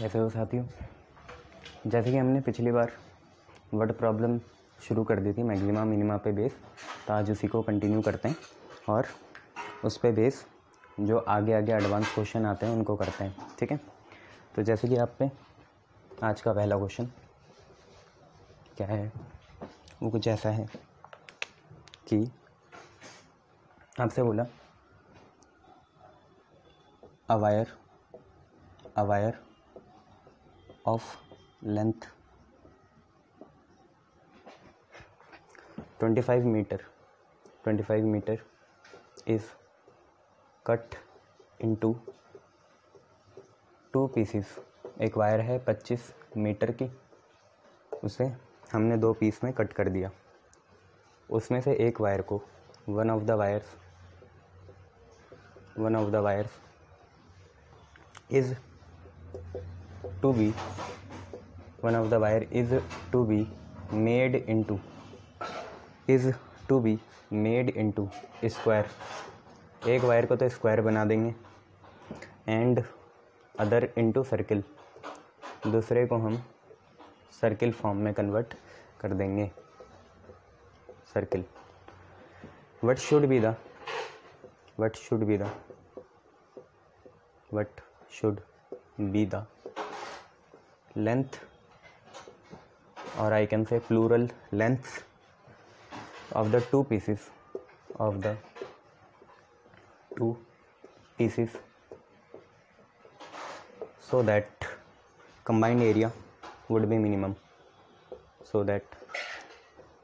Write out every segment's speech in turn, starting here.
कैसे हो साथियों। जैसे कि हमने पिछली बार वर्ड प्रॉब्लम शुरू कर दी थी मैक्सिमा मिनिमा पे बेस, तो आज उसी को कंटिन्यू करते हैं और उस पे बेस जो आगे आगे एडवांस क्वेश्चन आते हैं उनको करते हैं। ठीक है, तो जैसे कि आप पे आज का पहला क्वेश्चन क्या है, वो कुछ ऐसा है कि आपसे बोला a wire of length 25 meter is cut into two pieces। एक वायर है 25 मीटर की, उसे हमने दो पीस में कट कर दिया। उसमें से एक वायर को one of the wires is to be made into square। एक वायर को तो स्क्वायर बना देंगे एंड अदर इनटू सर्किल, दूसरे को हम सर्किल फॉर्म में कन्वर्ट कर देंगे। Circle what should be the length, or I can say plural lengths of the two pieces so that combined area would be minimum,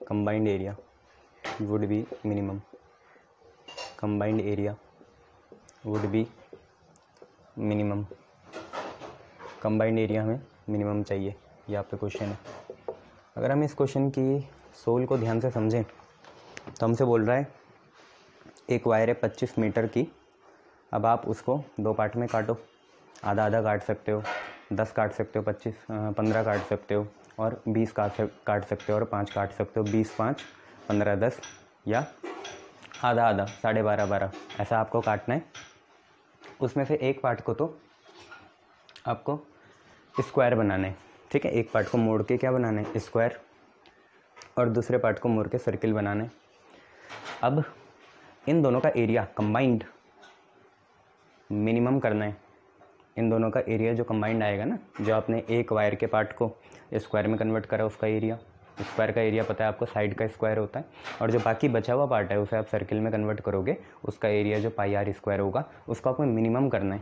combined area would be minimum combined area हमें minimum चाहिए। ये आप पे question है। अगर हम इस question की सोल को ध्यान से समझें तो हमसे बोल रहा है एक वायर है 25 मीटर की। अब आप उसको दो पार्ट में काटो, आधा आधा काट सकते हो, 10 काट सकते हो, 15 काट सकते हो, और 20 काट सकते हो, और 5 काट सकते हो। 20 5 15 10, या आधा आधा 12.5 12, ऐसा आपको काटना है। उसमें से एक पार्ट को तो आपको स्क्वायर बनाना है। ठीक है, एक पार्ट को मोड़ के क्या बनाना है, स्क्वायर, और दूसरे पार्ट को मोड़ के सर्किल बनाना है। अब इन दोनों का एरिया कंबाइंड मिनिमम करना है। इन दोनों का एरिया जो कंबाइंड आएगा ना, जो आपने एक वायर के पार्ट को स्क्वायर में कन्वर्ट करा, उसका एरिया, स्क्वायर का एरिया पता है आपको, साइड का स्क्वायर होता है, और जो बाकी बचा हुआ पार्ट है उसे आप सर्किल में कन्वर्ट करोगे, उसका एरिया जो पाई आर स्क्वायर होगा, उसको आपको मिनिमम करना है।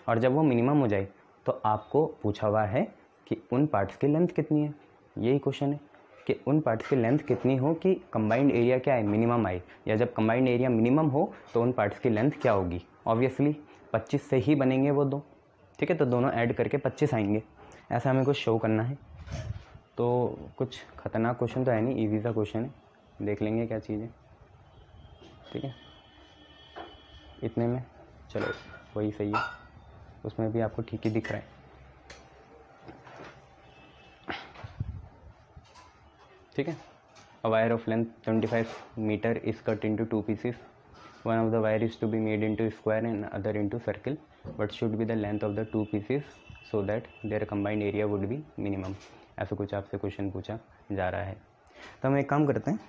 और जब वो मिनिमम हो जाए तो आपको पूछा हुआ है कि उन पार्ट्स की लेंथ कितनी है। यही क्वेश्चन है कि उन पार्ट्स की लेंथ कितनी हो कि कंबाइंड एरिया क्या है, मिनिमम आए, या जब कंबाइंड एरिया मिनिमम हो तो उन पार्ट्स की लेंथ क्या होगी। ऑब्वियसली 25 से ही बनेंगे वो दो। ठीक है, तो दोनों ऐड करके 25 आएंगे। ऐसा हमें कुछ शो करना है। तो कुछ ख़तरनाक क्वेश्चन तो है नहीं, ईजी सा क्वेश्चन है, देख लेंगे क्या चीज़ है। ठीक है, इतने में चलो वही सही है, उसमें भी आपको ठीक ही दिख रहा है। ठीक है, a wire of length 25 metre is cut into two pieces. One of the wire is to be made into square and other into circle. What should be the length of the two pieces so that their combined area would be minimum. ऐसा कुछ आपसे question पूछा जा रहा है। तो हम एक काम करते हैं,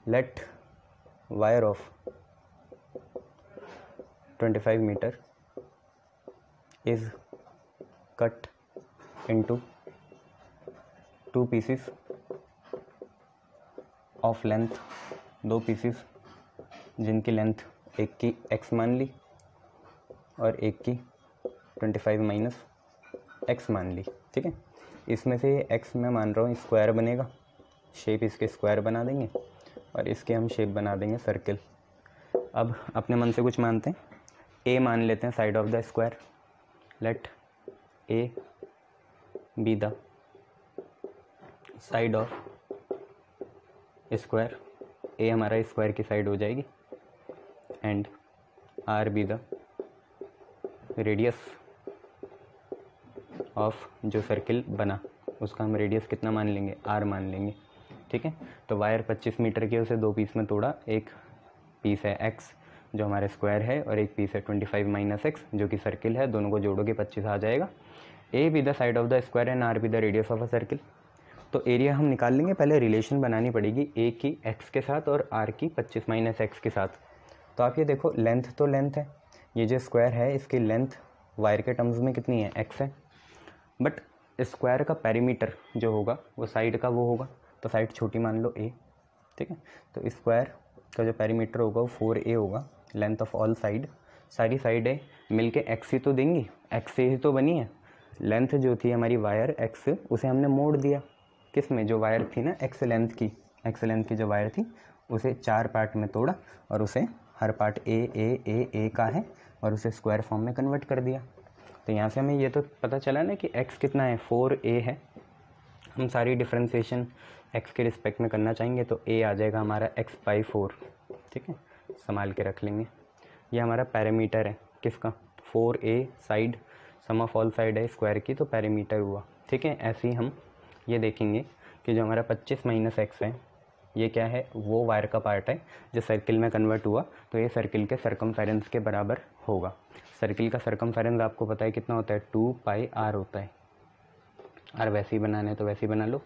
let wire of 25 metre is cut into two pieces of length, दो पीसीस जिनकी लेंथ एक की x मान ली और एक की 25 माइनस x मान ली। ठीक है, इसमें से x मैं मान रहा हूँ स्क्वायर बनेगा, शेप इसके स्क्वायर बना देंगे, और इसके हम शेप बना देंगे सर्किल। अब अपने मन से कुछ मानते हैं, a मान लेते हैं side of the square. Let a be the side of square, a हमारा स्क्वायर की साइड हो जाएगी, and r be the radius of जो सर्किल बना, उसका हम रेडियस कितना मान लेंगे, r मान लेंगे। ठीक है, तो वायर 25 मीटर के, उसे दो पीस में तोड़ा, एक पीस है x, जो हमारा स्क्वायर है, और एक पीस है 25 माइनस एक्स जो कि सर्किल है, दोनों को जोड़ोगे 25 आ जाएगा। A B the side of the square and are be the radius of a circle. तो एरिया हम निकाल लेंगे, पहले रिलेशन बनानी पड़ेगी ए की एक्स के साथ और आर की 25 माइनस एक्स के साथ। तो आप ये देखो, लेंथ तो लेंथ है, ये जो स्क्वायर है इसकी लेंथ वायर के टर्म्स में कितनी है, एक्स है, बट स्क्वायर का पेरीमीटर जो होगा वो साइड का वो होगा, तो साइड छोटी मान लो ए, ठीक है। तो स्क्वायर का जो पेरीमीटर होगा वो 4a होगा, लेंथ ऑफ ऑल साइड, सारी साइडें मिलके एक्स ही तो देंगी, एक्स से ही तो बनी है। लेंथ जो थी हमारी वायर एक्स, उसे हमने मोड़ दिया किस में, जो वायर थी ना एक्स लेंथ की जो वायर थी उसे 4 पार्ट में तोड़ा और उसे हर पार्ट ए का है और उसे स्क्वायर फॉर्म में कन्वर्ट कर दिया। तो यहाँ से हमें ये तो पता चला ना कि x कितना है, 4a है। हम सारी डिफ्रेंसिएशन x के रिस्पेक्ट में करना चाहेंगे तो a आ जाएगा हमारा x/4, ठीक है, संभाल के रख लेंगे। ये हमारा पैरामीटर है किसका, 4a side, sum of all side है स्क्वायर की, तो पैरामीटर हुआ, ठीक है। ऐसे ही हम ये देखेंगे कि जो हमारा 25 माइनस एक्स है ये क्या है, वो वायर का पार्ट है जो सर्किल में कन्वर्ट हुआ, तो ये सर्किल के सरकमफेरेंस के बराबर होगा। सर्किल का सरकमफेरेंस आपको पता है कितना होता है, 2πr होता है। आर वैसे ही बनाना है तो वैसे ही बना लो,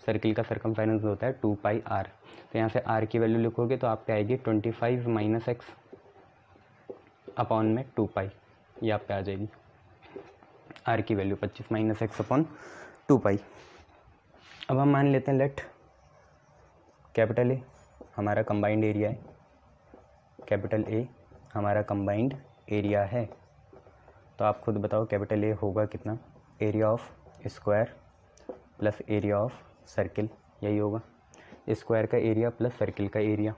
सर्किल का सरकमफेरेंस होता है 2πr। तो यहाँ से r की वैल्यू लिखोगे तो आप पे आएगी 25 माइनस एक्स अपॉन में 2π, ये आप पे आ जाएगी r की वैल्यू 25 माइनस एक्स अपॉन 2π। अब हम मान लेते हैं लेट कैपिटल ए हमारा कंबाइंड एरिया है, कैपिटल ए हमारा कंबाइंड एरिया है। तो आप खुद बताओ कैपिटल ए होगा कितना, area of square plus area of circle, यही होगा, स्क्वायर का एरिया प्लस सर्किल का एरिया।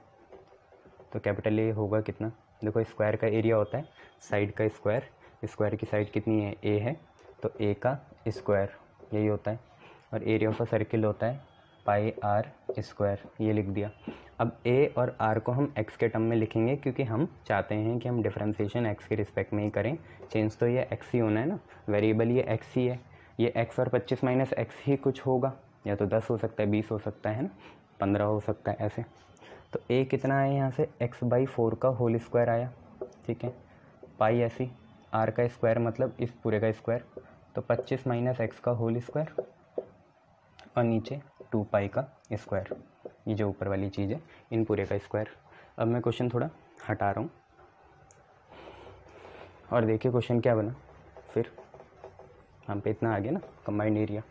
तो कैपिटल ए होगा कितना, देखो स्क्वायर का एरिया होता है साइड का स्क्वायर, स्क्वायर की साइड कितनी है, ए है, तो ए का स्क्वायर यही होता है, और एरिया ऑफ अ सर्किल होता है πr², ये लिख दिया। अब a और r को हम x के टर्म में लिखेंगे क्योंकि हम चाहते हैं कि हम डिफरेंशिएशन x के रिस्पेक्ट में ही करें, चेंज तो ये x ही होना है ना, वेरिएबल ये x ही है, ये x और 25 माइनस एक्स ही कुछ होगा, या तो 10 हो सकता है, 20 हो सकता है ना, 15 हो सकता है ऐसे। तो a कितना आया यहाँ से, x/4 का होल स्क्वायर आया, ठीक है, पाई ऐसी, r का स्क्वायर मतलब इस पूरे का स्क्वायर, तो 25 माइनस एक्स का होल स्क्वायर और नीचे 2π का स्क्वायर, ये जो ऊपर वाली चीज़ है इन पूरे का स्क्वायर। अब मैं क्वेश्चन थोड़ा हटा रहा हूँ और देखिए क्वेश्चन क्या बना, फिर हम पे इतना आ गया ना कंबाइंड एरिया।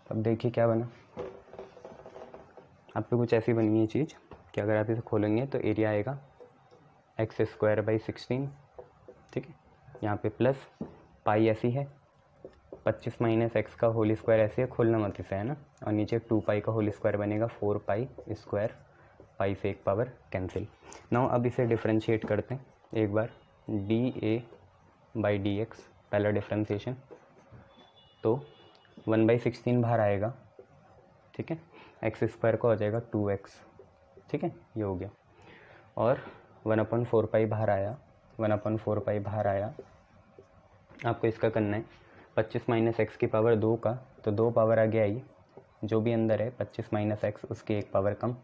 अब देखिए क्या बना, आप पे कुछ ऐसी बनी है चीज़ कि अगर आप इसे खोलेंगे तो एरिया आएगा x²/16, ठीक है, यहाँ पे प्लस पाई ऐसी है, 25 माइनस एक्स का होल स्क्वायर ऐसे है, खोलना मत इसे है ना, और नीचे 2π का होल स्क्वायर बनेगा 4π², पाई से एक पावर कैंसिल। नाउ अब इसे डिफ्रेंशिएट करते हैं एक बार, dA/dx पहला डिफ्रेंशिएशन, तो 1/16 बाहर आएगा, ठीक है, x² का हो जाएगा 2x, ठीक है, ये हो गया, और 1/4π बाहर आया, 1/4π बाहर आया। आपको इसका करना है 25 माइनस एक्स की पावर 2 का, तो 2 पावर आगे आई, जो भी अंदर है 25 माइनस एक्स उसकी एक पावर कम,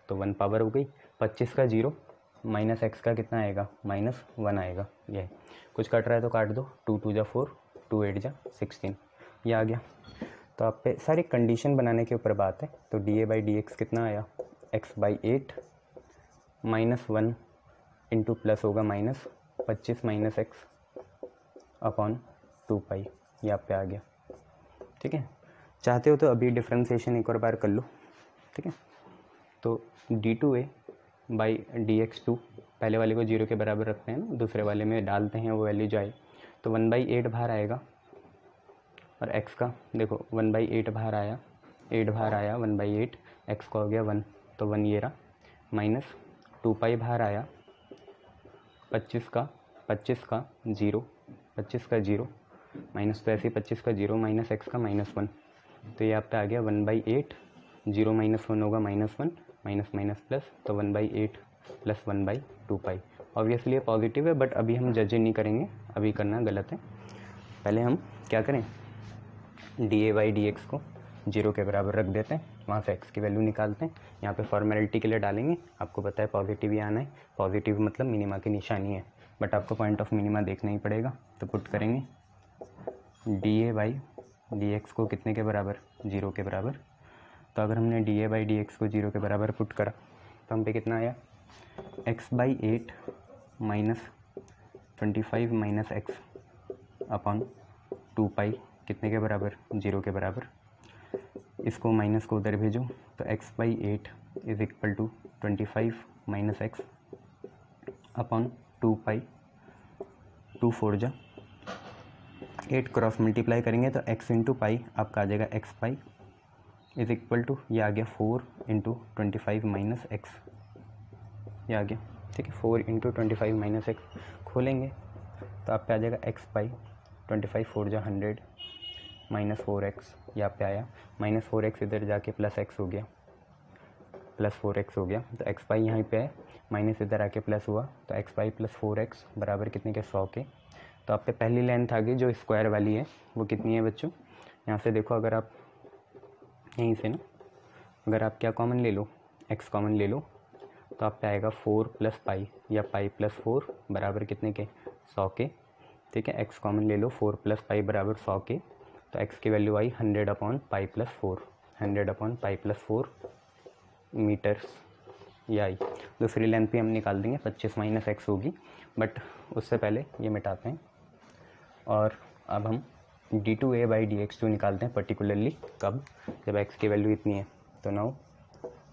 तो 1 पावर हो गई। 25 का 0 माइनस एक्स का कितना आएगा, -1 आएगा, ये कुछ कट रहा है तो काट दो, 2 2 जा 4, 2 8 जा 16, ये आ गया। तो आप पे सारी कंडीशन बनाने के ऊपर बात है, तो dA/dx कितना आया, x/8 -1 इंटू प्लस होगा -25 माइनस एक्स अपॉन 2π, ये आप पे आ गया, ठीक है। चाहते हो तो अभी डिफ्रेंशिएशन एक और बार कर लो, ठीक है। तो d2a/dx2, पहले वाले को 0 के बराबर रखते हैं ना, दूसरे वाले में डालते हैं वो वैल्यू जाए, तो 1/8 बाहर आएगा, और x का देखो 1/8 बाहर आया, 8 बाहर आया, 1/8 x का हो गया 1, तो 1 ये रहा, माइनस 2π बाहर आया, 25 का 0, 25 का 0 माइनस, तो ऐसे 25 का 0 माइनस x का -1, तो ये आप पे आ गया 1/8, 0 -1 होगा -1, माइनस माइनस प्लस, तो 1/8 प्लस 1/2π, ऑब्वियसली ये पॉजिटिव है, बट अभी हम जज नहीं करेंगे, अभी करना गलत है। पहले हम क्या करें, dA/dx को 0 के बराबर रख देते हैं, वहाँ से x की वैल्यू निकालते हैं। यहाँ पे फॉर्मेलिटी के लिए डालेंगे, आपको पता है पॉजिटिव ही आना है, पॉजिटिव मतलब मिनिमा की निशानी है, बट आपको पॉइंट ऑफ मिनिमा देखना ही पड़ेगा। तो पुट करेंगे dA/dx को कितने के बराबर, 0 के बराबर। तो अगर हमने dA/dx को 0 के बराबर पुट करा तो हम पे कितना आया, x/8 minus 25 minus x upon 2 कितने के बराबर, 0 के बराबर। इसको माइनस को उधर भेजो तो x/8 is equal to 25 minus x upon 2 2 4 जा 8 क्रॉस मल्टीप्लाई करेंगे तो x इंटू पाई आपका आ जाएगा x इज इक्वल टू, ये आ गया 4 इंटू 25 माइनस एक्स, ये आ गया, ठीक है। 4 इंटू 25 माइनस एक्स खोलेंगे तो आप पे आ जाएगा x 25 4 जा 100 माइनस 4x, ये आप पे आया, माइनस 4x इधर जाके प्लस x हो गया, प्लस 4x हो गया। तो x पाई यहाँ पे है, माइनस इधर आके प्लस हुआ, तो x पाई प्लस 4x बराबर कितने के, 100 के। तो आप पे पहली लेंथ आ गई जो स्क्वायर वाली है, वो कितनी है बच्चों, यहाँ से देखो, अगर आप यहीं से ना, अगर आप क्या कॉमन ले लो, x कॉमन ले लो, तो आप पे आएगा 4 प्लस पाई या पाई प्लस 4 बराबर कितने के, 100 के, ठीक है। x कॉमन ले लो, 4 प्लस पाई बराबर 100 के, तो x की वैल्यू आई 100 upon pi plus 4, 100 upon pi plus 4 metres, ये आई। दूसरी लेंथ भी हम निकाल देंगे, 25 माइनस एक्स होगी, बट उससे पहले ये मिटाते हैं। और अब हम d2a/dx2 निकालते हैं, पर्टिकुलरली कब, जब x की वैल्यू इतनी है। तो नाउ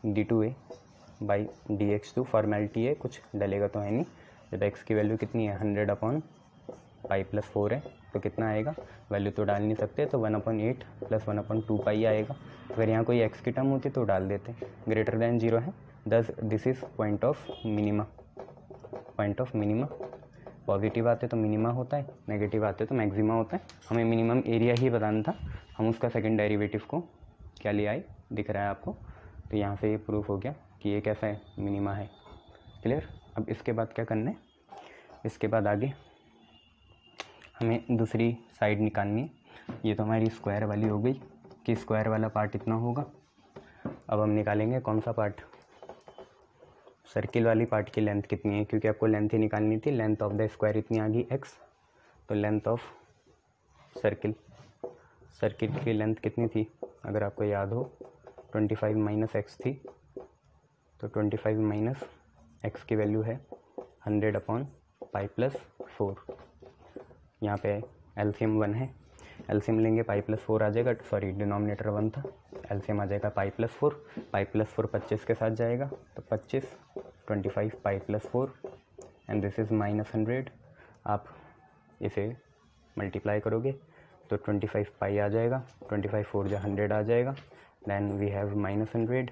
d2a/dx2 फॉर्मेलिटी है, कुछ डलेगा तो है नहीं, जब x की वैल्यू कितनी है, 100 अपॉन पाई प्लस 4 है, तो कितना आएगा, वैल्यू तो डाल नहीं सकते, तो 1/8 प्लस 1/2 पाई आएगा। अगर यहाँ कोई x की टर्म होती तो डाल देते, ग्रेटर देन 0 है, दस this is point of minima, point of minima. Positive आते तो मिनिमा होता है, नेगेटिव आते तो मैक्सिमा होता है। हमें मिनिमम एरिया ही बताना था, हम उसका सेकंड डेरिवेटिव को क्या ले आए, दिख रहा है आपको। तो यहाँ से ये प्रूफ हो गया कि ये कैसा है, मिनिमा है। क्लियर। अब इसके बाद क्या करना है, इसके बाद आगे हमें दूसरी साइड निकालनी है। ये तो हमारी स्क्वायर वाली हो गई कि स्क्वायर वाला पार्ट इतना होगा। अब हम निकालेंगे कौन सा पार्ट, सर्किल वाली पार्ट की लेंथ कितनी है, क्योंकि आपको लेंथ ही निकालनी थी। लेंथ ऑफ द स्क्वायर इतनी आ गई x, तो लेंथ ऑफ सर्किल, सर्किल की लेंथ कितनी थी, अगर आपको याद हो 25 माइनस एक्स थी, तो 25 माइनस एक्स की वैल्यू है 100 अपॉन पाई प्लस 4। यहाँ पे एलसीएम 1 है, एलसीएम लेंगे पाई प्लस 4 आ जाएगा, सॉरी डिनोमिनेटर 1 था, एलसीएम आ जाएगा पाई प्लस 4, पाई प्लस 4 25 के साथ जाएगा, तो 25 25 पाई plus 4 and this is minus 100। आप इसे मल्टीप्लाई करोगे तो 25 पाई आ जाएगा, 25 4 जा 100 आ जाएगा, then we have minus 100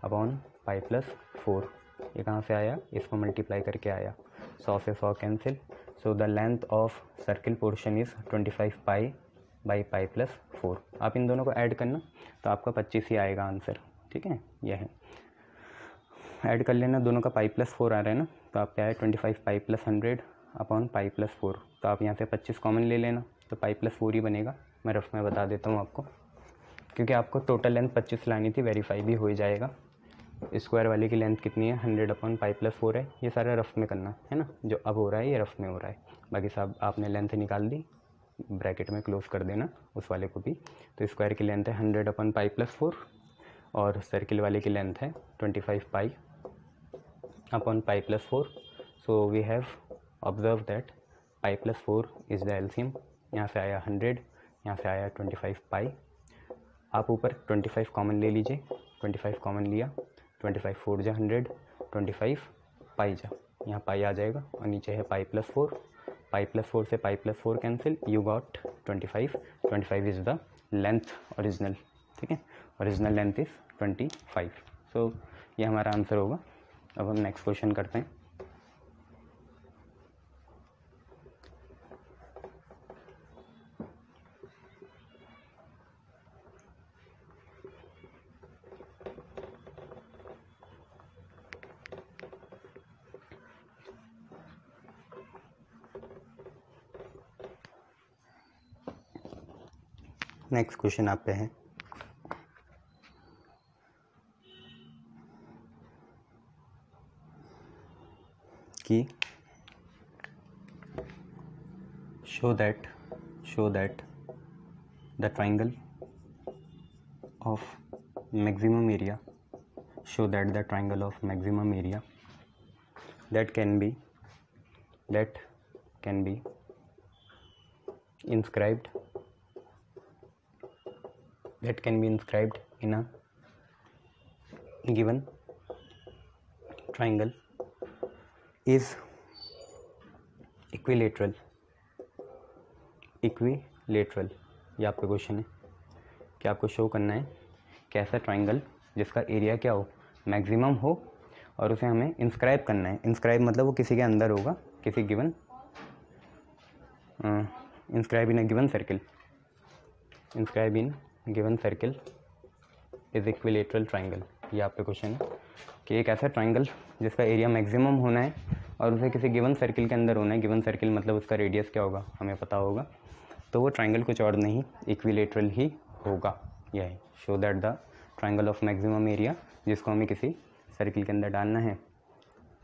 upon pi plus 4। ये कहाँ से आया, इसको मल्टीप्लाई करके आया, 100 से 100 cancel, so the length of circle portion is 25 pi by pi plus 4। आप इन दोनों को ऐड करना तो आपका 25 ही आएगा आंसर, ठीक है। यह है, ऐड कर लेना, दोनों का पाई प्लस 4 आ रहा है ना, तो आप क्या है 25 pi plus 100 upon pi plus 4। तो आप यहाँ से 25 कॉमन ले लेना, तो पाई प्लस 4 ही बनेगा। मैं रफ में बता देता हूँ आपको, क्योंकि आपको टोटल लेंथ 25 लानी थी, वेरीफाई भी हो जाएगा। स्क्वायर वाले की लेंथ कितनी है, 100 अपॉन पाई प्लस 4 है। ये सारा रफ में करना है ना, जो अब हो रहा है ये रफ में हो रहा है, बाकी सब आपने लेंथ निकाल दी, ब्रैकेट में क्लोज कर देना उस वाले को भी। तो स्क्वायर की लेंथ है 100 अपॉन पाई प्लस 4 और सर्किल वाले की लेंथ है 25 pi upon pi plus 4। So we have observe that pi plus 4 is the LCM. यहाँ से आया 100, यहाँ से आया 25 पाई। आप ऊपर 25 कॉमन ले लीजिए, 25 कॉमन लिया, 25 4 जा 100, 25 पाई जा, यहाँ पाई आ जाएगा, और नीचे है पाई प्लस 4, पाई प्लस 4 से पाई plus 4 cancel, you got 25। 25 is the length original, ठीक है, ओरिजिनल लेंथ इज़ 25। सो ये हमारा आंसर होगा। अब हम नेक्स्ट क्वेश्चन करते हैं। नेक्स्ट क्वेश्चन आप पे है कि show that the triangle of maximum area that can be inscribed in a given triangle is equilateral। ये आपका क्वेश्चन है कि आपको शो करना है कि ऐसा ट्राइंगल जिसका एरिया क्या हो, मैक्सिमम हो, और उसे हमें इंस्क्राइब करना है। इंस्क्राइब मतलब वो किसी के अंदर होगा, किसी given inscribe in given circle is equilateral triangle. ये आपका क्वेश्चन है कि एक ऐसा ट्राइंगल जिसका एरिया मैक्सिमम होना है और उसे किसी गिवन सर्किल के अंदर होना है। गिवन सर्किल मतलब उसका रेडियस क्या होगा हमें पता होगा, तो वो ट्राइंगल कुछ और नहीं इक्विलेटरल ही होगा। यह है show that the triangle of maximum area, जिसको हमें किसी सर्किल के अंदर डालना है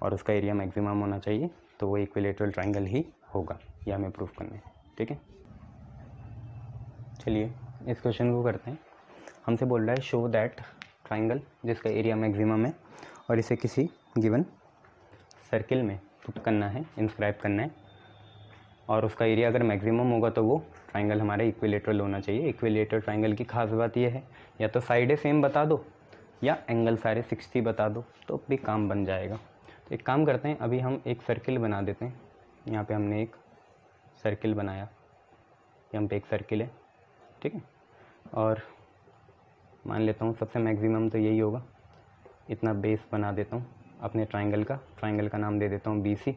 और उसका एरिया मैक्सिमम होना चाहिए, तो वो इक्विलेटरल ट्राइंगल ही होगा। यह हमें प्रूफ करना है। ठीक है, चलिए इस क्वेश्चन को करते हैं। हमसे बोल रहा है शो दैट ट्राइंगल जिसका एरिया मैक्सिमम है और इसे किसी गिवन सर्किल में पुट करना है, इंस्क्राइब करना है, और उसका एरिया अगर मैक्सिमम होगा तो वो ट्राइंगल हमारा इक्विलेटरल होना चाहिए। इक्विलेटरल ट्राइंगल की खास बात यह है या तो साइडें सेम बता दो या एंगल सारे 60 बता दो तो भी काम बन जाएगा। तो एक काम करते हैं, अभी हम एक सर्किल बना देते हैं। यहाँ पे हमने एक सर्किल बनाया, यहाँ पे एक सर्किल है, ठीक है, और मान लेता हूँ सबसे मैक्सिमम तो यही होगा। इतना बेस बना देता हूँ अपने ट्राइंगल का नाम दे देता हूँ BC।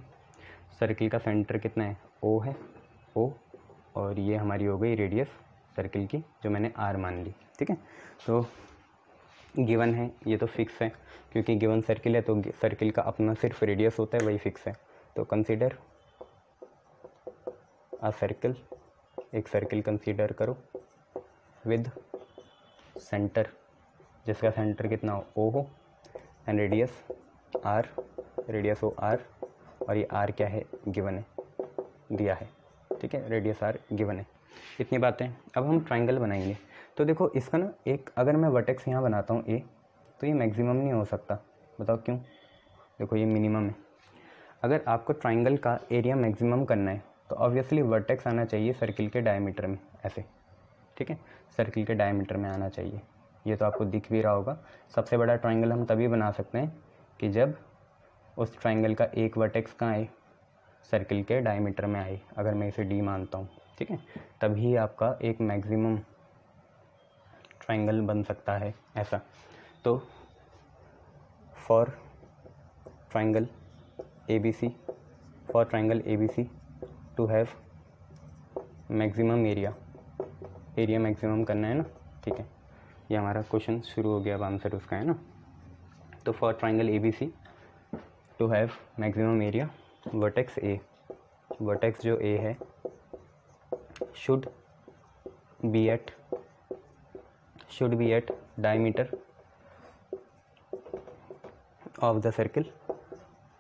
सर्किल का सेंटर कितना है, O है, O, और ये हमारी हो गई रेडियस सर्किल की जो मैंने R मान ली। ठीक है, तो गिवन है, ये तो फिक्स है क्योंकि गिवन सर्किल है तो सर्किल का अपना सिर्फ रेडियस होता है, वही फिक्स है। तो कंसीडर अ सर्किल, एक सर्किल कंसीडर करो विद सेंटर, जिसका सेंटर कितना हो, O हो, एंड रेडियस R, रेडियस हो R, और ये R क्या है, गिवन है, दिया है। ठीक है, रेडियस R गिवन है। इतनी बातें। अब हम ट्राइंगल बनाएंगे। तो देखो इसका ना एक, अगर मैं वर्टेक्स यहाँ बनाता हूँ A, तो ये मैक्सिमम नहीं हो सकता। बताओ क्यों? देखो ये मिनिमम है। अगर आपको ट्राइंगल का एरिया मैक्सिमम करना है तो ऑब्वियसली वर्टेक्स आना चाहिए सर्किल के डायमीटर में, ऐसे। ठीक है, सर्किल के डायमीटर में आना चाहिए। ये तो आपको दिख भी रहा होगा। सबसे बड़ा ट्राइंगल हम तभी बना सकते हैं कि जब उस ट्राइंगल का एक वर्टेक्स कहाँ आए, सर्किल के डायमीटर में आए। अगर मैं इसे D मानता हूँ, ठीक है, तभी आपका एक मैक्सिमम ट्राइंगल बन सकता है ऐसा। तो for triangle ABC to have maximum area maximum करना है ना। ठीक है, ये हमारा क्वेश्चन शुरू हो गया, अब आंसर उसका है ना। तो for triangle ABC to have maximum area, vertex A, vertex जो A है should be at diameter of the circle.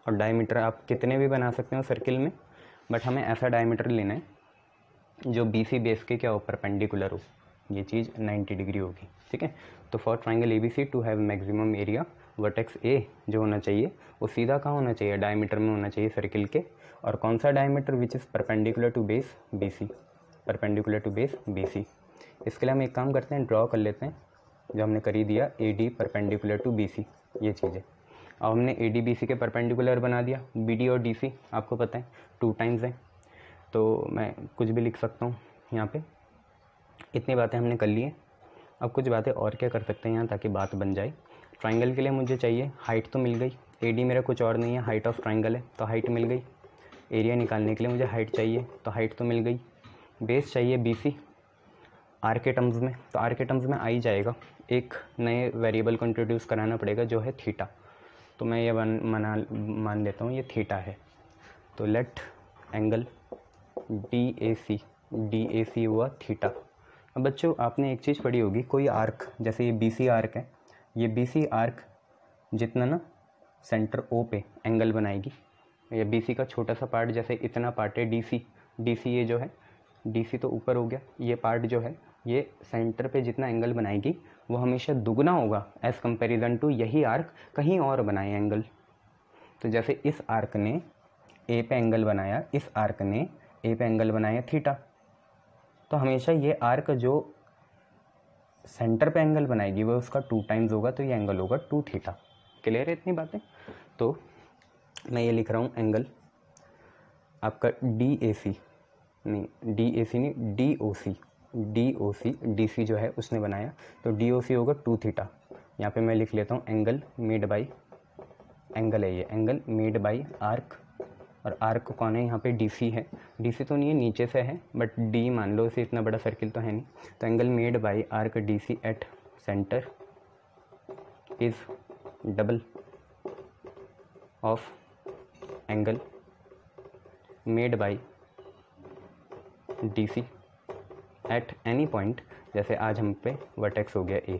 और डायमीटर आप कितने भी बना सकते हो सर्किल में, बट हमें ऐसा डायमीटर लेना है जो BC बेस के क्या हो, परपेंडिकुलर हो। ये चीज़ 90 डिग्री होगी। ठीक है, तो for triangle ABC to have maximum area, vertex A जो होना चाहिए वो सीधा कहाँ होना चाहिए, डायमीटर में होना चाहिए सर्किल के। और कौन सा diameter, which is perpendicular to base BC, perpendicular to base BC। इसके लिए हम एक काम करते हैं, ड्रॉ कर लेते हैं जो हमने कर ही दिया, AD परपेंडिकुलर टू BC, ये चीज़ है। अब हमने AD BC के परपेंडिकुलर बना दिया। BD और DC आपको पता है 2 टाइम्स है, तो मैं कुछ भी लिख सकता हूँ यहाँ पे। इतनी बातें हमने कर ली हैं। अब कुछ बातें और क्या कर सकते हैं यहाँ ताकि बात बन जाए। ट्राइंगल के लिए मुझे चाहिए हाइट, तो मिल गई। AD मेरा कुछ और नहीं है, हाइट ऑफ ट्राइंगल है, तो हाइट मिल गई। एरिया निकालने के लिए मुझे हाइट चाहिए, तो हाइट तो मिल गई। बेस चाहिए BC R के टर्म्स में, तो R के टर्म्स में आ ही जाएगा। एक नए वेरिएबल को इंट्रोड्यूस कराना पड़ेगा जो है थीटा। तो मैं ये मान लेता हूँ ये थीटा है। तो लेट एंगल DAC हुआ थीटा। अब बच्चों आपने एक चीज़ पढ़ी होगी, कोई आर्क, जैसे ये BC आर्क है, ये BC आर्क जितना ना सेंटर O पे एंगल बनाएगी, या BC का छोटा सा पार्ट, जैसे इतना पार्ट है DC ये जो है DC तो ऊपर हो गया, ये पार्ट जो है ये सेंटर पे जितना एंगल बनाएगी वो हमेशा दुगना होगा एज़ कंपेरिजन टू यही आर्क कहीं और बनाए एंगल। तो जैसे इस आर्क ने A पे एंगल बनाया, इस आर्क ने A पे एंगल बनाया थीटा, तो हमेशा ये आर्क जो सेंटर पे एंगल बनाएगी वो उसका 2 टाइम्स होगा, तो ये एंगल होगा 2 थीटा। क्लियर है इतनी बातें? तो मैं ये लिख रहा हूँ एंगल आपका DAC नहीं DOC DC जो है उसने बनाया, तो DOC होगा 2 थीटा। यहाँ पे मैं लिख लेता हूँ एंगल मेड बाई, एंगल है ये, एंगल मेड बाई आर्क, और आर्क कौन है यहाँ पे DC है, DC तो नहीं है, नीचे से है, बट D मान लो, इसे इतना बड़ा सर्किल तो है नहीं, तो angle made by arc DC at centre is double of angle made by DC at any point, जैसे आज हम पे वर्टेक्स हो गया A,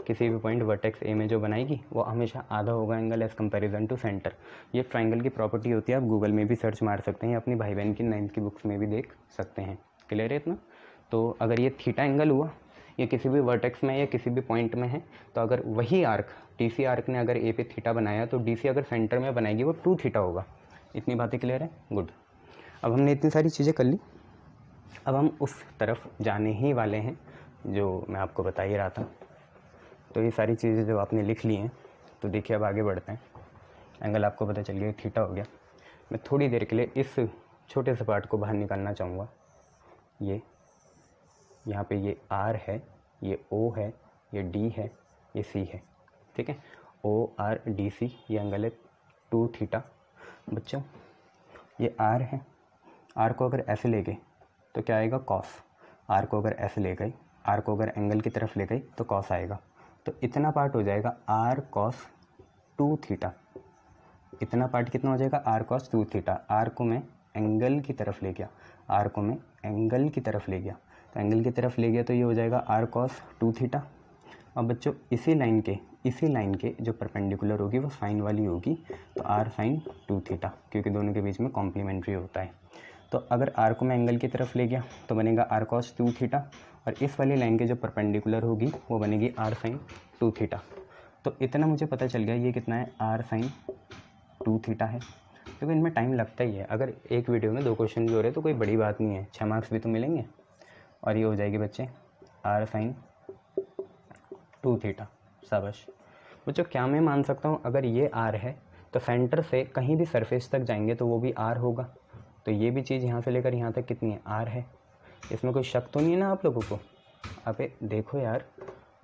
किसी भी पॉइंट वर्टेक्स A में जो बनाएगी वो हमेशा आधा होगा angle as comparison to centre. ये ट्रायंगल की प्रॉपर्टी होती है, आप गूगल में भी सर्च मार सकते हैं या अपनी भाई बहन की 9th की बुक्स में भी देख सकते हैं। क्लियर है इतना? तो अगर ये थीटा एंगल हुआ, ये किसी भी वर्टेक्स में या किसी भी पॉइंट में है, तो अगर वही आर्क DC आर्क ने अगर A पे थीटा बनाया, तो DC अगर सेंटर में बनाएगी वो 2 थीटा होगा। इतनी बातें क्लियर है? गुड। अब हमने इतनी सारी चीज़ें कर ली, अब हम उस तरफ जाने ही वाले हैं जो मैं आपको बता ही रहा था। तो ये सारी चीज़ें जो आपने लिख ली हैं, तो देखिए अब आगे बढ़ते हैं। एंगल आपको पता चल गया, थीटा हो गया। मैं थोड़ी देर के लिए इस छोटे से पार्ट को बाहर निकालना चाहूँगा। ये यहाँ पे ये R है, ये O है, ये D है, ये C है, ठीक है। ORDC ये एंगल है 2 थीटा। बच्चों ये R है, R को अगर ऐसे ले गए तो क्या आएगा? कॉस। R को अगर ऐसे ले गए, R को अगर एंगल की तरफ ले गई तो कॉस आएगा, तो इतना पार्ट हो जाएगा R cos 2 थीटा। इतना पार्ट कितना हो जाएगा? R cos 2 theta. R को मैं एंगल की तरफ ले गया, R को मैं एंगल की तरफ ले गया, तो एंगल की तरफ ले गया तो ये हो जाएगा R cos 2 थीटा। अब बच्चों इसी लाइन के जो परपेंडिकुलर होगी वो साइन वाली होगी, तो R sin 2 थीटा, क्योंकि दोनों के बीच में कॉम्प्लीमेंट्री होता है। तो अगर R को मैं एंगल की तरफ ले गया तो बनेगा R cos 2 थीटा, और इस वाली लाइन के जो परपेंडिकुलर होगी वो बनेगी R sin 2 थीटा। तो इतना मुझे पता चल गया, ये कितना है? R sin 2 थीटा है। क्योंकि इनमें टाइम लगता ही है, अगर एक वीडियो में 2 क्वेश्चन भी हो रहे तो कोई बड़ी बात नहीं है, 6 मार्क्स भी तो मिलेंगे। और ये हो जाएगी बच्चे R sin 2 थीटा। शाबाश बच्चों। क्या मैं मान सकता हूँ अगर ये R है तो सेंटर से कहीं भी सरफेस तक जाएंगे तो वो भी R होगा, तो ये भी चीज़ यहाँ से लेकर यहाँ तक कितनी है? R है। इसमें कोई शक तो नहीं है ना आप लोगों को? अबे देखो यार,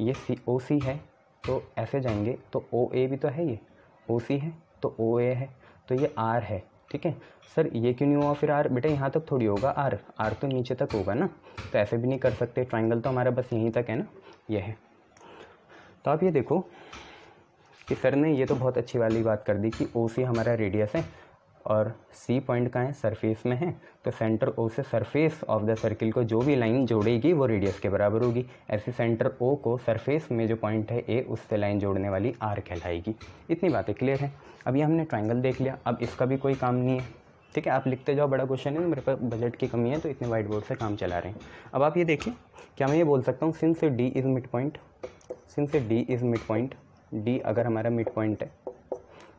ये OC है तो ऐसे जाएंगे तो OA भी तो है, ये OC है तो OA है, तो ये R है, ठीक है। सर ये क्यों नहीं हुआ फिर R? बेटा यहाँ तक थोड़ी होगा R तो नीचे तक होगा ना, तो ऐसे भी नहीं कर सकते। ट्रायंगल तो हमारा बस यहीं तक है ना, ये है। तो आप ये देखो कि सर ने ये तो बहुत अच्छी वाली बात कर दी कि OC हमारा रेडियस है और C पॉइंट कहाँ है? सरफेस में है, तो सेंटर O से सरफेस ऑफ द सर्किल को जो भी लाइन जोड़ेगी वो रेडियस के बराबर होगी। ऐसे सेंटर O को सरफेस में जो पॉइंट है A, उससे लाइन जोड़ने वाली R कहलाएगी। इतनी बातें क्लियर है। अभी हमने ट्रायंगल देख लिया, अब इसका भी कोई काम नहीं है, ठीक है। आप लिखते जाओ, बड़ा क्वेश्चन है, मेरे पास बजट की कमी है तो इतने वाइट बोर्ड से काम चला रहे हैं। अब आप ये देखिए, क्या मैं ये बोल सकता हूँ since D is mid point, since D is mid point, D अगर हमारा मिड पॉइंट है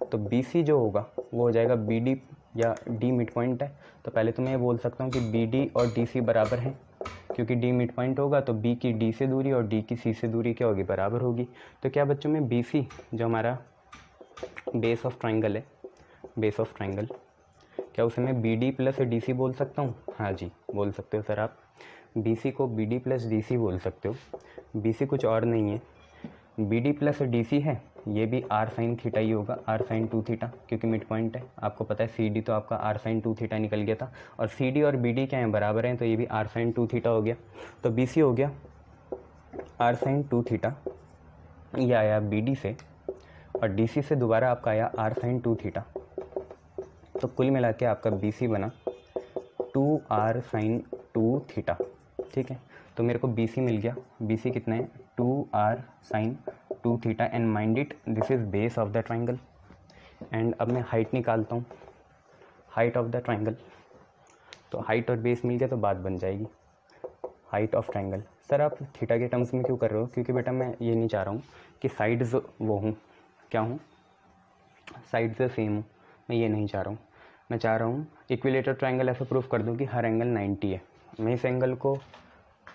तो BC जो होगा वो हो जाएगा BD, या D मिड पॉइंट है तो पहले तो मैं ये बोल सकता हूँ कि BD और DC बराबर हैं, क्योंकि D मिड पॉइंट होगा तो B की D से दूरी और D की C से दूरी क्या होगी? बराबर होगी। तो क्या बच्चों में BC जो हमारा बेस ऑफ ट्रायंगल है, बेस ऑफ ट्रायंगल, क्या उसे मैं BD प्लस DC बोल सकता हूँ? हाँ जी बोल सकते हो सर आप, BC को BD प्लस DC बोल सकते हो। BC कुछ और नहीं है, BD प्लस DC है, ये भी R sin थीटा ही होगा, R sin 2 थीटा, क्योंकि मिड पॉइंट है। आपको पता है CD तो आपका R sin 2 थीटा निकल गया था, और CD और BD क्या है? बराबर हैं, तो ये भी R sin 2 थीटा हो गया। तो BC हो गया R sin 2 थीटा, ये आया BD से, और DC से दोबारा आपका आया R sin 2 थीटा, तो कुल मिला के आपका BC बना 2R sin 2 थीटा। ठीक है। तो मेरे को बी सी मिल गया। बी सी कितना है 2r sin 2 theta and mind it this is base of the triangle. And अब मैं हाइट निकालता हूँ, हाइट ऑफ द ट्राइंगल। तो हाइट और बेस मिल गया तो बात बन जाएगी। Height of triangle. सर आप थीटा के टर्म्स में क्यों कर रहे हो? क्योंकि बेटा मैं ये नहीं चाह रहा हूँ कि साइड्स वो हूँ, क्या हूँ, साइड से सेम हूँ, मैं ये नहीं चाह रहा हूँ। मैं चाह रहा हूँ इक्विलेटरल ट्राइंगल ऐसा प्रूफ कर दूँ कि हर एंगल 90 है। मैं इस एंगल को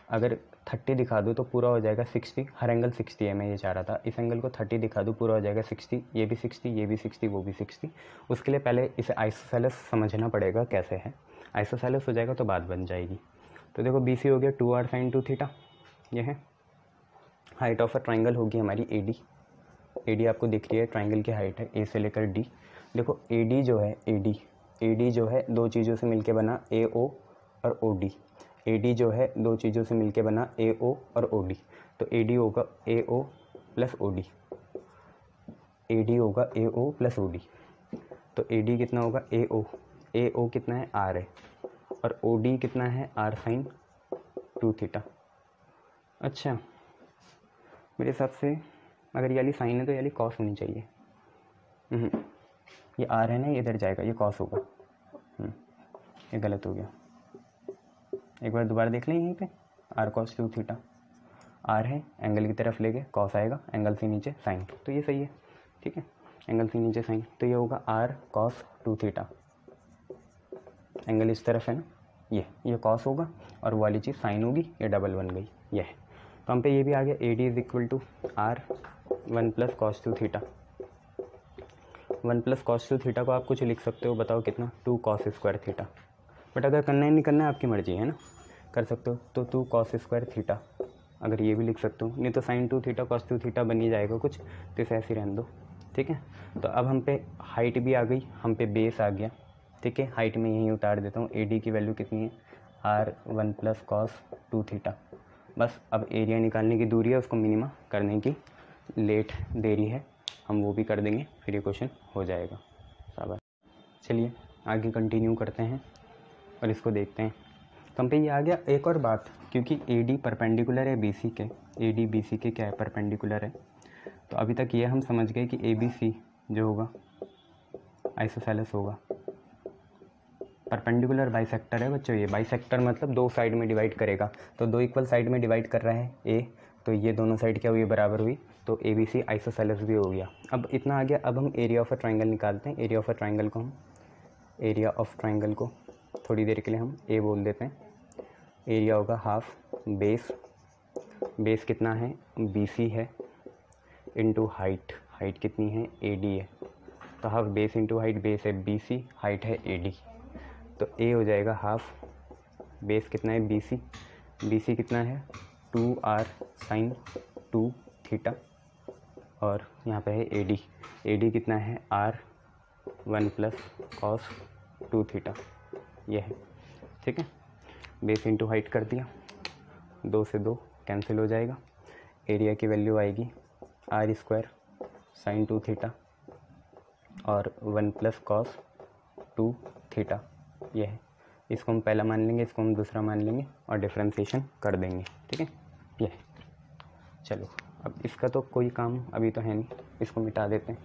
अगर 30 दिखा दूँ तो पूरा हो जाएगा 60, हर एंगल 60 है, मैं ये चाह रहा था। इस एंगल को 30 दिखा दूँ पूरा हो जाएगा 60, ये भी 60, ये भी 60, वो भी 60। उसके लिए पहले इसे आइसोसेलेस समझना पड़ेगा कैसे है। आइसोसेलेस हो जाएगा तो बात बन जाएगी। तो देखो बी सी हो गया 2r sin 2 थीटा, ये है। हाइट ऑफ अ ट्राइंगल होगी हमारी ए डी। ए डी आपको दिख रही है, ट्राइंगल की हाइट है ए से लेकर डी। देखो ए डी जो है, ए डी जो है दो चीज़ों से मिलके बना ए ओ और ओ डी। ए डी जो है दो चीज़ों से मिलके बना ए ओ और ओ डी। तो ए डी होगा A O plus O D, A D होगा A O plus O D. तो ए डी कितना होगा ए ओ कितना है आर है, और ओ डी कितना है आर साइन 2 थीटा। अच्छा, मेरे हिसाब से अगर ये वाली साइन है तो ये वाली कॉस होनी चाहिए। ये आर है ना, ये इधर जाएगा, ये कॉस होगा। ये गलत हो गया। एक बार दोबारा देख लें यहीं पे, आर कॉस 2 थीटा। आर है, एंगल की तरफ लेके कॉस आएगा, एंगल से नीचे साइन, तो ये सही है। ठीक है, एंगल से नीचे साइन, तो ये होगा आर कॉस 2 थीटा। एंगल इस तरफ है ना, ये कॉस होगा और वो वाली चीज़ साइन होगी, ये डबल बन गई, ये है। तो हम पे ये भी आ गया A D is equal to R 1 plus cos 2 theta. 1 plus cos 2 theta को आप कुछ लिख सकते हो, बताओ कितना, 2 कॉस स्क्वायर थीटा। बट अगर करना है नहीं करना है आपकी मर्जी है ना, कर सकते हो। तो 2 कॉस स्क्वायर थीटा, अगर ये भी लिख सकते हो, नहीं तो साइन 2 थीटा कॉस 2 थीटा बन ही जाएगा कुछ, तो इसे ऐसे ही रहने दो। ठीक है, तो अब हम पे हाइट भी आ गई, हम पे बेस आ गया। ठीक है, हाइट में यहीं उतार देता हूँ। ए डी की वैल्यू कितनी है, आर 1 प्लस कॉस 2 थीटा। बस अब एरिया निकालने की दूरी है, उसको मिनिमा करने की लेट देरी है, हम वो भी कर देंगे, फिर ये क्वेश्चन हो जाएगा। शाबाश। चलिए आगे कंटिन्यू करते हैं और इसको देखते हैं। तो हम पे ये आ गया एक और बात, क्योंकि ए डी परपेंडिकुलर है बी सी के, ए डी बी सी के क्या है, परपेंडिकुलर है। तो अभी तक ये हम समझ गए कि ए बी सी जो होगा आइसोसेलेस होगा। परपेंडिकुलर बाइसेक्टर है बच्चों, ये बाइसेक्टर मतलब दो साइड में डिवाइड करेगा। तो दो इक्वल साइड में डिवाइड कर रहा है ए, तो ये दोनों साइड क्या हुई, बराबर हुई, तो ए बी सी आइसोसेलेस भी हो गया। अब इतना आ गया। अब हम एरिया ऑफ अ ट्राइंगल निकालते हैं। एरिया ऑफ अ ट्राइंगल को हम, एरिया ऑफ ट्राइंगल को थोड़ी देर के लिए हम ए बोल देते हैं। एरिया होगा हाफ बेस, बेस कितना है बी सी है, इंटू हाइट, हाइट कितनी है ए डी है। तो half base into height, base है बी सी, हाइट है ए डी। तो ए हो जाएगा हाफ, बेस कितना है बी सी, बी सी कितना है 2r साइन 2 थीटा, और यहाँ पे है ए डी, ए डी कितना है r 1 प्लस कॉस 2 थीटा, ये है। ठीक है, बेस इंटू हाइट कर दिया, 2 से 2 कैंसिल हो जाएगा। एरिया की वैल्यू आएगी r स्क्वायर साइन 2 थीटा और 1 प्लस कॉस 2 थीटा, ये है। इसको हम पहला मान लेंगे, इसको हम दूसरा मान लेंगे और डिफ्रेंशिएशन कर देंगे। ठीक है, ये है। चलो अब इसका तो कोई काम अभी तो है नहीं, इसको मिटा देते हैं।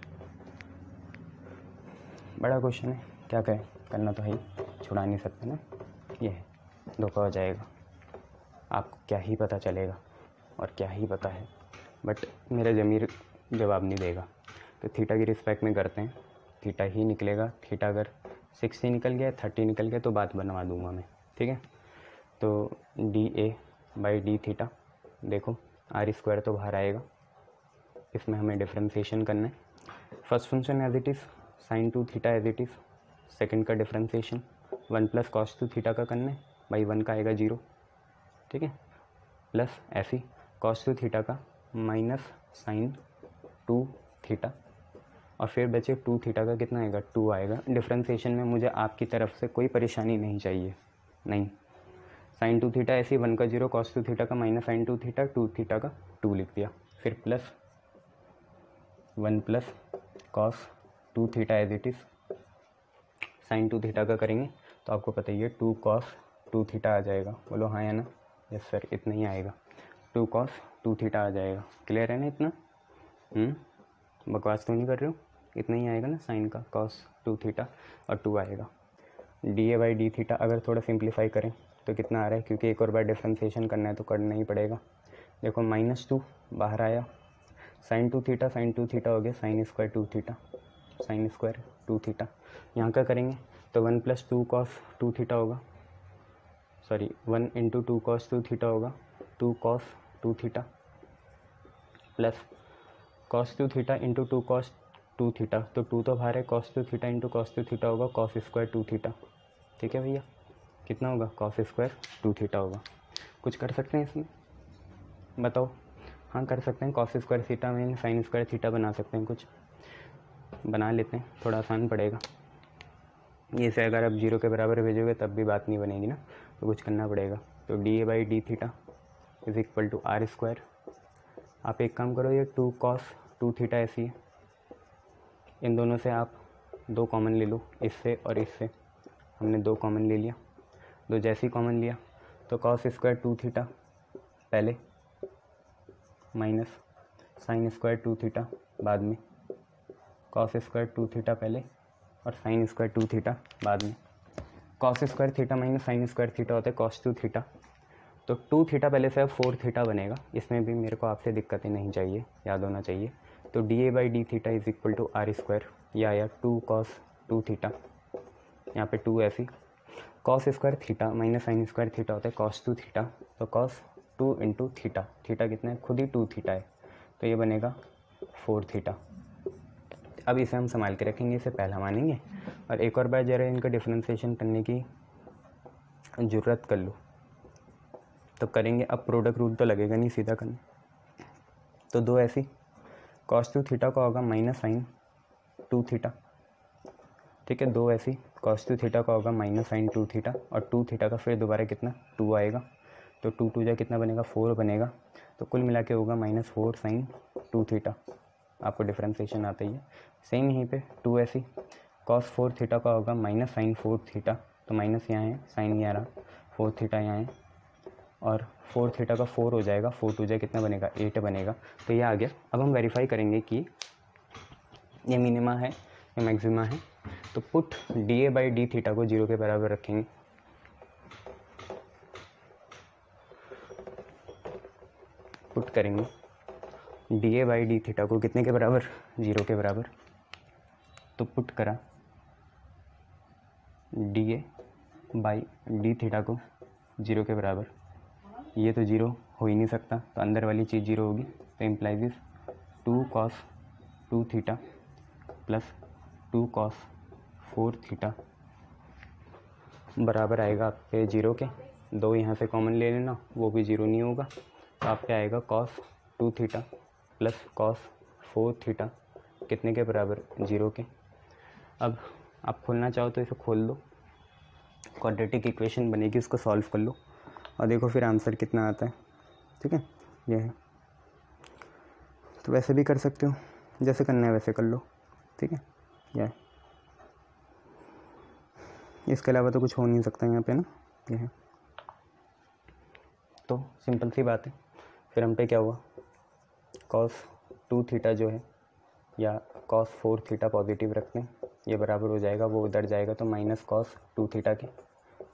बड़ा क्वेश्चन है, क्या करें, करना तो है ही, छुड़ा नहीं सकते ना। ये है, धोखा हो जाएगा, आपको क्या ही पता चलेगा और क्या ही पता है, बट मेरा ज़मीर जवाब नहीं देगा। तो थीटा की रिस्पेक्ट में करते हैं, थीटा ही निकलेगा। थीटा अगर 60 निकल गया, 30 निकल गया तो बात बनवा दूंगा मैं। ठीक है, तो D A by D theta, देखो आर स्क्वायर तो बाहर आएगा, इसमें हमें डिफ्रेंशिएशन करना है। First function as it is sine 2 theta as it is, second का डिफ्रेंशिएशन 1 प्लस कॉस 2 थीटा का करना है, बाई 1 का आएगा 0। ठीक है, प्लस ऐसी कॉस 2 थीटा का माइनस साइन 2 थीटा, और फिर बचे 2 थीटा का कितना आएगा 2 आएगा। डिफ्रेंशिएशन में मुझे आपकी तरफ से कोई परेशानी नहीं चाहिए, नहीं। साइन 2 थीटा ऐसे 1 का 0, कॉस 2 थीटा का माइनस साइन 2 थीटा, 2 थीटा का 2 लिख दिया, फिर plus 1 plus cos 2 theta as it is. Sine 2 theta का करेंगे तो आपको पता ही है 2 कॉस 2 थीटा आ जाएगा, बोलो हाँ या ना, यस सर इतना ही आएगा, 2 cos 2 थीटा आ जाएगा। क्लियर है ना इतना? बकवास तो नहीं कर रहे हो? इतना ही आएगा ना साइन का, cos 2 थीटा और 2 आएगा। dA/d थीटा अगर थोड़ा सिंप्लीफाई करें तो कितना आ रहा है, क्योंकि एक और बार डिफ्रेंशिएशन करना है तो करना ही पड़ेगा। देखो -2 बाहर आया, sin 2 थीटा हो गया sin square 2 theta, sin square 2 theta. यहाँ क्या करेंगे तो 1 + 2 cos 2 थीटा होगा, सॉरी 1 × 2 cos 2 थीटा होगा, 2 cos 2 theta plus cos 2 theta × 2 cos 2 theta, तो 2 तो बाहर है, cos 2 थीटा × cos 2 थीटा होगा cos स्क्वायर 2 थीटा। ठीक है भैया, कितना होगा cos स्क्वायर 2 थीटा होगा। कुछ कर सकते हैं इसमें, बताओ? हाँ कर सकते हैं, cos स्क्वायर थीटा में sin स्क्वायर थीटा बना सकते हैं, कुछ बना लेते हैं, थोड़ा आसान पड़ेगा। ये से अगर आप 0 के बराबर भेजोगे तब भी बात नहीं बनेगी ना, तो कुछ करना पड़ेगा। तो dA/d थीटा = r²। आप एक काम करो, ये 2 cos 2 थीटा ऐसी है, इन दोनों से आप 2 कॉमन ले लो, इससे और इससे। हमने 2 कॉमन ले लिया, 2 जैसे ही कॉमन लिया तो cos स्क्वायर 2 थीटा पहले माइनस sin स्क्वायर 2 थीटा बाद में, cos स्क्वायर 2 थीटा पहले और sin स्क्वायर 2 थीटा बाद में। cos square theta minus sin square theta होता है cos 2 थीटा, तो 2 थीटा पहले से अब 4 थीटा बनेगा। इसमें भी मेरे को आपसे दिक्कतें नहीं चाहिए, याद होना चाहिए। तो dA/d थीटा = r², या आया 2 cos 2 थीटा, यहाँ पे 2 ऐसी, cos square theta minus sin square theta होता है cos 2 थीटा, तो cos 2 × थीटा, थीटा कितना है, खुद ही 2 थीटा है, तो ये बनेगा 4 थीटा। अब इसे हम संभाल के रखेंगे, इसे पहला मानेंगे और एक और बार ज़रा इनका डिफ्रेंशिएशन करने की ज़रूरत कर लो तो करेंगे। अब प्रोडक्ट रूल तो लगेगा नहीं सीधा करने, तो 2 ऐसी, cos 2 थीटा का होगा माइनस sin 2 थीटा, ठीक है। 2 ऐसी, cos 2 थीटा का होगा माइनस sin 2 थीटा, और 2 थीटा का फिर दोबारा कितना 2 आएगा, तो 2 2 जा कितना बनेगा 4 बनेगा, तो कुल मिला के होगा -4 sin 2 थीटा। आपको डिफ्रेंशिएशन आता ही है। सेम यहीं पे 2 ऐसी, cos 4 थीटा का होगा माइनस sin 4 थीटा, तो माइनस यहाँ है, साइन ये आ रहा, 4 थीटा यहाँ है, और 4 थीटा का 4 हो जाएगा, 4 2 जा कितना बनेगा 8 बनेगा, तो ये आ गया। अब हम वेरीफाई करेंगे कि ये मिनिमा है या मैक्सिमा है, तो पुट dA/d थीटा को 0 के बराबर रखेंगे। पुट करेंगे dA/d थीटा को कितने के बराबर, 0 के बराबर, तो पुट करा dA/d थीटा को 0 के बराबर। ये तो 0 हो ही नहीं सकता, तो अंदर वाली चीज़ 0 होगी, तो implies 2 cos 2 theta plus 2 cos 4 theta बराबर आएगा आपके 0 के। 2 यहाँ से कॉमन ले लेना, वो भी 0 नहीं होगा, तो आपके आएगा cos 2 theta plus cos 4 theta कितने के बराबर, 0 के। अब आप खोलना चाहो तो इसे खोल दो, क्वाड्रेटिक इक्वेशन बनेगी, उसको सॉल्व कर लो और देखो फिर आंसर कितना आता है। ठीक है, यह है। तो वैसे भी कर सकते हो, जैसे करना है वैसे कर लो। ठीक है, यह है। इसके अलावा तो कुछ हो नहीं सकता यहाँ पे ना, यह है। तो सिंपल सी बात है। फिर हम पे क्या हुआ, cos 2 थीटा जो है या cos 4 थीटा पॉजिटिव रखते हैं, ये बराबर हो जाएगा, वो उधर जाएगा तो माइनस cos 2 थीटा के।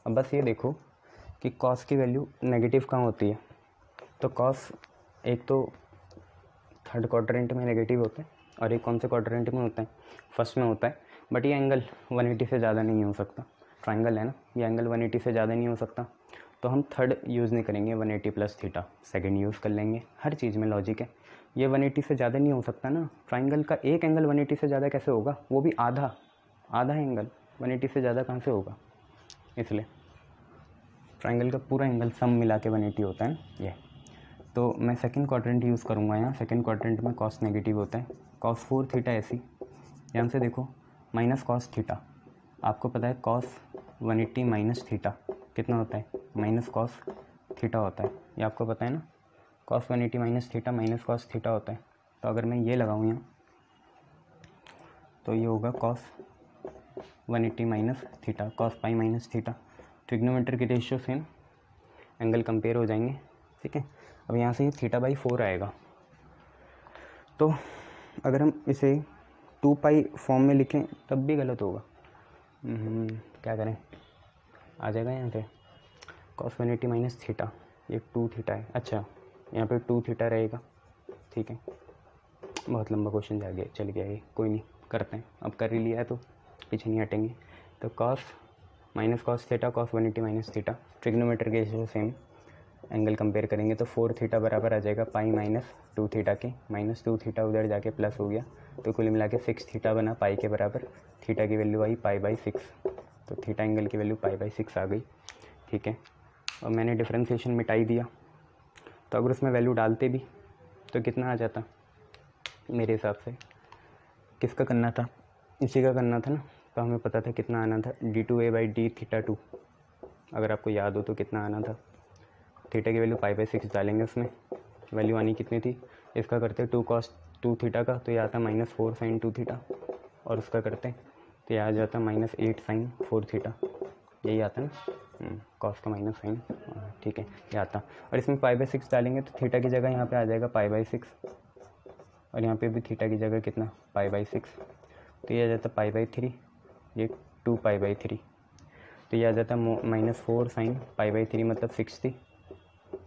अब बस ये देखो कि cos की वैल्यू नेगेटिव कहाँ होती है, तो cos एक तो थर्ड क्वाड्रेंट में नेगेटिव होता है और एक कौन से क्वाड्रेंट में होता है, फर्स्ट में होता है। बट ये एंगल 180 से ज़्यादा नहीं हो सकता, ट्राइंगल है ना, ये एंगल 180 से ज़्यादा नहीं हो सकता, तो हम थर्ड यूज़ नहीं करेंगे, 180 प्लस थीटा सेकेंड यूज़ कर लेंगे। हर चीज़ में लॉजिक है, ये 180 से ज़्यादा नहीं हो सकता ना, ट्राइंगल का एक एंगल 180 से ज़्यादा कैसे होगा, वो भी आधा एंगल 180 से ज़्यादा कहाँ से होगा, इसलिए ट्राइंगल का पूरा एंगल सम मिला के 180 होता है ना ये। तो मैं सेकंड क्वाड्रेंट यूज़ करूँगा यहाँ, सेकंड क्वाड्रेंट में cos नेगेटिव होता है, cos 4 थीटा ऐसी, यहाँ से देखो माइनस cos थीटा, आपको पता है cos 180 माइनस थीटा कितना होता है, माइनस cos थीटा होता है, ये आपको पता है ना, cos 180 minus theta minus cos theta होता है। तो अगर मैं ये लगाऊँ यहाँ तो ये होगा cos 180 minus theta, cos pi minus theta, trigonometry की रेशियो सेम, एंगल कंपेयर हो जाएंगे, ठीक है। अब यहाँ से ये θ/4 आएगा, तो अगर हम इसे 2π फॉर्म में लिखें तब भी गलत होगा। क्या करें, आ जाएगा यहाँ से cos 180 - θ, ये 2θ है। अच्छा, यहाँ पे 2θ रहेगा, ठीक है। बहुत लंबा क्वेश्चन जा गया, चल गया ये, कोई नहीं, करते हैं। अब कर ही लिया है तो पीछे नहीं हटेंगे। तो cos θ cos 180 - θ, ट्रिग्नोमेट्री के जो सेम एंगल कंपेयर करेंगे तो 4θ बराबर आ जाएगा पाई -2θ के, -2θ उधर जाके प्लस हो गया, तो कुल मिला के 6θ बना पाई के बराबर। थीटा की वैल्यू आई π/6, तो थीटा एंगल की वैल्यू π/6 आ गई, ठीक है। और मैंने डिफ्रेंशिएशन मिटाई दिया, तो अगर उसमें वैल्यू डालते भी तो कितना आ जाता मेरे हिसाब से, किसका करना था, इसी का करना था ना। तो हमें पता था कितना आना था, d2a/dθ2, अगर आपको याद हो तो कितना आना था। थीटा की वैल्यू π/6 डालेंगे, उसमें वैल्यू आनी कितनी थी, इसका करते 2 cos 2θ का, तो यह आता -4 sin 2θ, और उसका करते तो यह आ जाता -8 sin 4θ, यही आता ना, कॉस का माइनस साइन, ठीक है, ये आता। और इसमें π/6 डालेंगे तो थीटा की जगह यहाँ पे आ जाएगा π/6, और यहाँ पे भी थीटा की जगह कितना π/6, तो ये आ जाता π/3, ये 2π/3, तो ये आ जाता -4 sin π/3 मतलब 60,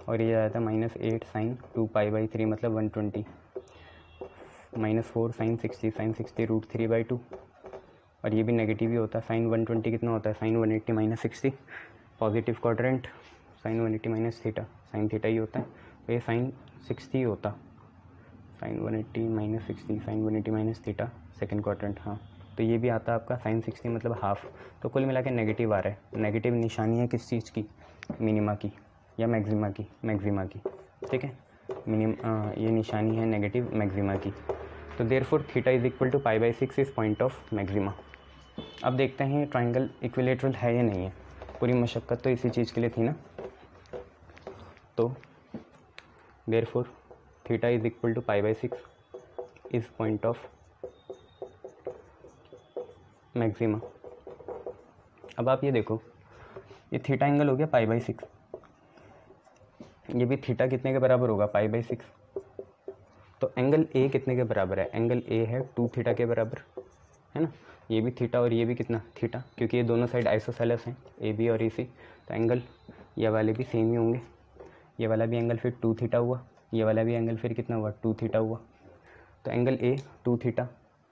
और ये आ जाता -8 sin 2π/3 मतलब 120, -4 sin 60 √3/2, और ये भी नेगेटिव ही होता है। sin 120 कितना होता है, sin 180 - 60, positive quadrant, sin 180 - θ, sin θ ही होता है, तो ये sin 60 होता, sin 180 - 60 sin 180 - θ, सेकेंड क्वाड्रेंट, हाँ। तो ये भी आता है आपका sin 60 मतलब हाफ, तो कुल मिला के नेगेटिव आ रहा है। नेगेटिव निशानी है किस चीज़ की, मिनिमा की या मैक्सिमा की, ठीक है। ये निशानी है नेगेटिव मैक्सिमा की। तो therefore theta is equal to π/6 is point of maxima. अब देखते हैं ट्राइंगल इक्विलेटरल है या नहीं है, पूरी मशक्क़त तो इसी चीज़ के लिए थी ना। तो therefore theta is equal to π/6 is point of maxima. अब आप ये देखो, ये थीटा एंगल हो गया π/6, ये भी थीटा कितने के बराबर होगा, π/6, तो एंगल ए कितने के बराबर है, एंगल ए है 2θ के बराबर, है ना। ये भी थीटा और ये भी कितना थीटा, क्योंकि ये दोनों साइड आइसोसेलेस हैं, ए बी और ए सी, तो एंगल ये वाले भी सेम ही होंगे। ये वाला भी एंगल फिर 2θ हुआ, ये वाला भी एंगल फिर कितना हुआ, 2θ हुआ। तो एंगल ए 2θ,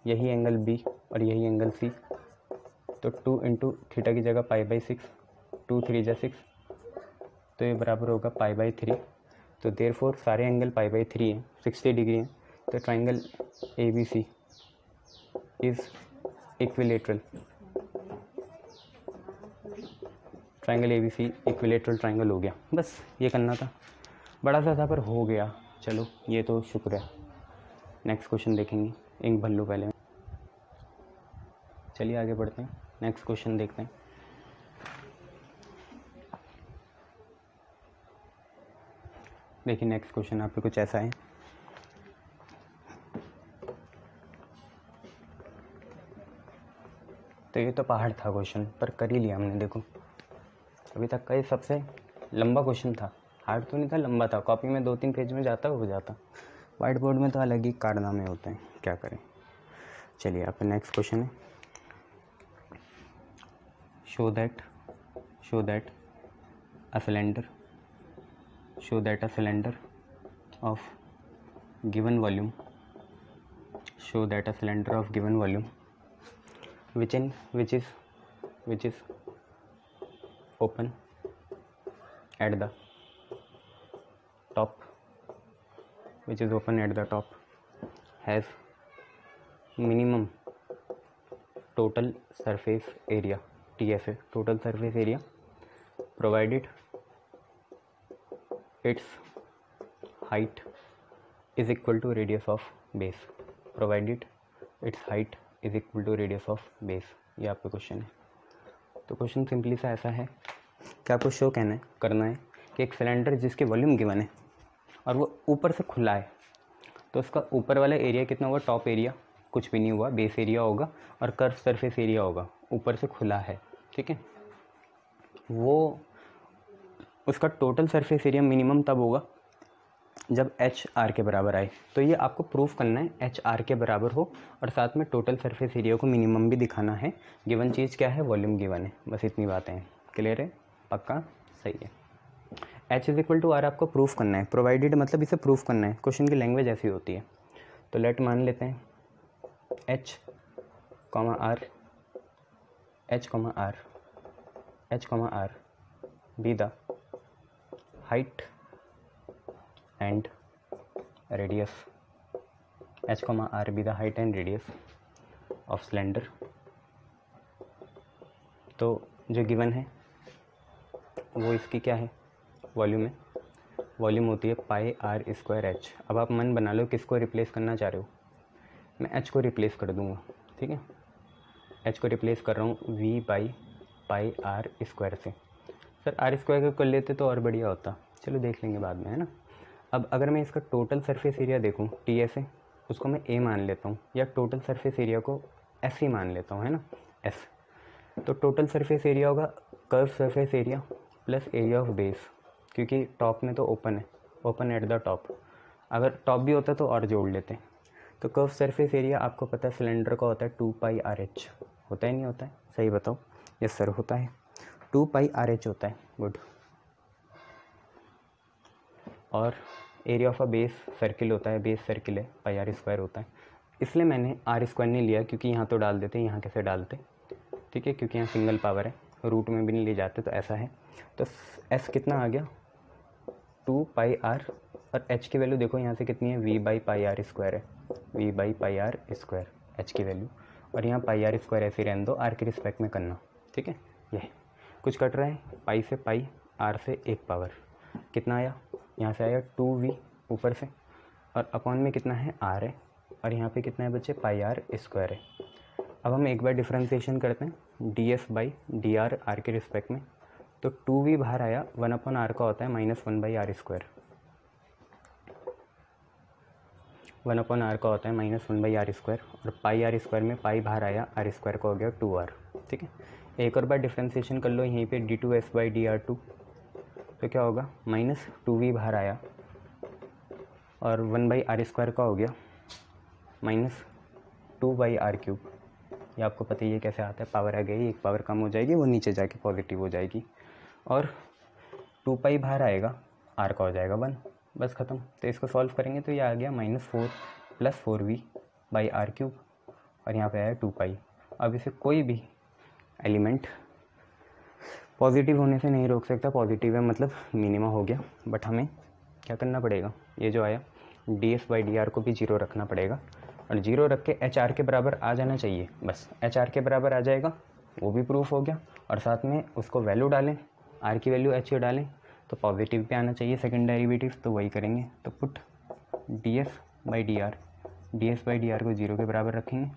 यही एंगल बी और यही एंगल सी, तो 2 × थीटा की जगह π/6, 2 3 जा 6, तो ये बराबर होगा π/3। तो देयरफॉर सारे एंगल π/3 हैं, 60 डिग्री हैं, तो triangle ABC is equilateral, triangle ABC equilateral triangle हो गया। बस ये करना था, बड़ा सा था पर हो गया, चलो ये तो शुक्र है। नेक्स्ट क्वेश्चन देखेंगे, एक भल्लू पहले। चलिए आगे बढ़ते हैं, नेक्स्ट क्वेश्चन देखते हैं। देखिए नेक्स्ट क्वेश्चन आपके कुछ ऐसा है, तो ये तो पहाड़ था क्वेश्चन, पर कर ही लिया हमने। देखो अभी तक का ये सबसे लंबा क्वेश्चन था, हार्ड तो नहीं था, लंबा था। कॉपी में 2-3 पेज में जाता हो जाता, वाइट बोर्ड में तो अलग ही कारनामे होते हैं, क्या करें। चलिए आपका नेक्स्ट क्वेश्चन है, show that a cylinder of given volume which is open at the top has minimum total surface area TSA, total surface area, provided its height is equal to radius of base, provided its height is equal to radius of base। ये आपका question है। तो question simply सा ऐसा है कि आपको show करना है कि एक सिलेंडर जिसके वॉल्यूम गिवन है और वो ऊपर से खुला है, तो उसका ऊपर वाला एरिया कितना हुआ, टॉप एरिया कुछ भी नहीं हुआ, बेस एरिया होगा, और कर्व सरफेस एरिया होगा, ऊपर से खुला है, ठीक है। वो उसका टोटल सरफेस एरिया मिनिमम तब होगा जब एच आर के बराबर आए। तो ये आपको प्रूफ करना है एच आर के बराबर हो और साथ में टोटल सरफेस एरिया को मिनिमम भी दिखाना है। गिवन चीज़ क्या है, वॉल्यूम गिवन है, बस इतनी बातें हैं। क्लियर है, पक्का, सही है। H is equal to R आपको प्रूफ करना है, प्रोवाइडेड मतलब इसे प्रूफ करना है, क्वेश्चन की लैंग्वेज ऐसी होती है। तो लेट मान लेते हैं H comma R, H comma R, H comma R be the height and radius, h comma r be the height and radius of cylinder। तो जो गिवन है वो इसकी क्या है, वॉल्यूम है। वॉल्यूम होती है पाई आर स्क्वायर एच। अब आप मन बना लो किसको रिप्लेस करना चाह रहे हो। मैं एच को रिप्लेस कर दूंगा, ठीक है। एच को रिप्लेस कर रहा हूँ V by pi are square से। सर आर स्क्वायर को कर लेते तो और बढ़िया होता, चलो देख लेंगे बाद में, है ना। अब अगर मैं इसका टोटल सरफेस एरिया देखूं टी एस है, उसको मैं ए मान लेता हूँ, या टोटल सरफेस एरिया को एस ही मान लेता हूँ, है ना, एस। तो टोटल सरफेस एरिया होगा curve surface area plus area of base, क्योंकि टॉप में तो ओपन है, ओपन एट द टॉप। अगर टॉप भी होता तो और जोड़ लेते। तो कर्व सरफेस एरिया आपको पता है सिलेंडर का होता है 2 पाई आर एच, होता है नहीं होता है, सही बताओ। यस सर होता है, 2 पाई आर एच होता है, गुड। और area of a base circle होता है, बेस सर्किल है, पाई आर स्क्वायर होता है। इसलिए मैंने आर स्क्वायर नहीं लिया, क्योंकि यहाँ तो डाल देते, यहाँ कैसे डालते, ठीक है, क्योंकि यहाँ सिंगल पावर है, रूट में भी नहीं ले जाते, तो ऐसा है। तो एस कितना आ गया 2 पाई आर, और एच की वैल्यू देखो यहाँ से कितनी है, V by pi are square है, V by pi are square H की वैल्यू। और यहाँ पाई आर स्क्वायर ऐसे रहने दो, आर के रिस्पेक्ट में करना, ठीक है। ये कुछ कट रहा है, पाई से पाई, आर से एक पावर, कितना आया, यहाँ से आया 2v ऊपर से, और अपॉन में कितना है आर है, और यहाँ पे कितना है बच्चे, पाई आर स्क्वायर है। अब हम एक बार डिफ्रेंसिएशन करते हैं D S by D R, R के रिस्पेक्ट में। तो 2v बाहर आया, 1 अपॉन आर का होता है -1 by R square, 1 upon R का होता है -1 बाई आर स्क्वायर, और पाई आर स्क्वायर में पाई बाहर आया, आर स्क्वायर का हो गया 2r, ठीक है। एक और बार डिफ्रेंसिएशन कर लो यहीं पे D two S by D R two, तो क्या होगा, -2v बाहर आया, और 1 बाई आर स्क्वायर का हो गया -2 बाई आर क्यूब। ये आपको पता ही है कैसे आता है, पावर आ गई, एक पावर कम हो जाएगी, वो नीचे जाके पॉजिटिव हो जाएगी, और 2 पाई बाहर आएगा, आर का हो जाएगा 1, बस ख़त्म। तो इसको सॉल्व करेंगे तो ये आ गया -4 + 4v बाई आर क्यूब, और यहाँ पे आया 2 पाई। अब इसे कोई भी एलिमेंट पॉजिटिव होने से नहीं रोक सकता, पॉजिटिव है मतलब मिनिमा हो गया, बट हमें क्या करना पड़ेगा, ये जो आया D S by D are को भी 0 रखना पड़ेगा, और 0 रख के एच आर के बराबर आ जाना चाहिए, बस एच आर के बराबर आ जाएगा, वो भी प्रूफ हो गया। और साथ में उसको वैल्यू डालें, आर की वैल्यू एच डालें तो पॉजिटिव पे आना चाहिए सेकंड डेरिवेटिव, तो वही करेंगे। तो put D S by D are, D S by D are को 0 के बराबर रखेंगे,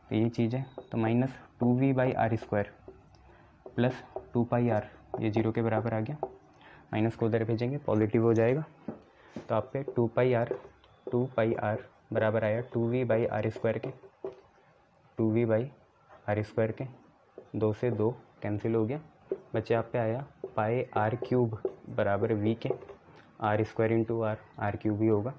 तो ये चीज़ है। तो -2v by R square plus 2 pi R, ये 0 के बराबर आ गया, माइनस को उधर भेजेंगे, पॉजिटिव हो जाएगा। तो आप पे 2 पाई आर बराबर आया 2v बाई आर स्क्वायर के, 2v बाई आर स्क्वायर के, 2 से 2 कैंसिल हो गया, बच्चे आप पे आया पाई आर क्यूब बराबर v के, r square into r, r cube ही होगा।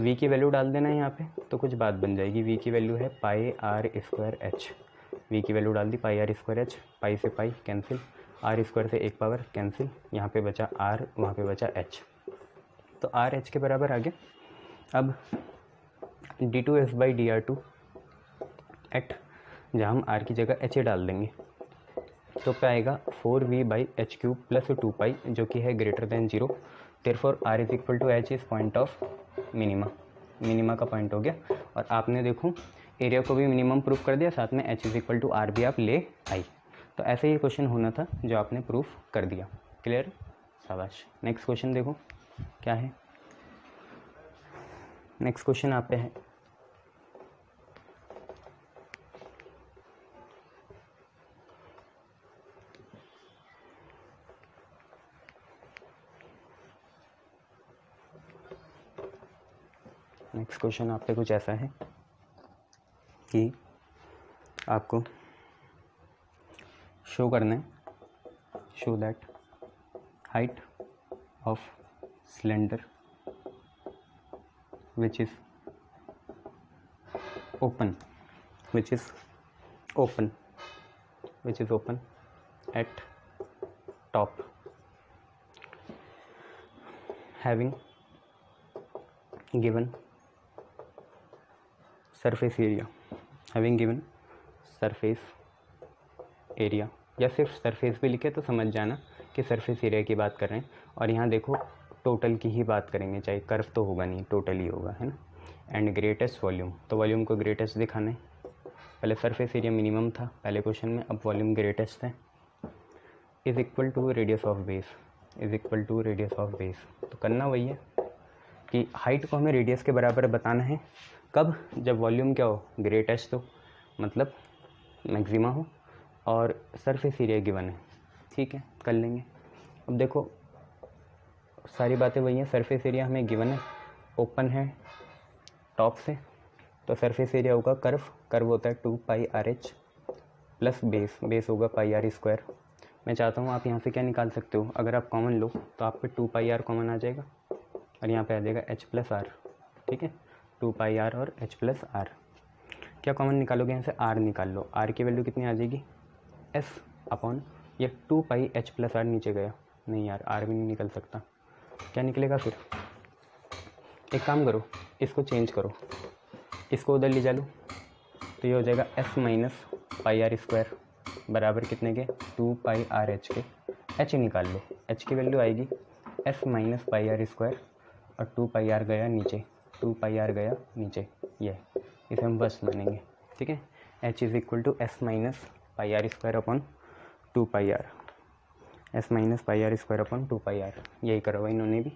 v की वैल्यू डाल देना है यहाँ पे, तो कुछ बात बन जाएगी। v की वैल्यू है pi are square H, v की वैल्यू डाल दी पाई आर स्क्वायर एच, पाई से पाई कैंसिल, आर स्क्वायर से एक पावर कैंसिल, यहाँ पे बचा r, वहाँ पे बचा h, तो आर एच के बराबर आ गया। अब D two S by D R two at, जहाँ हम आर की जगह एच डाल देंगे, तो पे आएगा 4v by H cube plus 2 pi, जो कि है greater than 0। Therefore R is equal to H is point of minima, minima का पॉइंट हो गया। और आपने देखो एरिया को भी मिनिमम प्रूफ कर दिया, साथ में H is equal to R भी आप ले आई। तो ऐसे ही क्वेश्चन होना था जो आपने प्रूफ कर दिया। क्लियर, शाबाश। नेक्स्ट क्वेश्चन देखो क्या है। नेक्स्ट क्वेश्चन आप पे है, नेक्स्ट क्वेश्चन आप पे कुछ ऐसा है कि आपको शो करना है, show that height of cylinder which is open at top, having given surface area, या सिर्फ सरफेस भी लिखे तो समझ जाना कि सरफेस एरिया की बात कर रहे हैं। और यहाँ देखो टोटल की ही बात करेंगे, चाहे कर्व तो होगा नहीं, टोटल ही होगा, है ना। एंड ग्रेटेस्ट वॉल्यूम, तो वॉल्यूम को ग्रेटेस्ट दिखाना है। पहले सरफेस एरिया मिनिमम था पहले क्वेश्चन में, अब वॉल्यूम ग्रेटेस्ट है। Is equal to radius of base, तो करना वही है कि हाइट को हमें रेडियस के बराबर बताना है। कब? जब वॉल्यूम क्या हो, ग्रेटेस्ट हो, मतलब मैक्सिमा हो, और सरफेस एरिया गिवन है। ठीक है, कर लेंगे। अब देखो सारी बातें वही हैं। सरफेस एरिया हमें गिवन है, ओपन है टॉप से, तो सरफेस एरिया होगा कर्व होता है 2πr/h प्लस बेस होगा πr²। मैं चाहता हूँ आप यहाँ से क्या निकाल सकते हो, अगर आप कॉमन लो तो आप पे 2πr कॉमन आ जाएगा और यहाँ पे आ जाएगा h+r। ठीक है, 2πr और h+r। क्या कॉमन निकालोगे, यहाँ से r निकाल लो। r की वैल्यू कितनी आ जाएगी, s अपॉन ये 2πh+r नीचे गया, नहीं यार r भी नहीं निकल सकता, क्या निकलेगा फिर। एक काम करो, इसको चेंज करो, इसको उधर ले जा लो, तो ये हो जाएगा s - πr² बराबर कितने के, 2πr/h के। h निकाल लो, h की वैल्यू आएगी s - πr² और 2πr गया नीचे, ये इसे हम बस मानेंगे। ठीक है, h is equal to s - πr² upon 2πr, s - πr² upon 2πr, यही करा हुआ इन्होंने भी।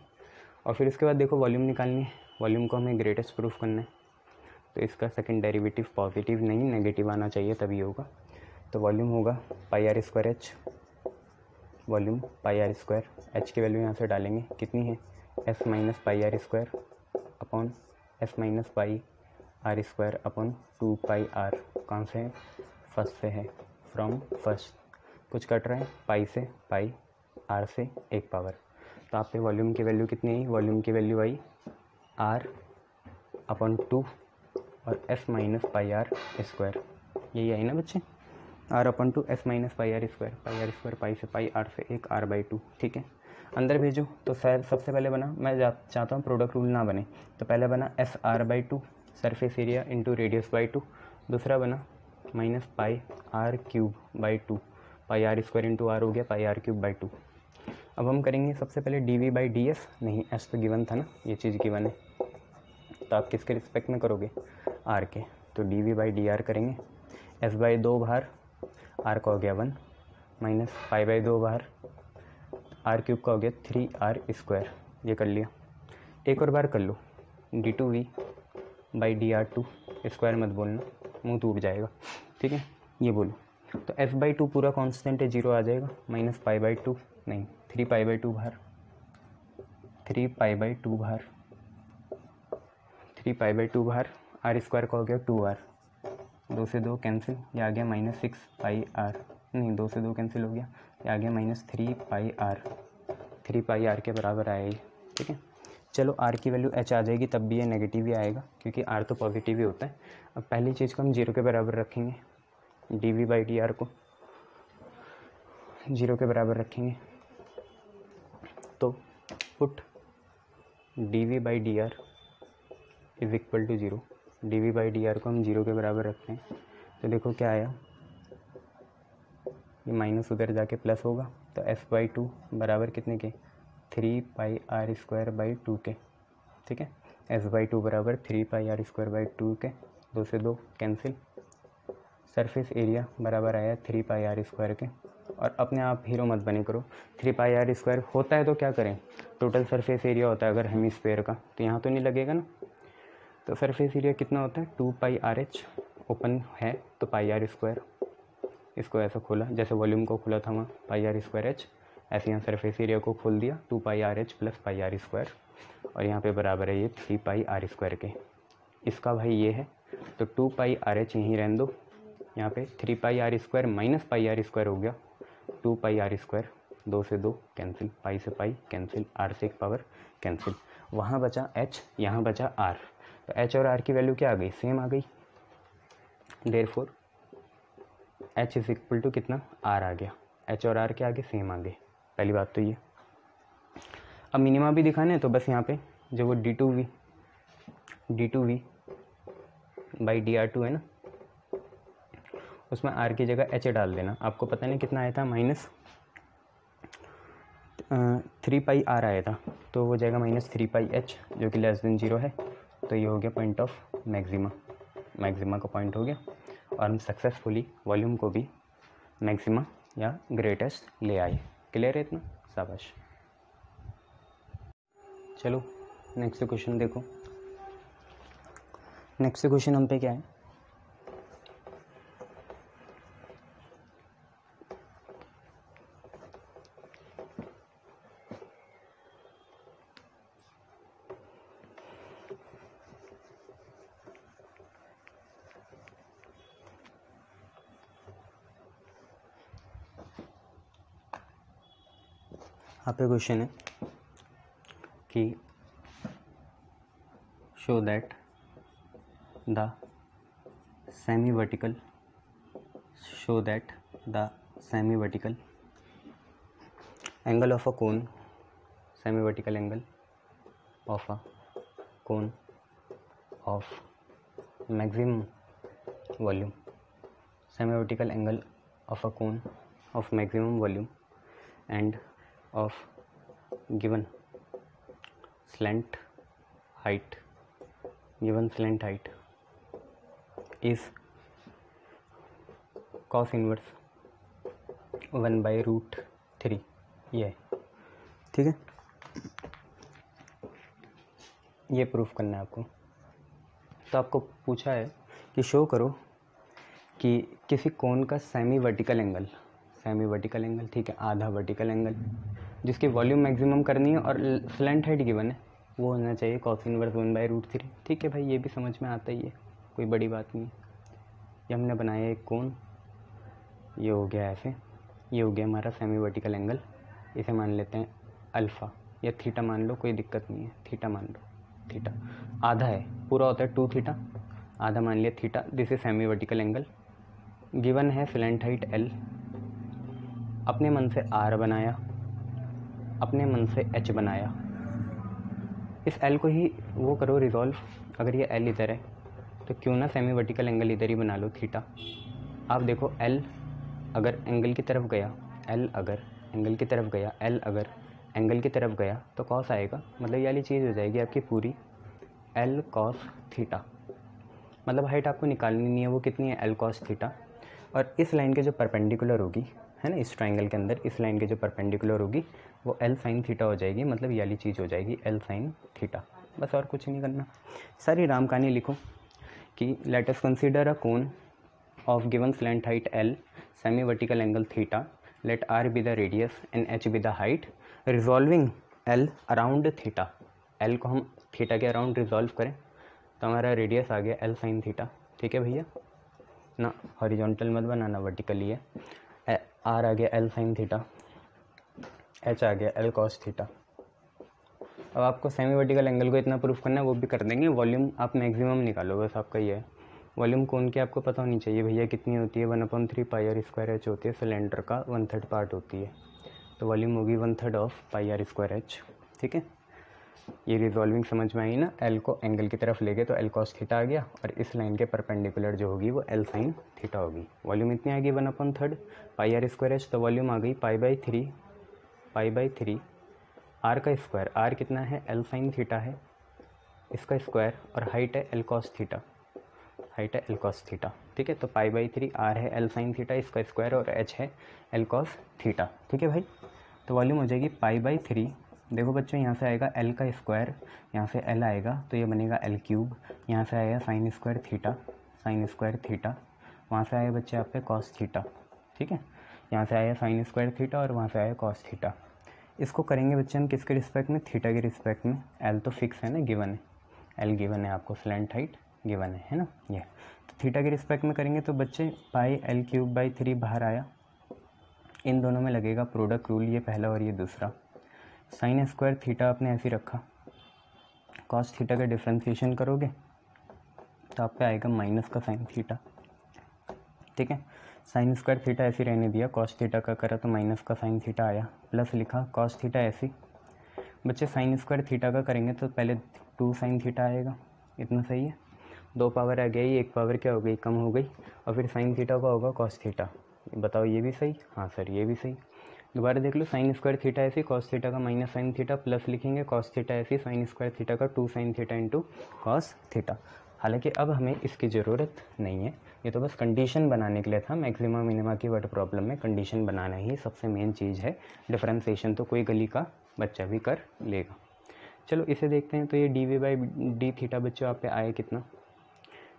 और फिर उसके बाद देखो वॉल्यूम निकालनी है, वॉल्यूम को हमें ग्रेटेस्ट प्रूफ करना है, तो इसका सेकंड डेरिवेटिव पॉजिटिव नहीं नेगेटिव आना चाहिए तभी होगा। तो वॉल्यूम होगा πr²h, वॉल्यूम πr², h की वैल्यू यहाँ से डालेंगे, कितनी है, s - πr² upon s - πr² upon 2πr। कौन से है, फर्स्ट से है, फ्रॉम फर्स्ट। कुछ कट रहा है, पाई से पाई, r से 1 पावर। तो आप पे वॉल्यूम की वैल्यू कितनी आई, वॉल्यूम की वैल्यू आई r अपॉन 2 और s - πr², यही आई ना बच्चे, r अपॉन 2 s - πr², पाई से पाई, r से 1, r/2। ठीक है, अंदर भेजो। तो सबसे पहले बना, मैं चाहता हूँ प्रोडक्ट रूल ना बने, तो पहले बना SR/2 सरफेस एरिया इंटू रेडियस/2, दूसरा बना -πr³/2, πr² इंटू r हो गया πr³/2। अब हम करेंगे सबसे पहले dv/ds, नहीं s तो गिवन था ना, ये चीज़ गिवन है, तो आप किसके रिस्पेक्ट में करोगे, r के, तो dv/dr करेंगे। s/2 बाहर, r का हो गया 1 माइनस π/2 बाहर, r³ का हो गया 3r², ये कर लिया। एक और बार कर लो, d2v/dr2, स्क्वायर मत बोलना, मुंह टूट जाएगा। ठीक है, ये बोलो, तो s/2 पूरा कांस्टेंट है, 0 आ जाएगा, माइनस π/2 नहीं 3π/2 बाहर, 3π/2 बाहर, 3π/2 बाहर, r² का हो गया 2r, 2 से 2 कैंसिल, ये आ गया -6πr, नहीं 2 से 2 कैंसिल हो गया, ये आ गया -3πr, 3πr के बराबर आया ये। ठीक है, चलो r की वैल्यू h आ जाएगी, तब भी ये नेगेटिव ही आएगा क्योंकि r तो पॉजिटिव ही होता है। अब पहली चीज़ को हम 0 के बराबर रखेंगे, dv/dr को 0 के बराबर रखेंगे, तो put dv/dr is equal to 0, dv/dr को हम 0 के बराबर रखते हैं, तो देखो क्या आया, ये माइनस उधर जाके प्लस होगा, तो s/2 बराबर कितने के, 3πr²/2 के। ठीक है, s/2 बराबर 3πr²/2 के, 2 से 2 कैंसिल, सरफेस एरिया बराबर आया 3πr² के। और अपने आप हीरो मत बने करो, 3πr² होता है तो क्या करें, टोटल सरफेस एरिया होता है अगर हेमिस्फीयर का, तो यहाँ तो नहीं लगेगा ना, तो सरफेस एरिया कितना होता है 2πr/h, ओपन है तो πr², इसको ऐसा खोला जैसे वॉल्यूम को खोला था वहाँ πr²h, ऐसे यहाँ सरफेस एरिया को खोल दिया 2πr/h प्लस πr², और यहाँ पे बराबर है ये 3πr² के। इसका भाई ये है, तो 2πr/h यहीं रहने दो, यहाँ पे 3πr² माइनस πr² हो गया 2πr², 2 से 2 कैंसिल, पाई से पाई कैंसिल, आर से 1 पावर कैंसिल, वहाँ बचा एच, यहाँ बचा आर, तो एच और आर की वैल्यू क्या आ गई, सेम आ गई। Therefore H is equal to कितना, आर आ गया, एच और आर के आगे सेम आ गए, पहली बात तो ये। अब मिनिमा भी दिखाना है तो बस यहाँ पे जो वो d2v बाई dr2 है ना, उसमें आर की जगह एच डाल देना। आपको पता नहीं कितना आया था, -3 पाई आर आया था, तो वो जाएगा -3 पाई एच जो कि लेस देन 0 है। तो ये हो गया पॉइंट ऑफ मैक्सिमा का पॉइंट हो गया, और हम सक्सेसफुली वॉल्यूम को भी मैक्सिमा या ग्रेटेस्ट ले आए। क्लियर है इतना, शाबाश। चलो नेक्स्ट क्वेश्चन देखो। नेक्स्ट क्वेश्चन हम पे क्या है, यहाँ पे क्वेश्चन है कि show that the semi vertical angle of a cone, semi vertical angle of a cone of maximum volume, semi vertical angle of a cone of maximum volume and of given slant height is cos inverse 1/√3। ये ठीक है, ये proof करना है आपको। तो आपको पूछा है कि शो करो कि किसी कोन का सेमी वर्टिकल एंगल, ठीक है, आधा वर्टिकल एंगल जिसकी वॉल्यूम मैक्सिमम करनी है और स्लैंट हाइट गिवन है, वो होना चाहिए cos इनवर्स 1/√3। ठीक है भाई, ये भी समझ में आता ही है, कोई बड़ी बात नहीं है। ये हमने बनाया एक कोन, ये हो गया ऐसे, ये हो गया हमारा सेमी वर्टिकल एंगल, इसे मान लेते हैं अल्फ़ा या थीटा मान लो, कोई दिक्कत नहीं है, थीटा मान लो। थीटा आधा है, पूरा होता है 2 थीटा, आधा मान लिया theta. This is semi vertical angle, given है स्लैंट हाइट L, अपने मन से R बनाया, अपने मन से H बनाया। इस L को ही वो करो रिजॉल्व, अगर ये L इधर है तो क्यों ना सेमी वर्टिकल एंगल इधर ही बना लो थीटा। आप देखो L अगर एंगल की तरफ गया, L अगर एंगल की तरफ गया, L अगर एंगल की तरफ गया तो कॉस आएगा, मतलब ये वाली चीज़ हो जाएगी आपकी पूरी L cos थीटा। मतलब हाइट आपको निकालनी नहीं है, वो कितनी है L cos थीटा, और इस लाइन के जो परपेंडिकुलर होगी है ना, इस ट्राइंगल के अंदर इस लाइन के जो परपेंडिकुलर होगी वो L sin थीटा हो जाएगी, मतलब ये वाली चीज़ हो जाएगी L sin थीटा। बस और कुछ नहीं करना, सारी राम कहानी लिखो कि let us consider a cone of given slant height L, semi vertical angle theta, let R be the radius and H be the height, resolving L around theta. L को हम थीटा के अराउंड रिजॉल्व करें तो हमारा radius आ गया L sin theta. ठीक है भैया ना, हॉरिजॉन्टल मत बनाना, वर्टिकली है। R आ गया L sin थीटा, H आ गया L cos थीटा। अब आपको सेमी वर्टिकल एंगल को इतना प्रूफ करना है, वो भी कर देंगे। वॉल्यूम आप मैक्सिमम निकालो, बस आपका ये है। वॉल्यूम कोन की आपको पता होनी चाहिए भैया कितनी होती है, 1/3 पाई आर स्क्वायर एच होती है, सिलेंडर का 1/3 पार्ट होती है, तो वॉल्यूम होगी 1/3 of pi are square H. ठीक है, ये रिजॉल्विंग समझ में आई ना। L को एंगल की तरफ ले गए तो L cos थीटा आ गया, और इस लाइन के परपेंडिकुलर जो होगी वो L sin थीटा होगी। वॉल्यूम इतनी आ गई 1/3 पाई आर स्क्वायर एच, तो वॉल्यूम आ गई पाई बाई थ्री आर का स्क्वायर। आर कितना है, L sin थीटा है, इसका स्क्वायर, और हाइट है L cos थीटा, ठीक है। तो पाई/3 आर है L sin थीटा, इसका स्क्वायर, और H है L cos थीटा। ठीक है भाई, तो वॉल्यूम हो जाएगी पाई/3। देखो बच्चों, यहाँ से आएगा L का स्क्वायर, यहाँ से L आएगा तो ये बनेगा L³, यहाँ से आएगा sin स्क्वायर थीटा, वहाँ से आया बच्चे आप पे cos थीटा। ठीक है, यहाँ से आया sin स्क्वायर थीटा और वहाँ से आया cos थीटा। इसको करेंगे बच्चे हम किसके रिस्पेक्ट में, थीटा के रिस्पेक्ट में। L तो फिक्स है ना, गिवन है, L गिवन है आपको, स्लैंट हाइट गिवन है ना ये। तो थीटा के रिस्पेक्ट में करेंगे तो बच्चे पाई L³/3 बाहर आया, इन दोनों में लगेगा प्रोडक्ट रूल, ये पहला और ये दूसरा। साइन स्क्वायर थीटा आपने ऐसे ही रखा, कॉस थीटा का डिफ्रेंसिएशन करोगे तो आप पे आएगा माइनस का साइन थीटा, ठीक है। साइन स्क्वायर थीटा ऐसे रहने दिया, कॉस थीटा का करा तो माइनस का साइन थीटा आया, प्लस लिखा कॉस थीटा ऐसी। बच्चे साइन स्क्वायर थीटा का करेंगे तो पहले 2 साइन थीटा आएगा, इतना सही है। 2 पावर आ गया ही, 1 पावर क्या हो गई, कम हो गई, और फिर साइन थीटा का होगा कॉस थीटा। बताओ ये भी सही? हाँ सर ये भी सही। दोबारा देख लो, साइन स्क्वायर थीटा ऐसी, कॉस थीटा का माइनस साइन थीटा, प्लस लिखेंगे कॉस थीटा ऐसी, साइन स्क्वायर थीटा का 2 sine theta into cos theta. हालांकि अब हमें इसकी ज़रूरत नहीं है, ये तो बस कंडीशन बनाने के लिए था। मैक्सिमा मिनिमा की वर्ड प्रॉब्लम में कंडीशन बनाना ही सबसे मेन चीज़ है। डिफरेंशिएशन तो कोई गली का बच्चा भी कर लेगा। चलो इसे देखते हैं। तो ये D V by D theta बच्चों आप पे आया कितना?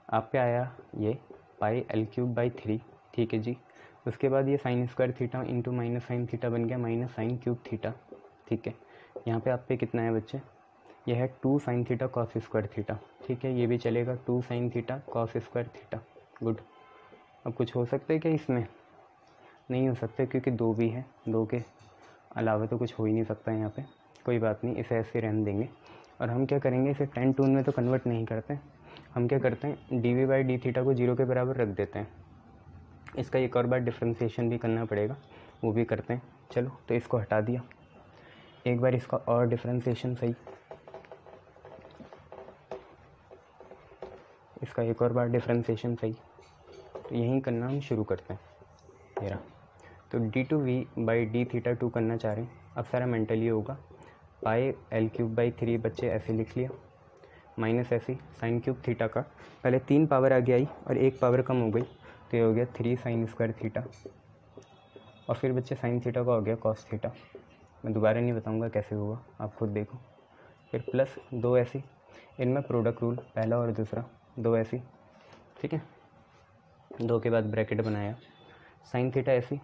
आप पे आया ये पाई एल क्यूब बाई 3, ठीक है जी। उसके बाद ये sine square theta into minus sine theta बन गया माइनस साइन क्यूब थीटा, ठीक है। यहाँ पे आप पे कितना है बच्चे? यह है 2 sine theta cos square theta, ठीक है। ये भी चलेगा 2 sine theta cos square theta, good. अब कुछ हो सकता है क्या इसमें? नहीं हो सकता क्योंकि 2 भी है, 2 के अलावा तो कुछ हो ही नहीं सकता यहाँ पे। कोई बात नहीं, इसे ऐसे रहने देंगे। और हम क्या करेंगे, इसे 10 टून में तो कन्वर्ट नहीं करते, हम क्या करते हैं D V by D theta को 0 के बराबर रख देते हैं। इसका एक और बार डिफ्रेंशिएशन भी करना पड़ेगा, वो भी करते हैं। चलो तो इसको हटा दिया, एक बार इसका और डिफ्रेंशिएशन सही, इसका एक और बार डिफ्रेंशिएशन सही। तो यहीं करना हम शुरू करते हैं मेरा। तो D two V by D theta 2 करना चाह रहे हैं। अब सारा मेंटली होगा, पाई एल क्यूब बाई 3 बच्चे ऐसे लिख लिया, माइनस ऐसी साइन क्यूब थीटा का पहले 3 पावर आगे आई और 1 पावर कम हो गई, तो ये हो गया 3 साइन स्क्वायर थीटा। और फिर बच्चे साइन थीटा का हो गया कॉस थीटा। मैं दोबारा नहीं बताऊंगा कैसे हुआ, आप खुद देखो। फिर प्लस 2 ऐसी, इनमें प्रोडक्ट रूल पहला और दूसरा, 2 ऐसी, ठीक है। 2 के बाद ब्रैकेट बनाया, साइन थीटा ऐसी,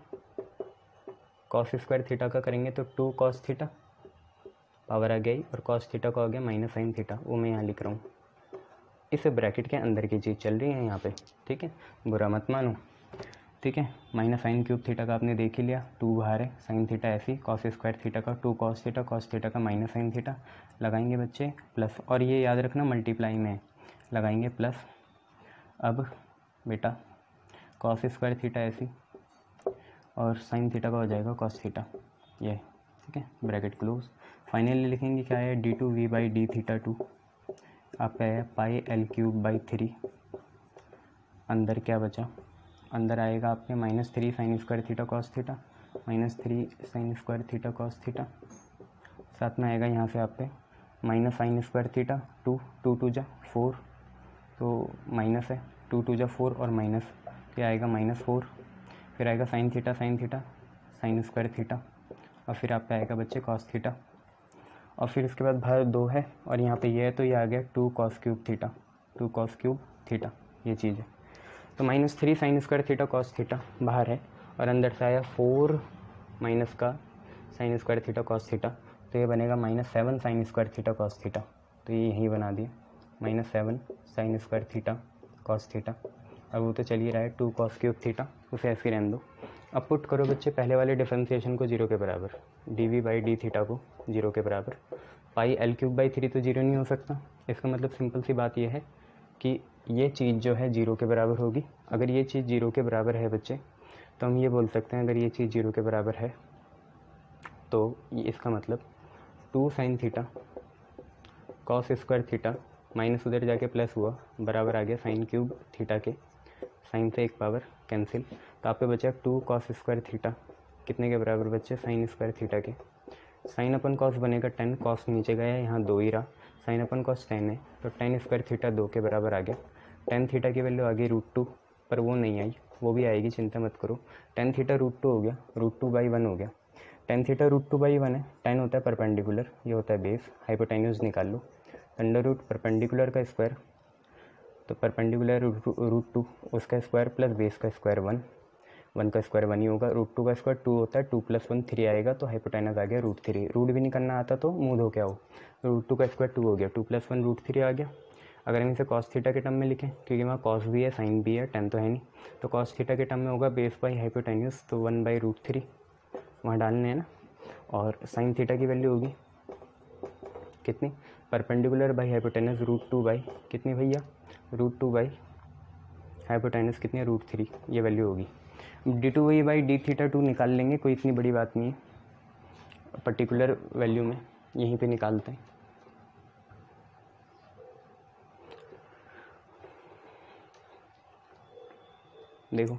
कॉस स्क्वायर थीटा का करेंगे तो 2 कॉस थीटा पावर आ गई, और कॉस थीटा का हो गया माइनस साइन थीटा, वो मैं यहाँ लिख रहा हूँ। इस ब्रैकेट के अंदर की चीज़ चल रही है यहाँ पे, ठीक है, बुरा मत मानो, ठीक है। माइनस साइन क्यूब थीटा का आपने देख ही लिया, 2 बाहर है, साइन थीटा ऐसी, कॉस स्क्वायर थीटा का 2 कॉस थीटा का माइनस साइन थीटा, लगाएंगे बच्चे प्लस, और ये याद रखना मल्टीप्लाई में लगाएंगे प्लस। अब बेटा कॉस स्क्वायर थीटा ऐसी और साइन थीटा का हो जाएगा कॉस थीटा, ये ठीक है, ब्रैकेट क्लोज। फाइनली लिखेंगे क्या है, D two V by D theta 2 आपका है पाई एल क्यूब बाई 3, अंदर क्या बचा, अंदर आएगा आपके minus 3 sine square theta cos theta, minus 3 sine square theta cos theta, साथ में आएगा यहाँ से आप पे माइनस साइन स्क्वायर थीटा 2, 2 2 जा 4, तो माइनस है 2 2 जा 4 और माइनस, ये आएगा -4। फिर आएगा sine theta sine square theta, और फिर आप पे आएगा बच्चे कॉस थीटा, और फिर इसके बाद बाहर 2 है और यहाँ पे ये है, तो ये आ गया 2 cos cube theta, 2 cos cube theta, ये चीज़ है। तो -3 sine square theta cos theta बाहर है, और अंदर से आया 4 माइनस का sine square theta cos theta, तो ये बनेगा -7 sine square theta cos theta, तो ये यहीं बना दिया -7 sine square theta cos theta. अब वो तो चल ही रहा है 2 कॉस क्यूब थीटा, उसे ऐसे रहने दो। अब पुट करो बच्चे पहले वाले डिफरेंशिएशन को 0 के बराबर, D V by D theta को 0 के बराबर। पाई एल क्यूब बाई 3 तो 0 नहीं हो सकता, इसका मतलब सिंपल सी बात यह है कि ये चीज़ जो है 0 के बराबर होगी। अगर ये चीज़ 0 के बराबर है बच्चे, तो हम ये बोल सकते हैं अगर ये चीज़ 0 के बराबर है तो इसका मतलब 2 sine theta cos square theta minus उधर जाके प्लस हुआ, बराबर आ गया साइन क्यूब थीटा के, साइन से 1 पावर कैंसिल, तो आप पे बचा 2 कॉस स्क्वायर थीटा, कितने के बराबर बच्चे, साइन स्क्वायर थीटा के। साइन अपन कॉस बनेगा 10, कॉस नीचे गया यहाँ 2 ही रहा, साइन अपन कॉस 10 है, तो 10 स्क्वायर थीटा 2 के बराबर आ गया। 10 थीटा की वैल्यू आ गई √2, पर वो नहीं आई, वो भी आएगी, चिंता मत करो। 10 थीटा √2 हो गया, √2/1 हो गया। 10 थीटा √2/1 है, 10 होता है परपेंडिकुलर, ये होता है बेस, हाइपोटेन्यूज निकाल लो, अंडर रूट परपेंडिकुलर का स्क्वायर, तो परपेंडिकुलर √2 उसका स्क्वायर प्लस बेस का स्क्वायर 1 का स्क्वायर 1 ही होगा, √2 का स्क्वायर 2 होता है, 2 + 1 3 आएगा, तो हाइपोटेनस आ गया √3। रूट भी नहीं करना आता तो मुँह धो क्या हो, √2 का स्क्वायर 2 हो गया, 2 + 1 √3 आ गया। अगर हम इसे कॉस थीटा के टर्म में लिखें, क्योंकि वहाँ कॉस भी है साइन भी है, 10 तो है नहीं, तो कॉस थीटा के टर्म में होगा बेस बाई हाइपोटेन्यूज, तो 1/√3, वहाँ डालने हैं ना। और साइन थीटा की वैल्यू होगी कितनी, परपेंडिकुलर बाई हाइपोटेनस √2 बाई कितनी भैया, √2 बाई हाइपोटेनस कितनी है, √3, ये वैल्यू होगी। d2v बाई d2 निकाल लेंगे, कोई इतनी बड़ी बात नहीं है, पर्टिकुलर वैल्यू में यहीं पे निकालते हैं। देखो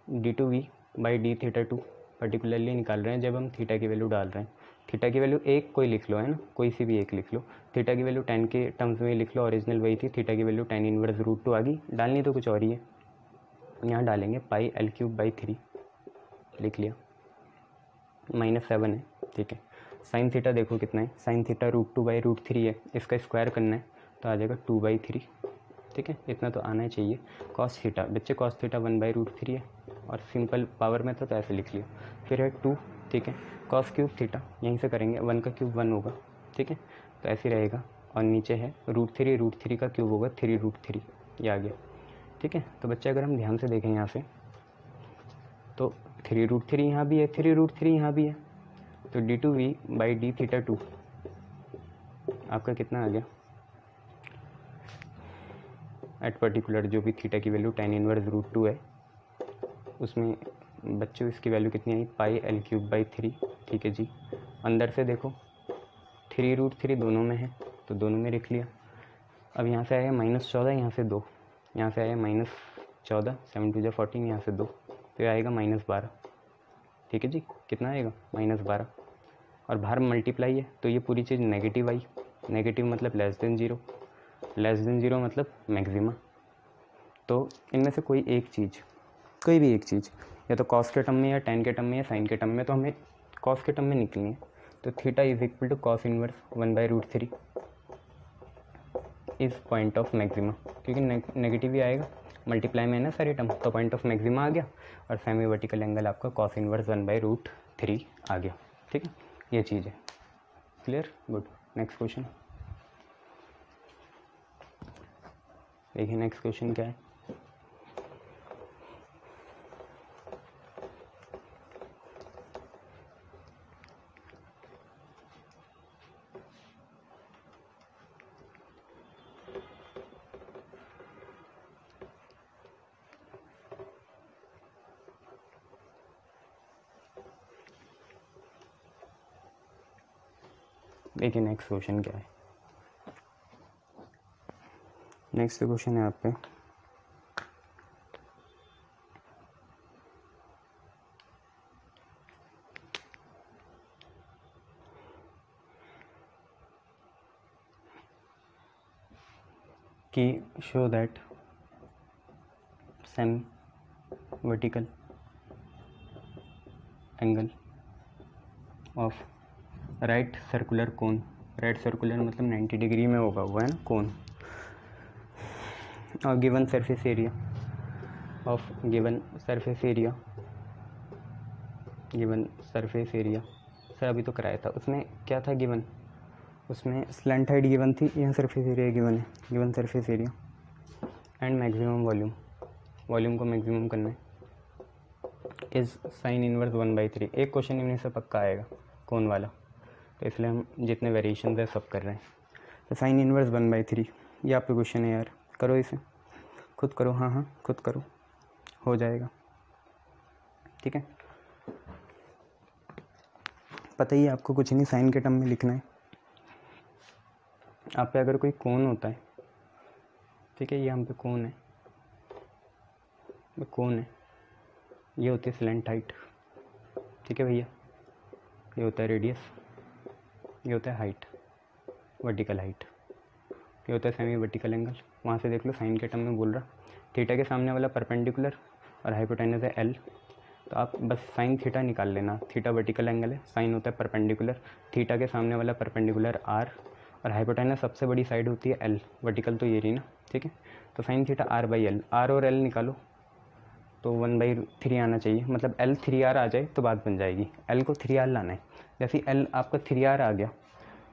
d2v बाई d2 पर्टिकुलरली निकाल रहे हैं जब हम थीटा की वैल्यू डाल रहे हैं। थीटा की वैल्यू एक कोई लिख लो, है ना, कोई सी भी एक लिख लो। थीटा की वैल्यू 10 के टर्म्स में लिख लो, ओरिजिनल वही थी। थीटा की वैल्यू tan इनवर्स √2 आ गई, डालनी तो कुछ और ही है। यहाँ डालेंगे पाई l3/3, लिख लिया, -7 है, ठीक है। साइन थीटा देखो कितना है, साइन थीटा √2/√3 है, इसका स्क्वायर करना है तो आ जाएगा 2/3, ठीक है, इतना तो आना ही चाहिए। कॉस थीटा, बच्चे कॉस थीटा 1/√3 है, और सिंपल पावर में तो ऐसे लिख लिया। फिर है 2, ठीक है, कॉस क्यूब थीटा यहीं से करेंगे, 1 का क्यूब 1 होगा, ठीक है, तो ऐसे रहेगा। और नीचे है √3 का क्यूब होगा 3√3, ये आ गया, ठीक है। तो बच्चे अगर हम ध्यान से देखें यहाँ से तो 3√3 यहाँ भी है, 3√3 यहाँ भी है, तो d2v बाई d2 आपका कितना आ गया एट पर्टिकुलर, जो भी थीटा की वैल्यू tan इनवर्स √2 है, उसमें बच्चों इसकी वैल्यू कितनी आई, पाई l3/3, ठीक है जी। अंदर से देखो 3√3 दोनों में है तो दोनों में लिख लिया। अब यहाँ से आया -14, यहाँ से 2, यहाँ से आया -14, 7 2 14, यहाँ से 2, तो ये आएगा -12, ठीक है जी। कितना आएगा, -12, और बाहर मल्टीप्लाई है तो ये पूरी चीज़ नेगेटिव आई। नेगेटिव मतलब लेस देन ज़ीरो मतलब मैक्सिमा। तो इनमें से कोई एक चीज़, कोई भी एक चीज़, या तो कॉस के टर्म में या tan के टर्म में या साइन के टर्म में, तो हमें कॉस के टर्म में निकलनी है। तो theta is equal to cos inverse 1/√3 is point of maxima, क्योंकि नेगेटिव ही आएगा, मल्टीप्लाई में है ना सारे टर्म, तो पॉइंट ऑफ मैक्सिमा आ गया, और सेमी वर्टिकल एंगल आपका कॉस इनवर्स 1/√3 आ गया, ठीक है। ये चीज़ है क्लियर, गुड। नेक्स्ट क्वेश्चन देखिए, नेक्स्ट क्वेश्चन क्या है। देखिए नेक्स्ट क्वेश्चन क्या है। नेक्स्ट क्वेश्चन है आप पे, कि show that semi vertical angle of right circular cone, right circular मतलब 90 डिग्री में होगा वो, है ना, कोन, और given surface area of given surface area sir अभी तो कराया था, उसमें क्या था गिवन, उसमें स्लैंट हाइट गिवन थी, यहाँ सरफेस एरिया गिवन है, given surface area and maximum volume को मैक्सिमम करना है, इज़ साइन इनवर्स 1/3। एक क्वेश्चन इनमें से पक्का आएगा कोन वाला, तो इसलिए हम जितने वेरिएशन है सब कर रहे हैं। तो साइन इनवर्स 1/3 ये आपका क्वेश्चन है यार, करो इसे, खुद करो, हाँ खुद करो, हो जाएगा, ठीक है। पता ही आपको कुछ नहीं, साइन के टर्म में लिखना है। आप पे अगर कोई कोन होता है, ठीक है, ये हम पे कोन है, ये होती है स्लैंट हाइट, ठीक है भैया, ये होता है रेडियस, ये होता है हाइट, वर्टिकल हाइट, ये होता है सेमी वर्टिकल एंगल। वहाँ से देख लो साइन के टर्म में बोल रहा, थीटा के सामने वाला परपेंडिकुलर और हाइपोटेनस है L, तो आप बस साइन थीटा निकाल लेना। थीटा वर्टिकल एंगल है, साइन होता है परपेंडिकुलर, थीटा के सामने वाला परपेंडिकुलर R, और हाइपोटेनस सबसे बड़ी साइड होती है L, वर्टिकल तो ये रही ना, ठीक है। तो साइन थीटा R/L, R और L निकालो तो 1/3 आना चाहिए, मतलब L 3R आ जाए तो बात बन जाएगी, L को 3R लाना है। जैसे L आपका 3R आ गया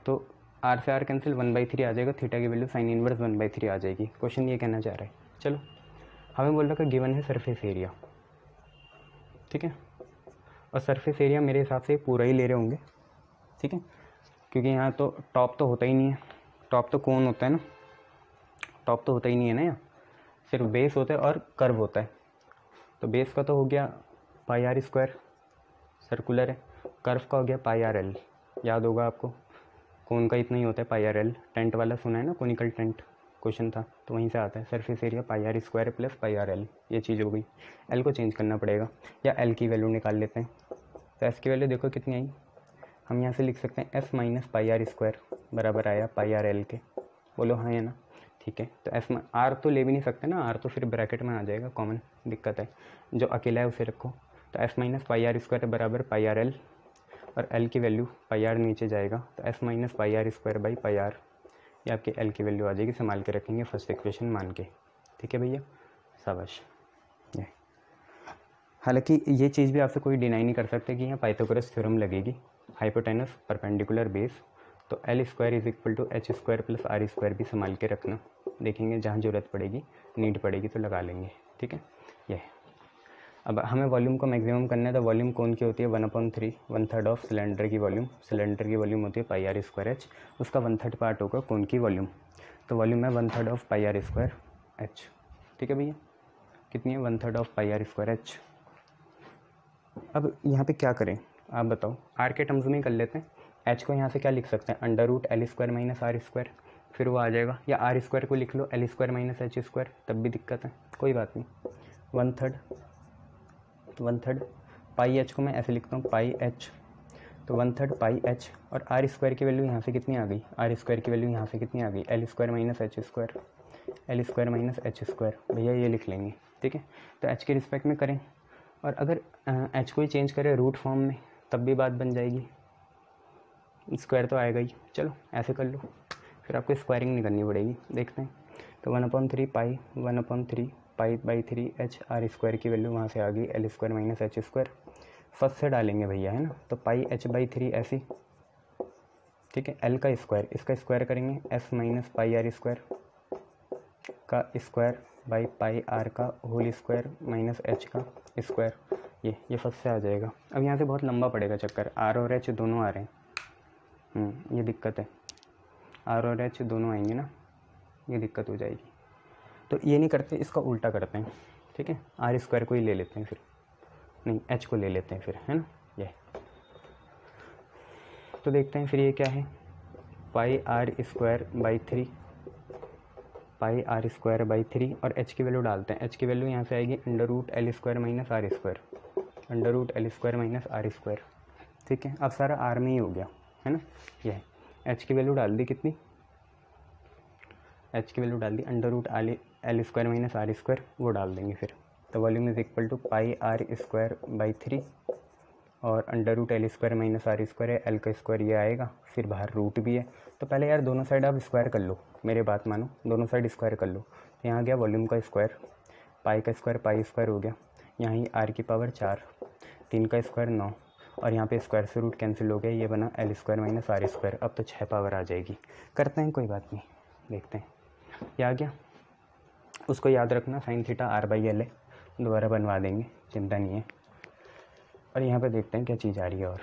तो R से R कैंसिल, 1/3 आ जाएगा, थीटा की वैल्यू साइन इनवर्स 1/3 आ जाएगी। क्वेश्चन ये कहना चाह रहा है। चलो हमें बोल रहा है गिवन है सरफेस एरिया, ठीक है, और सरफेस एरिया मेरे हिसाब से पूरा ही ले रहे होंगे, ठीक है, क्योंकि यहाँ तो टॉप तो होता ही नहीं है, टॉप तो कौन होता है ना, टॉप तो होता ही नहीं है ना, यहाँ सिर्फ बेस होता है और कर्व होता है। तो बेस का तो हो गया पाई आर स्क्वायर, सर्कुलर है, कर्व का हो गया पाई आर एल, याद होगा आपको, कोन का इतना ही होता है पाई आर एल, टेंट वाला सुना है ना, कोनिकल टेंट क्वेश्चन था तो वहीं से आता है, surface area pi are square plus pi are L, ये चीज़ हो गई। एल को चेंज करना पड़ेगा या एल की वैल्यू निकाल लेते हैं। तो एस की वैल्यू देखो कितनी आई, हम यहाँ से लिख सकते हैं S minus pi are square बराबर आया पाई आर एल के, बोलो हाँ या ना, ठीक है। तो एस में आर तो ले भी नहीं सकते ना, आर तो फिर ब्रैकेट में आ जाएगा, कॉमन दिक्कत है, जो अकेला है उसे रखो। तो S minus pi are square बराबर पाई आर एल, और एल की वैल्यू पाई आर नीचे जाएगा, तो S minus pi are square by pi R, ये आपकी एल की वैल्यू आ जाएगी, संभाल के रखेंगे फर्स्ट इक्वेशन मान के, ठीक है भैया, शाबाश। ये हालांकि ये चीज़ भी आपसे कोई डिनाई नहीं कर सकते कि यहाँ पाइथागोरस थ्योरम लगेगी, हाइपोटेनस परपेंडिकुलर बेस, तो L square is equal to H square plus R square भी संभाल के रखना, देखेंगे जहाँ ज़रूरत पड़ेगी, नीड पड़ेगी तो लगा लेंगे, ठीक है। ये अब हमें वॉल्यूम को मैक्सिमम करना है, तो वॉल्यूम कौन की होती है 1/3, 1/3 ऑफ सिलेंडर की वॉल्यूम, सिलेंडर की वॉल्यूम होती है पाई आर स्क्वायर एच, उसका 1/3 पार्ट होगा कौन की वॉल्यूम, तो वॉल्यूम है 1/3 of pi are square H, ठीक है भैया, कितनी है 1/3 of pi are square H. अब यहाँ पे क्या करें आप बताओ, आर के टर्म्स में कर लेते हैं, एच को यहाँ से क्या लिख सकते हैं under root L square minus are square, फिर वो आ जाएगा, या आर स्क्वायर को लिख लो L square minus H square, तब भी दिक्कत है, कोई बात नहीं, 1/3 पाई एच को मैं ऐसे लिखता हूँ पाई एच, तो 1/3 पाई एच, और आर स्क्वायर की वैल्यू यहाँ से कितनी आ गई, आर स्क्वायर की वैल्यू यहाँ से कितनी आ गई, L square minus H square, L square minus H square, भैया ये लिख लेंगे, ठीक है। तो एच के रिस्पेक्ट में करें, और अगर एच को ही चेंज करें रूट फॉर्म में तब भी बात बन जाएगी, स्क्वायर तो आएगा ही, चलो ऐसे कर लो, फिर आपको स्क्वायरिंग नहीं करनी पड़ेगी, देखते हैं। तो 1/3 pi 1/3 pi by 3 H, R square की वैल्यू वहाँ से आ गई L square minus H square, first से डालेंगे भैया, है ना, तो पाई एच बाई 3 ऐसी, ठीक है, एल का स्क्वायर, इसका स्क्वायर करेंगे S minus pi are square का स्क्वायर बाई पाई आर का होल स्क्वायर माइनस एच का स्क्वायर, ये फर्स्ट से आ जाएगा। अब यहाँ से बहुत लंबा पड़ेगा चक्कर, आर और एच दोनों आ रहे हैं, ये दिक्कत है, आर और एच दोनों आएंगे ना, ये दिक्कत हो जाएगी। तो ये नहीं करते, इसका उल्टा करते हैं, ठीक है, आर स्क्वायर को ही ले लेते हैं, फिर नहीं एच को ले लेते हैं फिर, है ना, ये तो देखते हैं फिर ये क्या है, pi are square by 3, pi are square by 3, और एच की वैल्यू डालते हैं, एच की वैल्यू यहाँ से आएगी under root L square minus are square, under root L square minus are square, ठीक है। अब सारा आर में ही हो गया, है ना, ये एच की वैल्यू डाल दी कितनी, एच की वैल्यू डाल दी under root L square minus are square, वो डाल देंगे फिर, तो volume is equal to pi are square by 3, और under root L square minus are square है, एल का स्क्वायर ये आएगा, फिर बाहर रूट भी है, तो पहले यार दोनों साइड आप स्क्वायर कर लो, मेरे बात मानो, दोनों साइड स्क्वायर कर लो, तो यहाँ गया वॉल्यूम का स्क्वायर, पाई का स्क्वायर पाई स्क्वायर हो गया, यहाँ ही आर की पावर 4, 3 का स्क्वायर 9, और यहाँ पे स्क्वायर से रूट कैंसिल हो गया, ये बना L square minus are square, अब तो 6 पावर आ जाएगी, करते हैं कोई बात नहीं, देखते हैं ये आ गया, उसको याद रखना sine theta R by L है, दोबारा बनवा देंगे, चिंता नहीं है। और यहाँ पे देखते हैं क्या चीज़ आ रही है, और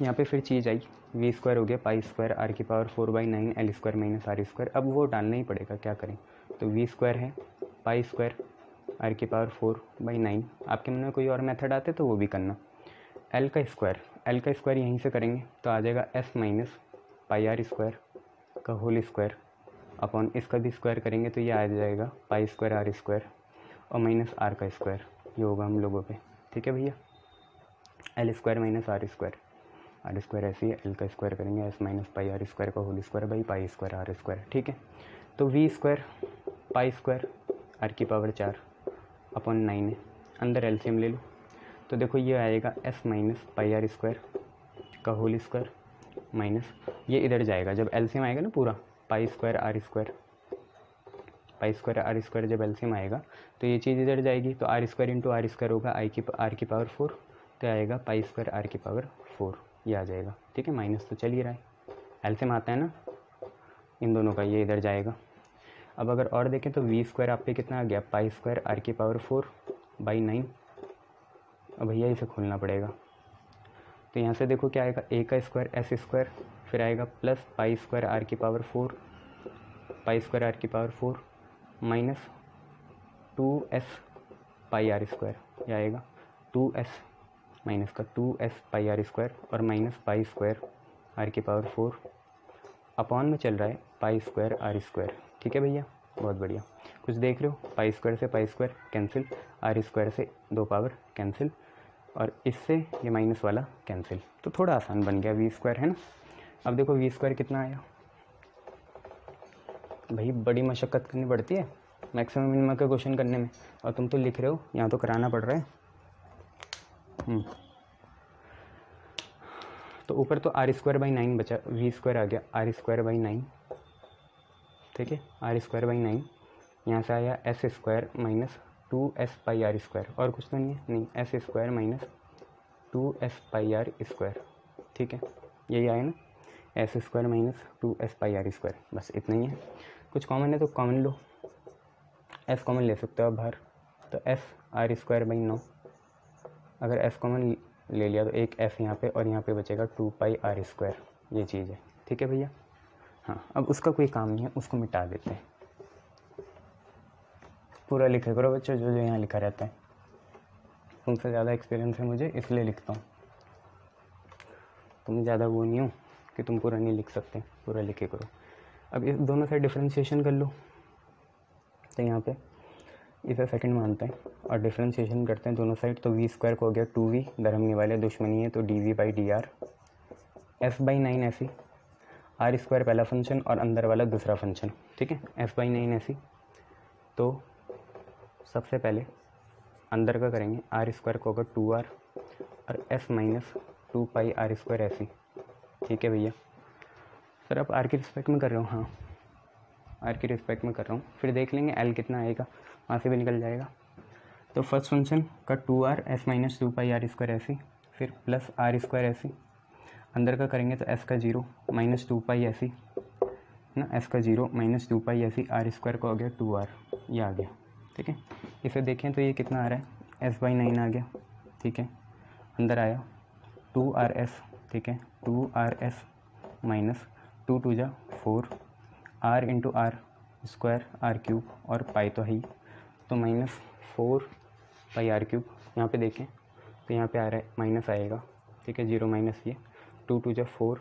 यहाँ पे फिर चीज़ आई वी स्क्वायर हो गया पाई स्क्वायर आर की power 4/9 L square minus are square, अब वो डालना ही पड़ेगा, क्या करें, तो वी स्क्वायर है पाई स्क्वायर आर की पावर 4/9, आपके मन में कोई और मेथड आते तो वो भी करना, एल का स्क्वायर यहीं से करेंगे तो आ जाएगा S minus pi are square का होल स्क्वायर अपॉन इसका भी स्क्वायर करेंगे तो ये आ जाएगा पाई स्क्वायर आर स्क्वायर और माइनस आर का स्क्वायर, ये होगा हम लोगों पे, ठीक है भैया, L square minus are square ऐसे ही एल का स्क्वायर करेंगे S minus pi are square का whole square by pi square are square, ठीक है। तो V square pi square R की पावर 4 अपॉन 9 है, अंदर एलसीएम ले लो, तो देखो ये आएगा S minus pi are square का होल स्क्वायर माइनस, ये इधर जाएगा जब एलसीएम आएगा ना पूरा, पाई स्क्वायर आर स्क्वायर जब एलसीएम आएगा तो ये चीज़ इधर जाएगी, तो R square into R square होगा आर की पावर 4, तो आएगा पाई स्क्वायर आर की पावर 4, ये आ जाएगा, ठीक है, माइनस तो चल ही रहा है, एलसीएम आता है ना इन दोनों का, ये इधर जाएगा। अब अगर और देखें तो वी स्क्वायर आप पे कितना आ गया, पाई स्क्वायर आर की पावर 4/9 अब भैया इसे खोलना पड़ेगा। तो यहाँ से देखो क्या आएगा, a का स्क्वायर एस स्क्वायर, फिर आएगा प्लस पाई स्क्वायर आर की पावर 4, पाई स्क्वायर आर की power 4 minus 2s pi are square, यह आएगा 2s माइनस का 2s पाई आर स्क्वायर और माइनस पाई स्क्वायर आर की पावर 4 अपॉन में चल रहा है पाई स्क्वायर आर स्क्वायर। ठीक है भैया, बहुत बढ़िया। कुछ देख रहे हो, पाई स्क्वायर से pi square cancel, R square से 2 पावर कैंसिल, और इससे ये माइनस वाला कैंसिल, तो थोड़ा आसान बन गया, वी स्क्वायर है ना। अब देखो वी स्क्वायर कितना आया भाई, बड़ी मशक्क़त करनी पड़ती है मैक्सिमम मिनिमम का क्वेश्चन करने में, और तुम तो लिख रहे हो, यहाँ तो कराना पड़ रहा है। तो ऊपर तो आर स्क्वायर बाई 9 बचा, वी स्क्वायर आ गया आर स्क्वायर बाई 9, ठीक है, आर स्क्वायर बाई 9, यहाँ से आया S square minus 2s pi are square, और कुछ तो नहीं है, नहीं, S square minus 2s pi are square, ठीक है, यही आया ना, S square minus 2s pi are square, बस इतना ही है। कुछ कॉमन है तो कॉमन लो, एस कॉमन ले सकते हो आप बाहर, तो एस आर स्क्वायर बाई 9, अगर एस कॉमन ले लिया तो एक एस यहाँ पे और यहाँ पे बचेगा 2 पाई आर स्क्वायर, ये चीज़ है। ठीक है भैया, हाँ, अब उसका कोई काम नहीं है, उसको मिटा देते हैं। पूरा लिखे करो बच्चों, जो जो यहाँ लिखा रहता है, तुमसे ज़्यादा एक्सपीरियंस है मुझे, इसलिए लिखता हूँ। तुम ज़्यादा वो नहीं हो कि तुम पूरा नहीं लिख सकते, पूरा लिखे करो। अब इस दोनों से डिफ्रेंशिएशन कर लो, तो यहाँ पे इसे सेकंड मानते हैं और डिफ्रेंशिएशन करते हैं दोनों साइड, तो वी स्क्वायर को हो गया 2v, धर्म निवाले दुश्मनी है, तो dv by D are, S by 9 ऐसी, आर स्क्वायर पहला फंक्शन और अंदर वाला दूसरा फंक्शन, ठीक है, एस बाई 9 ऐसी। तो सबसे पहले अंदर का करेंगे, आर स्क्वायर को होगा 2r और s minus 2 pi are square ऐसी। ठीक है भैया, सर आप आर की रिस्पेक्ट में कर रहे हो, हाँ आर की रिस्पेक्ट में कर रहा हूँ, फिर देख लेंगे एल कितना आएगा, वहाँ से भी निकल जाएगा। तो फर्स्ट फंक्शन का 2r s minus 2 pi are square ऐसी, फिर प्लस आर स्क्वायर ऐसी, अंदर का करेंगे तो s का 0 माइनस 2 पाई ऐसी ना, s का 0 माइनस 2 पाई ऐसी, आर स्क्वायर का हो गया 2r, ये आ गया। ठीक है, इसे देखें तो ये कितना आ रहा है, s बाई 9 आ गया। ठीक है, अंदर आया 2rs, ठीक है, 2rs माइनस 2 2 जा 4, r into R square R cube, और पाई तो है, तो माइनस 4 पाई आर क्यूब। यहाँ पे देखें तो यहाँ पे आ रहा है माइनस आएगा, ठीक है, 0 माइनस ये 2 2 जा 4,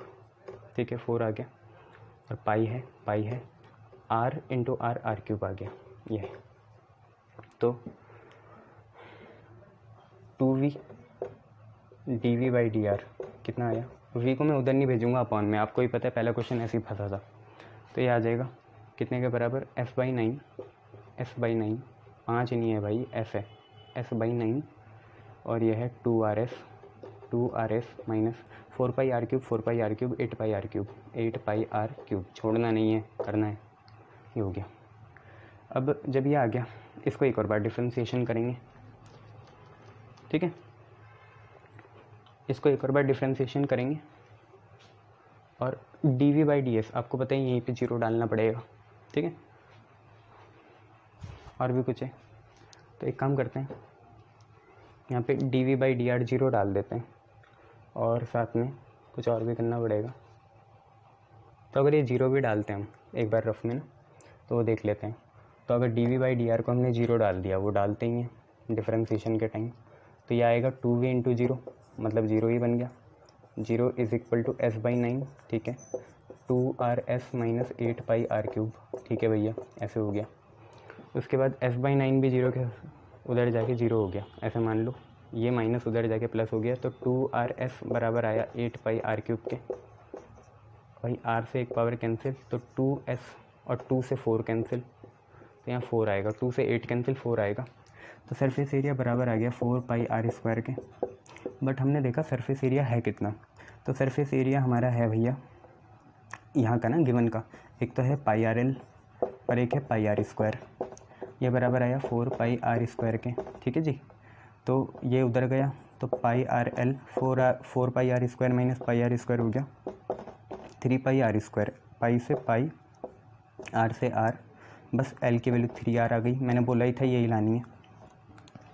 ठीक है, 4 आ गया, और पाई है r इंटू आर क्यूब आ गया, ये है। तो 2v dv by D are कितना आया, v को मैं उधर नहीं भेजूंगा अपॉन में, आपको ही पता है पहला क्वेश्चन ऐसे ही फंसा था, तो ये आ जाएगा कितने के बराबर, s बाई 9, 5 नहीं है भाई, s है, s बाई 9, और यह है 2rs minus 4 pi are cube 8 pi are cube, छोड़ना नहीं है, करना है, ये हो गया। अब जब ये आ गया, इसको एक और बार डिफ्रेंशिएशन करेंगे, ठीक है, इसको एक और बार डिफ्रेंशिएशन करेंगे, और dv बाई डी एस आपको पता है यहीं पे 0 डालना पड़ेगा, ठीक है, और भी कुछ है, तो एक काम करते हैं, यहाँ पे dv बाई डी आर 0 डाल देते हैं, और साथ में कुछ और भी करना पड़ेगा। तो अगर ये 0 भी डालते हैं हम एक बार रफ में ना, तो वो देख लेते हैं। तो अगर dv बाई डी आर को हमने 0 डाल दिया, वो डालते ही हैं डिफ्रेंशिएशन के टाइम, तो ये आएगा 2v इंटू 0, मतलब 0 ही बन गया, 0 is equal to s by 9, ठीक है, 2rs minus 8 pi are cube, ठीक है भैया, ऐसे हो गया। उसके बाद s बाई 9 भी 0 के उधर जाके 0 हो गया, ऐसे मान लो, ये माइनस उधर जाके प्लस हो गया, तो 2rs बराबर आया 8 पाई आर क्यूब के, भाई r से एक पावर कैंसिल, तो 2s और 2 से 4 कैंसिल, तो यहाँ 4 आएगा, 2 से 8 कैंसिल, 4 आएगा, तो सरफेस एरिया बराबर आ गया 4 पाई आर स्क्वायर के। बट हमने देखा सरफेस एरिया है कितना, तो सरफेस एरिया हमारा है भैया यहाँ का ना, गिवन का, एक तो है पाई आर एल और एक है पाई आर स्क्वायर, ये बराबर आया 4 पाई आर स्क्वायर के, ठीक है जी। तो ये उधर गया, तो pi are L 4 pi are square minus pi are square हो गया 3 पाई आर स्क्वायर, पाई से पाई, आर से आर, बस एल की वैल्यू 3r आ गई, मैंने बोला ही था यही लानी है,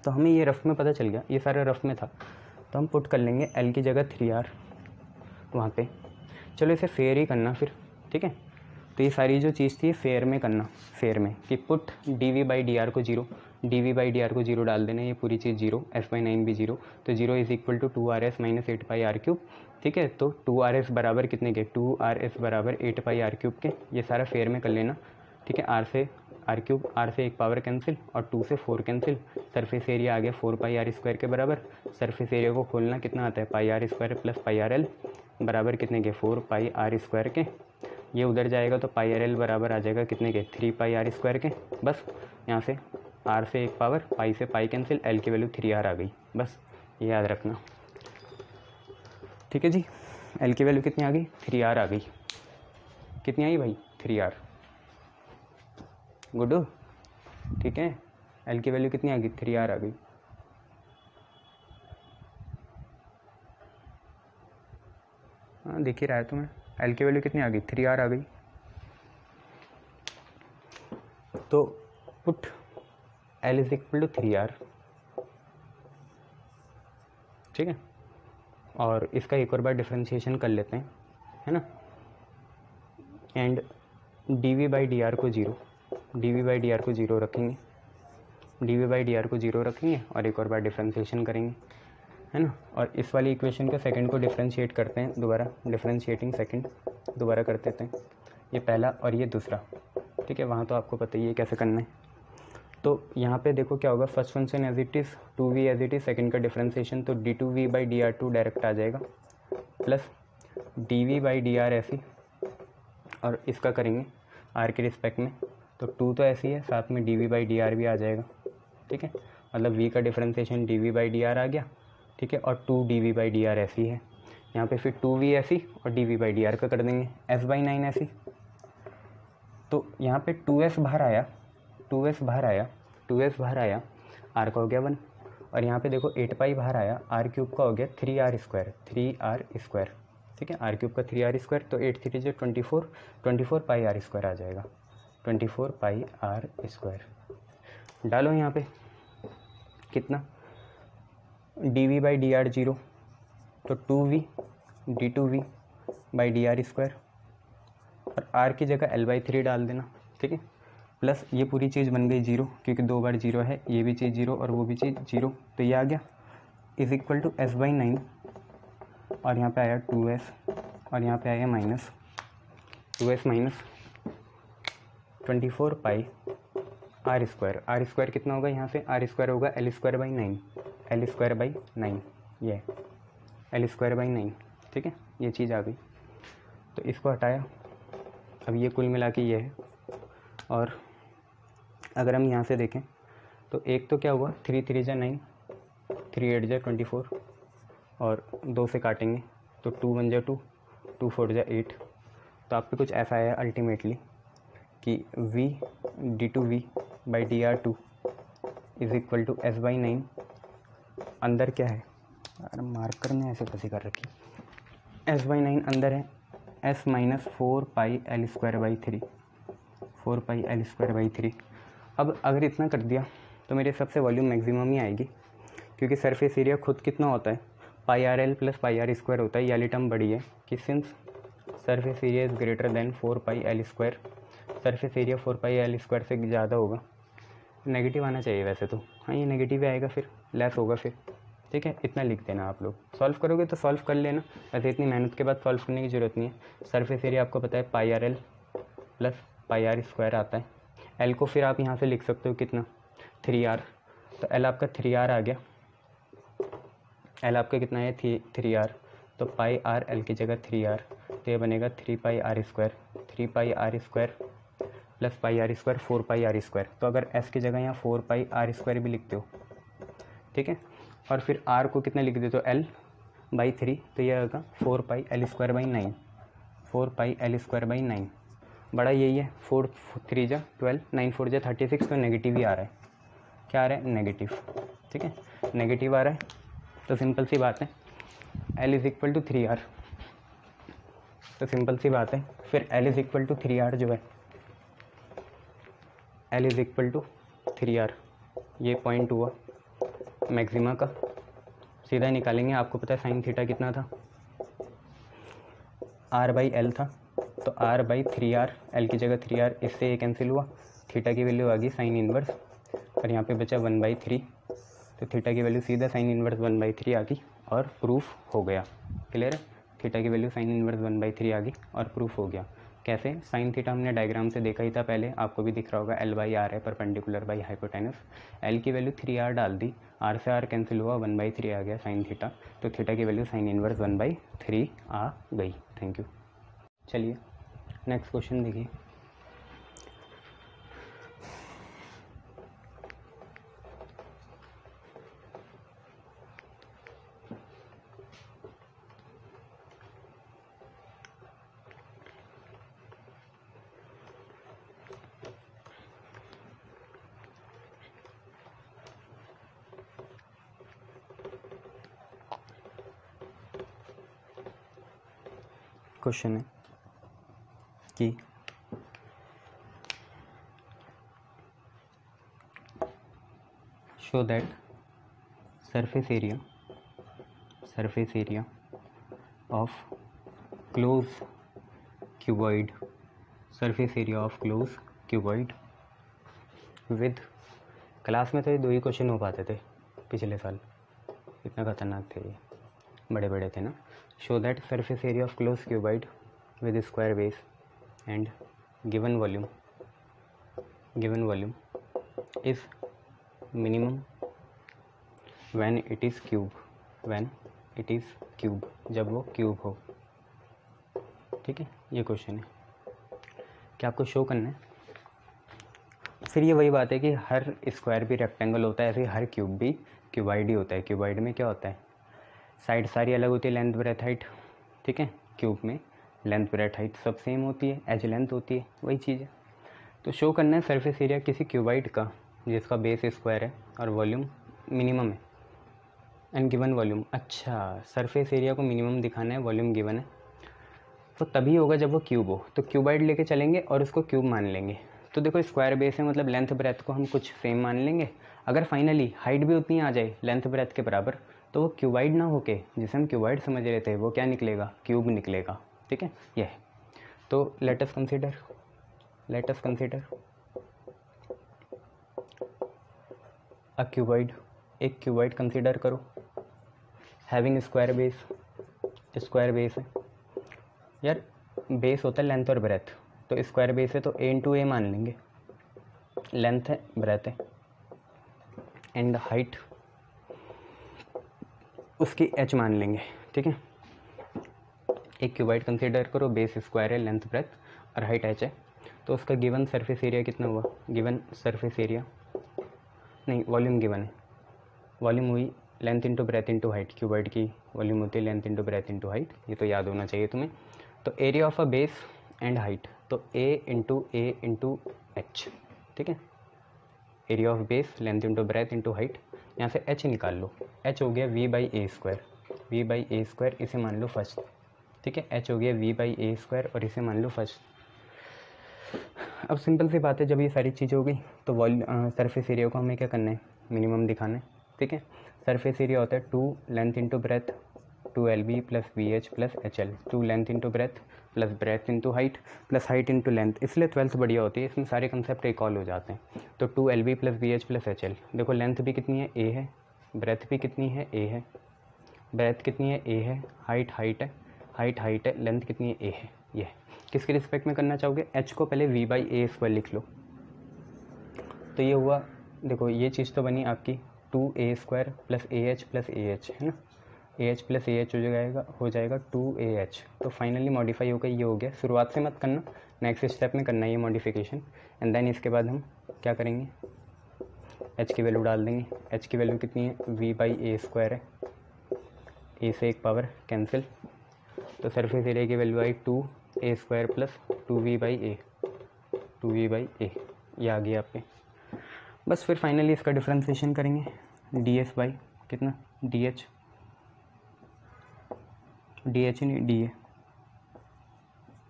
तो हमें ये रफ़ में पता चल गया, ये सारा रफ़ में था, तो हम पुट कर लेंगे L की जगह 3R वहाँ पे। चलो इसे फेयर ही करना फिर, ठीक है। तो ये सारी जो चीज़ थी फेयर में करना, फेयर में कि पुट dv/dr को 0, dv/dr को 0 डाल देना, ये पूरी चीज़ 0, s/9 भी 0, तो 0 is equal to 2RS minus 8πr3, ठीक है। तो 2RS बराबर कितने के, 2RS बराबर 8πr3 के, ये सारा फेयर में कर लेना, ठीक है। r से एक पावर कैंसिल और 2 से 4 कैंसिल, सरफेस एरिया आ गया 4πr² के बराबर। सरफेस एरिया को खोलना कितना आता है, πr² प्लस πrl बराबर कितने के, 4πr² के। ये उधर जाएगा तो πrl बराबर आ जाएगा कितने के, 3πr² के। बस यहाँ से r से एक पावर, पाई से पाई कैंसिल, l की वैल्यू 3r आ गई, बस ये याद रखना, ठीक है जी। l की वैल्यू कितनी आ गई, 3r आ गई। कितनी आई भाई, 3r, गुड, ठीक है। l की वैल्यू कितनी आ गई, 3r आ गई। हाँ दिख ही रहा है तुम्हें, l की वैल्यू कितनी आ गई, 3r आ गई। तो put l is equal to 3r, ठीक है। और इसका एक और बार डिफ्रेंशिएशन कर लेते हैं, है ना। एंड dv/dr को 0, dv/dr को 0 रखेंगे, dv/dr को 0 रखेंगे और एक और बार डिफ्रेंशिएशन करेंगे, है ना। और इस वाली इक्वेशन के सेकंड को डिफ्रेंशिएट करते हैं दोबारा, डिफ्रेंशिएटिंग सेकंड दोबारा कर देते हैं, ये पहला और ये दूसरा, ठीक है। वहाँ तो आपको पता ही है कैसे करना है। तो यहाँ पे देखो क्या होगा, first function as it is 2v as it is, second का डिफ्रेंशिएशन तो d2v/dr2 डायरेक्ट आ जाएगा, प्लस dv/dr ऐसी, और इसका करेंगे r के रिस्पेक्ट में, तो 2 तो ऐसी है, साथ में dv/dr भी आ जाएगा, ठीक है। मतलब v का डिफ्रेंशिएशन dv/dr आ गया, ठीक है, और 2 dv/dr ऐसी है। यहाँ पे फिर 2v ऐसी और dv/dr का कर देंगे s/9 ऐसी। तो यहाँ पे 2s बाहर आया, 2s बाहर आया, r का हो गया 1, और यहाँ पे देखो 8π बाहर आया, r³ का हो गया 3r², ठीक है। r³ का 3r², तो 8 3 जो 24πr² आ जाएगा, 24πr²। डालो यहाँ पे कितना, dv/dr 0, तो 2v d2v/dr², और r की जगह l/3 डाल देना, ठीक है। प्लस ये पूरी चीज़ बन गई 0, क्योंकि 2 बार 0 है, ये भी चीज़ 0 और वो भी चीज़ 0, तो ये आ गया इज़ इक्वल टू s/9, और यहाँ पे आया 2s, और यहाँ पे आया माइनस 2s माइनस 24π r²। कितना होगा यहाँ से, r² होगा l²/9, l²/9, ये l²/9, ठीक है। ये चीज़ आ गई, तो इसको हटाया, अब ये कुल मिला के ये है। और अगर हम यहाँ से देखें तो एक तो क्या हुआ, 3 3 जा 9, 3 8 जा 24, और 2 से काटेंगे तो 2 1 जा 2, 2 4 जा 8। तो आप पे कुछ ऐसा आया अल्टीमेटली कि v d2v/dr2 is equal to s/9, अंदर क्या है यार, मार्कर ने ऐसे कैसे कर रखी, s/9 अंदर है s माइनस 4πl²/3, 4πl²/3। अब अगर इतना कर दिया तो मेरे हिसाब से वॉल्यूम मैक्सिमम ही आएगी, क्योंकि सरफेस एरिया खुद कितना होता है, πrl प्लस πr² होता है। ये वाली टर्म बड़ी है कि since surface area is greater than 4πl², surface area 4πl² से ज़्यादा होगा। नेगेटिव आना चाहिए वैसे तो, हाँ ये नेगेटिव आएगा, फिर लेस होगा फिर, ठीक है। इतना लिख देना, आप लोग सॉल्व करोगे तो सॉल्व कर लेना, वैसे इतनी मेहनत के बाद सॉल्व करने की ज़रूरत नहीं है। सरफेस एरिया आपको पता है πrl प्लस πr² आता है, l को फिर आप यहाँ से लिख सकते हो कितना, 3r, तो l आपका 3r आ गया, l आपका कितना है 3r, तो πr की जगह 3r, तो ये बनेगा 3πr² 3πr² plus πr² 4πr²। तो अगर s की जगह यहाँ 4πr² भी लिखते हो, ठीक है, और फिर r को कितना लिख देते हो l/3, तो यह होगा 4πl²/9, 4πl²/9, बड़ा यही है, 4 3 जा 12, 9 4 जा 36, तो नेगेटिव ही आ रहा है, क्या आ रहा है, नेगेटिव, ठीक है, नेगेटिव आ रहा है। तो सिंपल सी बात है, l is equal to 3r, तो सिंपल सी बात है, फिर l is equal to 3r जो है, l is equal to 3r, ये पॉइंट हुआ, मैक्सिमा का सीधा निकालेंगे। आपको पता है साइन थीटा कितना था, r/l था, तो r/3r, l की जगह 3r, इससे ये कैंसिल हुआ, थीटा की वैल्यू आ गई साइन इन्वर्स, और यहाँ पे बचा 1/3, तो थीटा की वैल्यू सीधा साइन इन्वर्स 1/3 आ गई और प्रूफ हो गया। क्लियर है, थीटा की वैल्यू साइन इन्वर्स 1/3 आ गई और प्रूफ हो गया। कैसे? साइन थीटा हमने डायग्राम से देखा ही था पहले, आपको भी दिख रहा होगा, l/r है, परपेंडिकुलर बाई हाइपोटेनस, l की वैल्यू 3r डाल दी, r से r कैंसिल हुआ, 1/3 आ गया साइन थीटा, तो थीटा की वैल्यू साइन इन्वर्स 1/3 आ गई। Thank you. चलिए नेक्स्ट क्वेश्चन देखिए। क्वेश्चन है कि show that surface area of close cuboid, surface area of close cuboid with, class में तो ये 2 ही क्वेश्चन हो पाते थे पिछले साल, इतना खतरनाक थे ये, बड़े बड़े थे ना। Show that surface area of close cuboid with square base and given volume is minimum when it is cube, जब वो क्यूब हो। ठीक है, ये क्वेश्चन है, क्या आपको शो करना है। फिर ये वही बात है कि हर स्क्वायर भी रेक्टेंगल होता है, ऐसे ही हर क्यूब भी क्यूबाइड ही होता है। क्यूबाइड में क्या होता है, साइड सारी अलग होती है, लेंथ ब्रेथ हाइट। ठीक है, क्यूब में लेंथ ब्रेथ हाइट सब सेम होती है, एज लेंथ होती है, वही चीज़ है। तो शो करना है सरफेस एरिया किसी क्यूबाइड का जिसका बेस स्क्वायर है और वॉल्यूम मिनिमम है एंड गिवन वॉल्यूम। अच्छा, सरफेस एरिया को मिनिमम दिखाना है, वॉल्यूम गिवन है, तो तभी होगा जब वो क्यूब हो। तो क्यूबाइड लेके चलेंगे और उसको क्यूब मान लेंगे। तो देखो स्क्वायर बेस है, मतलब लेंथ ब्रेथ को हम कुछ सेम मान लेंगे। अगर फाइनली हाइट भी उतनी आ जाए लेंथ ब्रेथ के बराबर, तो वो क्यूबाइड ना होके, जिसे हम क्यूबाइड समझ रहे थे, वो क्या निकलेगा, क्यूब निकलेगा। ठीक है, ये है। तो लेट अस कंसीडर अ क्यूबाइड, एक क्यूबाइड कंसीडर करो, हैविंग स्क्वायर बेस है यार, बेस होता है लेंथ और ब्रेथ, तो स्क्वायर बेस है तो a इंटू ए मान लेंगे, लेंथ है ब्रेथ है एंड हाइट उसकी h मान लेंगे। ठीक है, एक क्यूबाइड कंसीडर करो, बेस स्क्वायर है, लेंथ ब्रेथ और हाइट h है, तो उसका गिवन सरफेस एरिया कितना हुआ, गिवन सरफेस एरिया नहीं, वॉल्यूम गिवन है, वॉल्यूम हुई length into breadth into height, cuboid की वॉल्यूम होती है length into breadth into height, ये तो याद होना चाहिए तुम्हें। तो area of a base and height, तो ए इंटू एच। ठीक है, area of base, length into breadth into height, यहाँ से एच निकाल लो, एच हो गया v/a स्क्वायर, इसे मान लो फर्स्ट। ठीक है, एच हो गया v/a स्क्वायर और इसे मान लो फर्स्ट। अब सिंपल सी बात है, जब ये सारी चीज़ हो गई तो सरफेस एरिया को हमें क्या करना है, मिनिमम दिखाना है। ठीक है, सरफेस एरिया होता है 2 length into breadth 2lb plus bh plus hl, 2 length into breadth plus breadth into height plus height into length, इसलिए 12th बढ़िया होती है, इसमें सारे कंसेप्ट रिकॉल हो जाते हैं। तो 2lb plus bh plus hl, देखो लेंथ भी कितनी है, a है, ब्रेथ भी कितनी है, a है, ब्रेथ कितनी है, a है, हाइट है, लेंथ कितनी है, a है। ये किसके रिस्पेक्ट में करना चाहोगे, h को पहले v/a स्क्वायर लिख लो, तो ये हुआ, देखो ये चीज़ तो बनी आपकी 2a स्क्वायर प्लस ah है ना, ah प्लस ah हो जाएगा 2ah। तो फाइनली मॉडिफाई होकर ये हो गया। शुरुआत से मत करना, नेक्स्ट स्टेप में करना है ये मॉडिफिकेशन, एंड देन इसके बाद हम क्या करेंगे, h की वैल्यू डाल देंगे। h की वैल्यू कितनी है, v/a स्क्वायर है, a से एक पावर कैंसिल, तो सरफेस एरिया की वैल्यू आई 2a स्क्वायर प्लस 2v/a, ये आ गया आपके। बस फिर फाइनली इसका डिफ्रेंसिएशन करेंगे, ds बाई कितना, dh नहीं dA,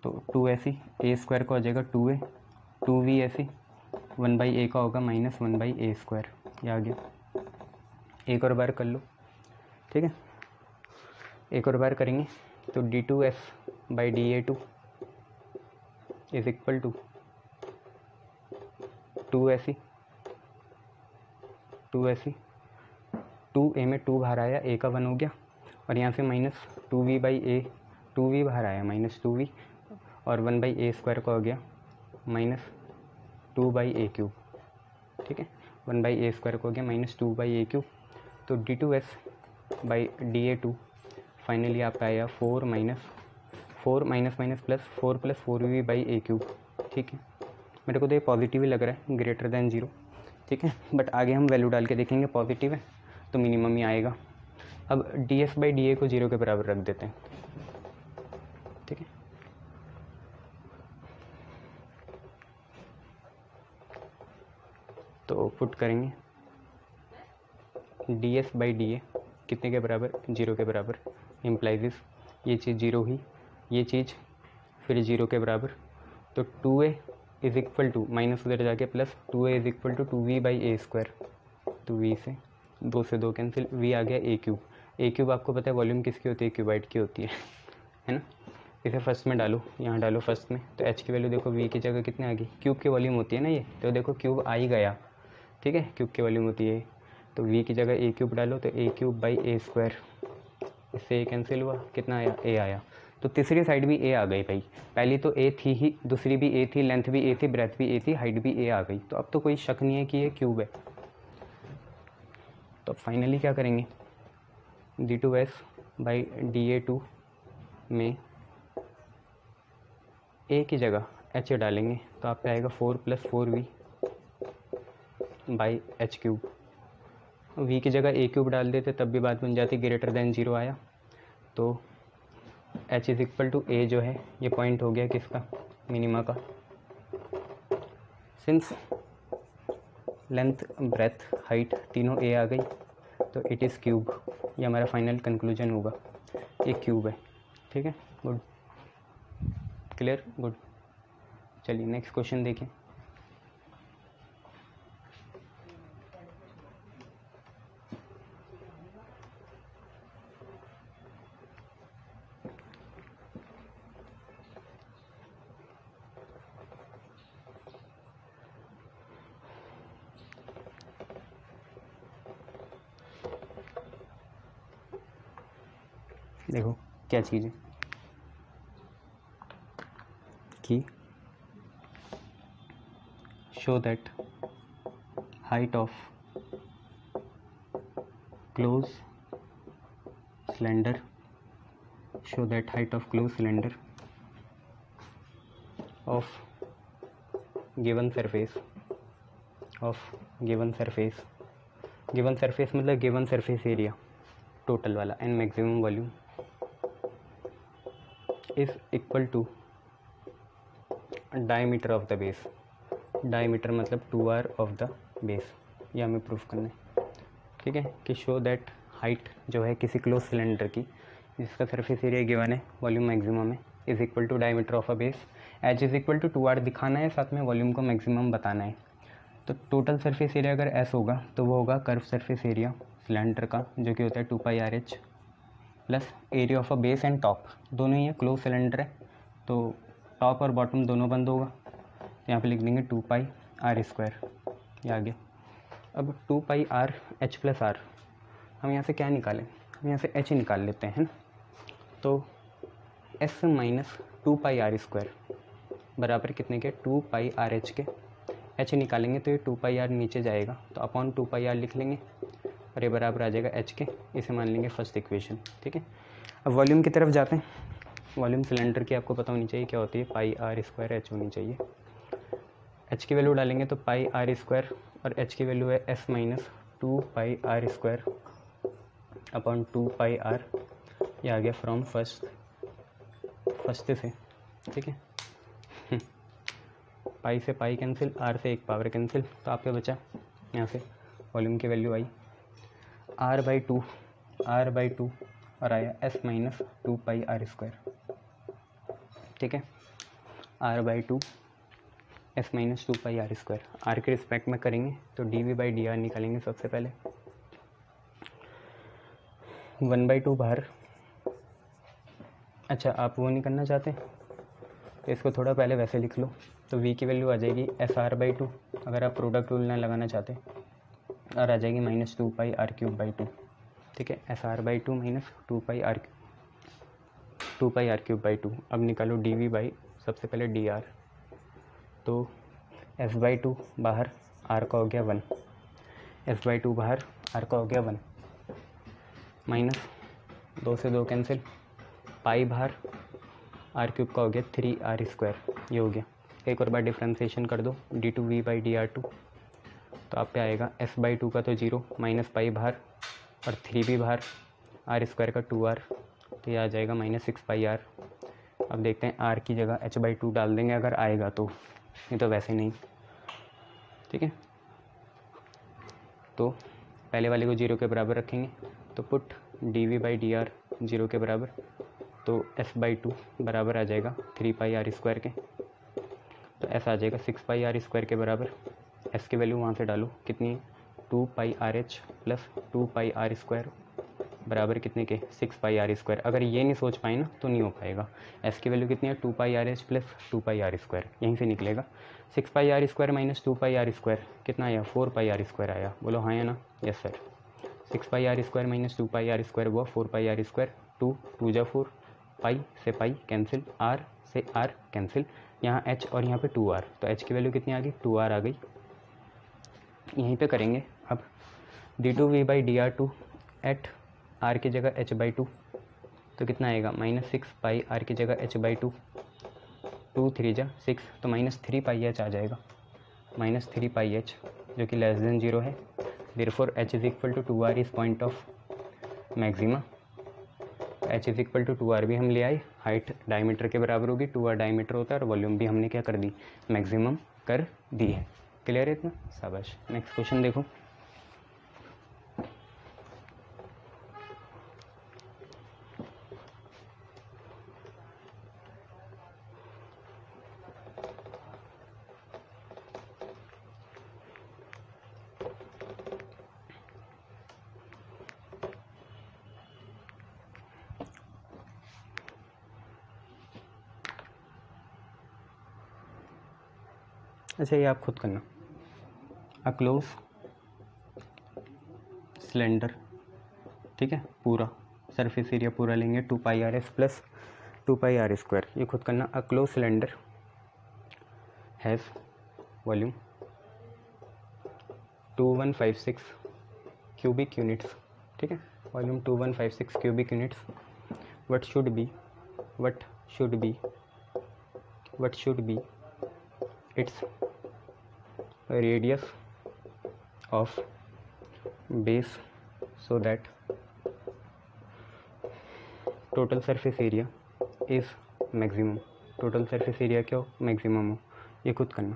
तो 2ac, a स्क्वायर का हो जाएगा 2a, 2v ऐसी 1/a का होगा -1/a स्क्वायर, ये आ गया। एक और बार कर लो, ठीक है। एक और बार करेंगे तो d2s/da2 is equal to 2se 2a में 2 बाहर आया, a का 1 हो गया, और यहाँ से -2v/a 2v बाहर आया -2v, और 1/a² का हो गया -2/a³, ठीक है। 1/a² का हो गया -2/a³। तो d2s/da2 फाइनली आपका आया 4 + 4v/a³, ठीक है। मेरे को तो ये पॉजिटिव ही लग रहा है, ग्रेटर देन 0, ठीक है। बट आगे हम वैल्यू डाल के देखेंगे, पॉजिटिव है तो मिनिमम ही आएगा। अब ds/da को 0 के बराबर रख देते हैं, ठीक है। तो पुट करेंगे ds/da कितने के बराबर, 0 के बराबर, इम्प्लाइज ये चीज़ 0 ही, ये चीज़ फिर 0 के बराबर। तो 2a is equal to minus उधर जाके plus 2a is equal to 2v/a²। तो v से 2 से 2 कैंसिल, v आ गया a³। a³ आपको पता है वॉल्यूम किसकी होती है, क्यूबाइट की होती है ना। इसे फर्स्ट में डालो, यहाँ डालो फर्स्ट में, तो h की वैल्यू देखो v की जगह कितने आ गई, क्यूब की वॉल्यूम होती है ना ये, तो देखो क्यूब आ ही गया, ठीक है, क्यूब की वॉल्यूम होती है। तो v की जगह a³ डालो तो a³/a², इससे a कैंसिल हुआ, कितना आया, a आया। तो तीसरी साइड भी a आ गई भाई, पहली तो a थी ही, दूसरी भी a थी, लेंथ भी a थी, ब्रेथ भी a थी, हाइट भी a आ गई। तो अब तो कोई शक नहीं है कि ये क्यूब है। तो फाइनली क्या करेंगे, d2s/da2 में a की जगह h डालेंगे तो आपका आएगा 4 + 4v/h³। v की जगह a³ डाल देते तब भी बात बन जाती, ग्रेटर देन 0 आया। तो h is equal to a जो है ये पॉइंट हो गया किसका, मिनिमा का। सिंस लेंथ, ब्रेथ, हाइट तीनों a आ गई तो इट इज़ क्यूब, ये हमारा फाइनल कंक्लूजन होगा, ये क्यूब है, ठीक है। Good, clear, good. चलिए नेक्स्ट क्वेश्चन देखें। देखो क्या चीज़ है कि show that height of close cylinder, show that height of close cylinder of given surface, given surface मतलब गिवन सरफेस एरिया टोटल वाला and maximum volume is equal to diameter of the base. Diameter मतलब 2r of the base, ये हमें proof करना है, ठीक है। कि शो दैट हाइट जो है किसी क्लोज सिलेंडर की जिसका सरफेस एरिया गिवन है, वॉल्यूम मैक्सिमम है, is equal to diameter of a base, H is equal to 2r दिखाना है, साथ में वॉल्यूम को मैक्सिमम बताना है। तो टोटल सरफेस एरिया अगर s होगा तो वो होगा कर्व सरफेस एरिया सिलेंडर का, जो कि होता है 2πrh plus area of a base and top, दोनों ही है, क्लोज सिलेंडर है तो टॉप और बॉटम दोनों बंद होगा। तो यहाँ पे लिख देंगे 2πr², ये आ गया। अब 2πrh + r, हम यहाँ से क्या निकालें, हम यहाँ से h निकाल लेते हैं, तो s - 2πr² बराबर कितने के, 2πrh के। h निकालेंगे तो ये 2πr नीचे जाएगा तो अपॉन 2πr लिख लेंगे और ये बराबर आ जाएगा h के, इसे मान लेंगे फर्स्ट इक्वेशन, ठीक है। अब वॉल्यूम की तरफ जाते हैं। वॉल्यूम सिलेंडर की आपको पता होनी चाहिए क्या होती है, πr² होनी चाहिए। h की वैल्यू डालेंगे तो πr² और h की वैल्यू है s - 2πr² अपॉन 2πr, ये आ गया फ्रॉम फर्स्ट से, ठीक है। पाई से पाई कैंसिल, r से एक पावर कैंसिल, तो आपके बचा यहाँ से वॉल्यूम की वैल्यू आई r/2 और आया s - 2πr², ठीक है। r/2 s - 2πr², r के रिस्पेक्ट में करेंगे तो dv/dr निकालेंगे सबसे पहले, 1/2 बाहर, अच्छा आप वो नहीं करना चाहते तो इसको थोड़ा पहले वैसे लिख लो। तो v की वैल्यू आ जाएगी SR/2, अगर आप प्रोडक्ट रूल ना लगाना चाहते, और आ जाएगी -2πr³/2। ठीक है, SR/2 -2πr³/2। अब निकालो dv बाई सबसे पहले dr, तो S/2 बाहर, r का हो गया 1, S/2 बाहर, r का हो गया 1, माइनस 2 से 2 कैंसिल, पाई बाहर, r³ का हो गया 3r², ये हो गया। एक और बार डिफ्रेंसिएशन कर दो, d2v/dr2, तो आप पे आएगा S/2 का तो 0, माइनस पाई बाहर और 3 भी बाहर, r² का 2r, तो ये आ जाएगा -6πr। अब देखते हैं r की जगह h/2 डाल देंगे अगर आएगा तो, नहीं तो वैसे नहीं। ठीक है, तो पहले वाले को 0 के बराबर रखेंगे, तो पुट dv/dr 0 के बराबर, तो S/2 बराबर आ जाएगा 3πr² के, तो S आ जाएगा 6πr² के बराबर। S की वैल्यू वहाँ से डालो, कितनी है 2πrh प्लस 2πr² बराबर कितने के 6πr²। अगर ये नहीं सोच पाए ना तो नहीं हो पाएगा। S की वैल्यू कितनी है 2πrh प्लस 2πr², यहीं से निकलेगा। 6πr² माइनस 2πr² कितना आया 4πr² आया, बोलो हाँ या ना, yes sir. 6πr² minus 2πr² हुआ 4πr², 2 जा 4, पाई से पाई कैंसिल, r से r कैंसिल, यहाँ h और यहाँ पे 2r, तो h की वैल्यू कितनी आ गई 2r आ गई। यहीं पे करेंगे अब d2v/dr2 एट r की जगह h/2, तो कितना आएगा -6π r की जगह h/2, 2 3 जा 6, तो -3πh आ जाएगा, -3πh जो कि लेस देन 0 है। Therefore h is equal to 2r is point of maxima. h is equal to 2r भी हम ले आए, हाइट डायमीटर के बराबर होगी, 2r डायमीटर होता है, और वॉल्यूम भी हमने क्या कर दी मैक्सिमम कर दी है। क्लियर है इतना, शाबाश। नेक्स्ट क्वेश्चन देखो, अच्छा ये आप खुद करना। अ क्लोज सिलेंडर, ठीक है, पूरा सरफेस एरिया पूरा लेंगे 2πrs प्लस 2πr², ये खुद करना। A close cylinder has volume 2156 cubic units, ठीक है, volume 2156 cubic units. What should B it's radius of base so that total surface area is maximum, total surface area क्या हो maximum हो, ये खुद करना।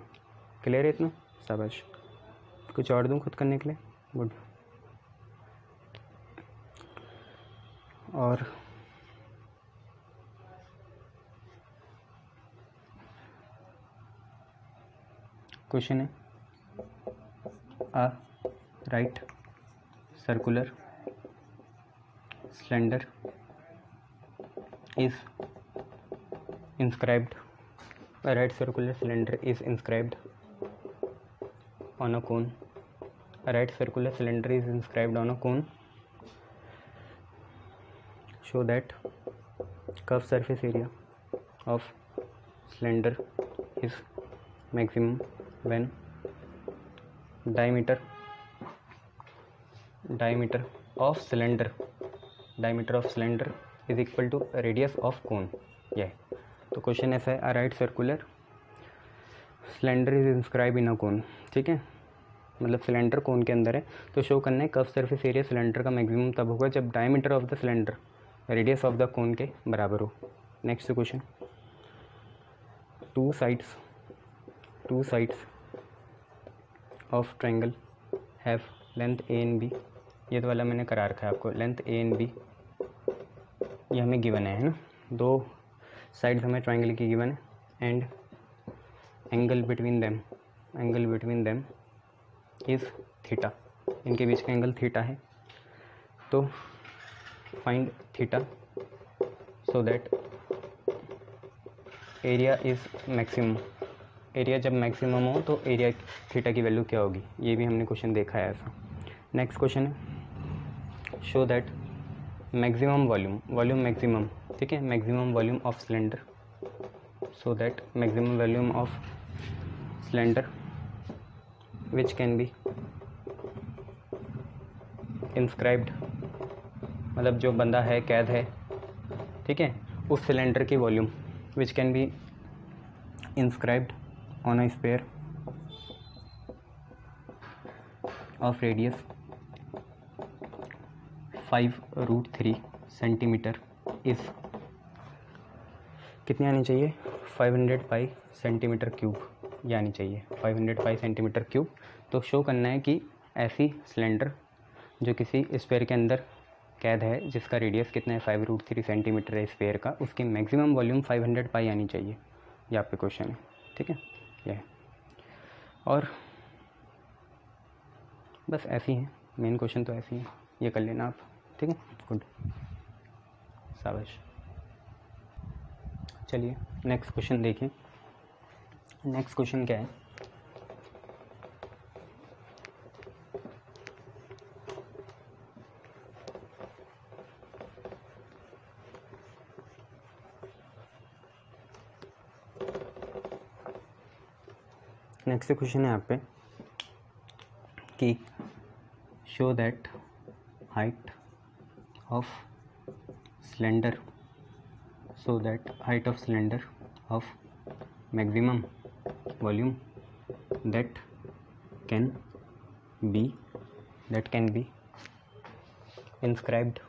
क्लियर है इतना, शाबाश। कुछ और दूँ खुद करने के लिए, गुड। और क्वेश्चन है a right circular cylinder is inscribed on a cone. A right circular cylinder is inscribed on a cone. Show that curved surface area of cylinder is maximum when diameter of cylinder is equal to radius of cone। ये तो question ऐसा है, a right circular cylinder is inscribe in a cone, ठीक है, मतलब cylinder कोन के अंदर है, तो शो करना है कर्व सरफेस एरिया सिलेंडर का मैक्सिमम तब होगा जब diameter of the cylinder radius of the cone के बराबर हो। Next question, two sides of triangle have length A and B, ये तो वाला मैंने करा रखा है आपको, लेंथ ए एंड बी ये हमें गिवन है ना, दो साइड्स हमें ट्रायंगल की गिवन है, and angle between them is theta, इनके बीच का एंगल थीटा है। तो find theta so that area is maximum. Area जब मैक्सिमम हो तो एरिया थीटा की वैल्यू क्या होगी, ये भी हमने क्वेश्चन देखा है ऐसा। नेक्स्ट क्वेश्चन है show that maximum volume maximum, ठीक है, maximum volume of cylinder, so that maximum volume of cylinder which can be inscribed, मतलब जो बंदा है, कैद है, ठीक है, उस सिलेंडर की volume which can be inscribed on a sphere of radius 5√3 centimetre is कितनी आनी चाहिए, 500 पाई सेंटीमीटर क्यूब, ये आनी चाहिए 500 पाई सेंटीमीटर क्यूब। तो शो करना है कि ऐसी सिलेंडर जो किसी स्पेयर के अंदर कैद है, जिसका रेडियस कितना है 5√3 सेंटीमीटर है स्पेयर का, उसकी मैक्सिमम वॉल्यूम 500 पाई आनी चाहिए। ये आपके क्वेश्चन है, ठीक है, ये और बस ऐसी हैं मेन क्वेश्चन, तो ऐसी हैं, ये कर लेना आप, ठीक है, गुड, शाबाश। चलिए नेक्स्ट क्वेश्चन देखें। नेक्स्ट क्वेश्चन क्या है, नेक्स्ट क्वेश्चन है आप पे कि show that height of cylinder, so that height of cylinder of maximum volume that can be inscribed,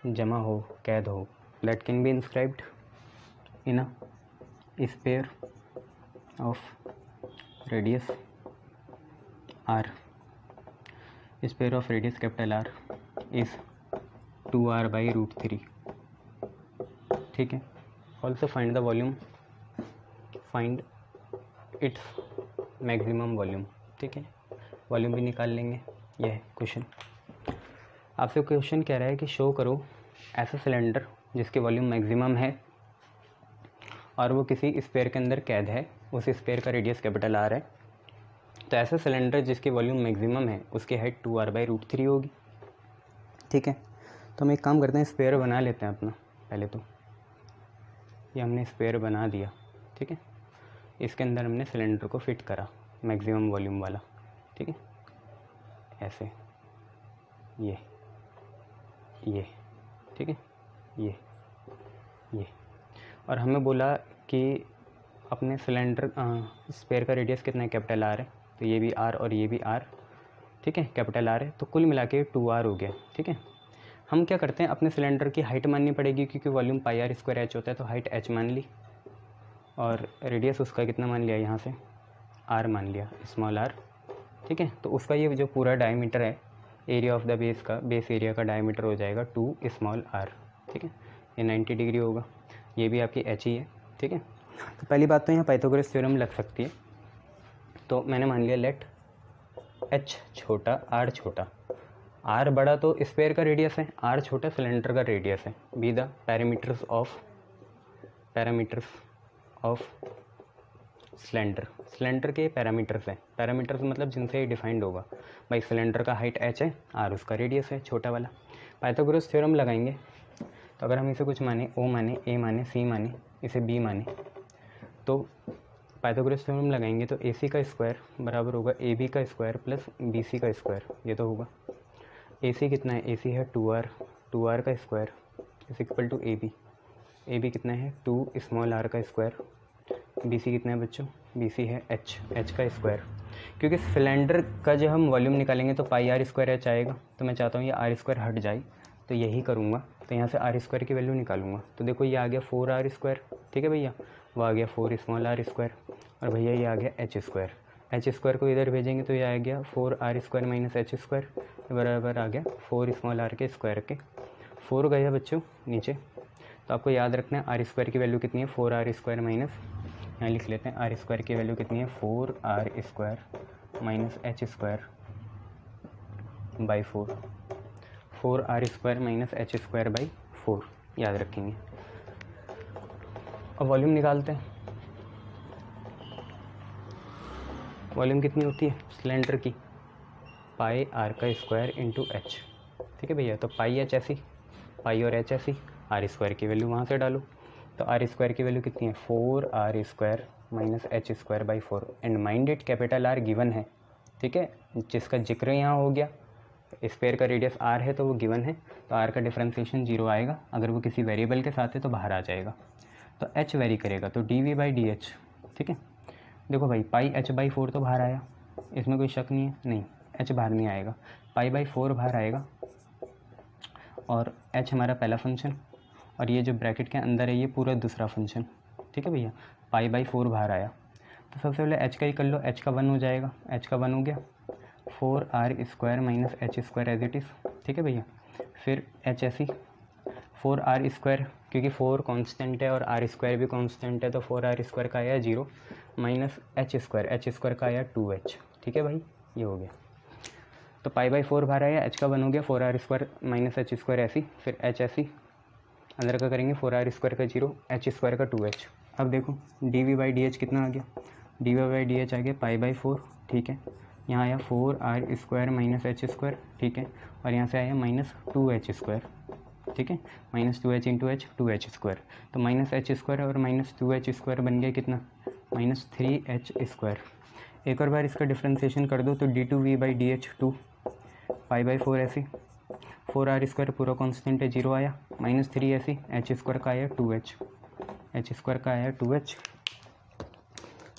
जमा हो, कैद हो, that can be inscribed in a sphere of radius r, sphere of radius capital R is 2r/√3, ठीक है। Also find the volume, find its maximum volume, ठीक है, volume भी निकाल लेंगे। यह है क्वेश्चन। आपसे क्वेश्चन कह रहा है कि शो करो ऐसा सिलेंडर जिसकी वॉल्यूम मैक्सिमम है और वो किसी स्पेयर के अंदर कैद है, उस स्पेयर का रेडियस कैपिटल R है। तो ऐसा सिलेंडर जिसकी वॉल्यूम मैक्सिमम है उसकी हाइट 2r/√3 होगी, ठीक है। तो हम एक काम करते हैं, स्पेयर बना लेते हैं अपना पहले। तो ये हमने स्पेयर बना दिया, ठीक है, इसके अंदर हमने सिलेंडर को फिट करा मैक्सिमम वॉल्यूम वाला, ठीक है, ऐसे ये ठीक है, ये और हमें बोला कि अपने सिलेंडर स्पेयर का रेडियस कितना है, कैपिटल R है, तो ये भी R और ये भी R, ठीक है, कैपिटल R है, तो कुल मिला के 2r हो गया, ठीक है। हम क्या करते हैं, अपने सिलेंडर की हाइट माननी पड़ेगी क्योंकि वॉल्यूम πr² होता है, तो हाइट h मान ली और रेडियस उसका कितना मान लिया, यहाँ से R मान लिया, स्मॉल r, ठीक है। तो उसका ये जो पूरा डायमीटर है, एरिया ऑफ द बेस का, बेस एरिया का डायमीटर हो जाएगा 2 स्मॉल r, ठीक है, ये 90 डिग्री होगा, ये भी आपकी h ही है, ठीक है। तो पहली बात तो यहाँ पाइथागोरस थ्योरम लग सकती है। तो मैंने मान लिया लेट h छोटा r छोटा, r बड़ा तो स्पेयर का रेडियस है, r छोटा सिलेंडर का रेडियस है, be the parameters of cylinder के पैरामीटर्स हैं, पैरामीटर्स मतलब जिनसे ये डिफाइंड होगा। भाई सिलेंडर का हाइट h है, r उसका रेडियस है छोटा वाला। पाइथागोरस थ्योरम लगाएंगे, तो अगर हम इसे कुछ माने, o माने, a माने, c माने, इसे b माने, तो पाइथागोरस थ्योरम लगाएंगे तो AC का स्क्वायर बराबर होगा AB का स्क्वायर प्लस BC का स्क्वायर, ये तो होगा। AC कितना है, AC है 2r का square is equal to AB कितना है 2 स्मॉल r का स्क्वायर, BC कितना है बच्चों, BC है h का स्क्वायर। क्योंकि सिलेंडर का जब हम वॉल्यूम निकालेंगे तो πr² h आएगा, तो मैं चाहता हूँ ये r² हट जाए, तो यही करूँगा। तो यहाँ से r² की वैल्यू निकालूंगा, तो देखो ये आ गया 4r², ठीक है भैया, वो आ गया 4 स्मॉल r², और भैया ये आ गया h² को इधर भेजेंगे तो ये आ गया 4r² माइनस h² बराबर आ गया 4 स्मॉल r के स्क्वायर के। 4 गया बच्चों नीचे, तो आपको याद रखना है r² की वैल्यू कितनी है, 4r² माइनस, यहाँ लिख लेते हैं r² की वैल्यू कितनी है 4r² minus h² by 4। 4r² minus h² by 4 याद रखेंगे। अब वॉल्यूम निकालते हैं। वॉल्यूम कितनी होती है सिलेंडर की, पाई आर का स्क्वायर इंटू एच। ठीक है भैया, तो पाई एच ऐसी, पाई और एच ऐसी, आर स्क्वायर की वैल्यू वहाँ से डालो। तो आर स्क्वायर की वैल्यू कितनी है 4r² minus h² by 4। And mind it capital R given है। ठीक है, जिसका जिक्र यहाँ हो गया, स्फेयर का रेडियस आर है तो वो गिवन है, तो आर का डिफ्रेंसिएशन 0 आएगा। अगर वो किसी वेरिएबल के साथ है तो बाहर आ जाएगा। तो एच वेरी करेगा, तो dv बाई डी एच। ठीक है, देखो भाई पाई एच बाई 4 तो बाहर आया, इसमें कोई शक नहीं है, नहीं एच बाहर नहीं आएगा, पाई बाई 4 बाहर आएगा और एच हमारा पहला फंक्शन और ये जो ब्रैकेट के अंदर है ये पूरा दूसरा फंक्शन। ठीक है भैया, पाई बाई 4 बाहर आया, तो सबसे पहले एच का ही कर लो, एच का 1 हो जाएगा, एच का 1 हो गया, 4r² minus h² as it is. ठीक है भैया, फिर एच ऐसी 4r², क्योंकि 4 कांस्टेंट है और r² भी कांस्टेंट है, तो 4r² का आया 0 माइनस h² का आया 2h। ठीक है भाई, ये हो गया। तो पाई बाई 4 बाहर आया, एच का 1 हो गया, 4r² माइनस h² ऐसी, फिर एच ऐसी, अंदर का करेंगे 4r² का 0, h² का 2h। अब देखो dv बाई डी एच कितना आ गया, dv बाई डी एच आ गया पाई बाई 4। ठीक है, यहाँ आया 4r² माइनस h²। ठीक है, और यहाँ से आया माइनस 2h²। ठीक है, minus 2h into H 2h², तो माइनस h² और माइनस 2h² बन गया कितना, माइनस 3h²। एक और बार इसका डिफ्रेंसिएशन कर दो तो d2v by D H 2 pi by 4 ऐसी, 4r² पूरा कांस्टेंट है 0 आया, माइनस 3 ऐसी, h² का आया 2h, h² का आया 2h।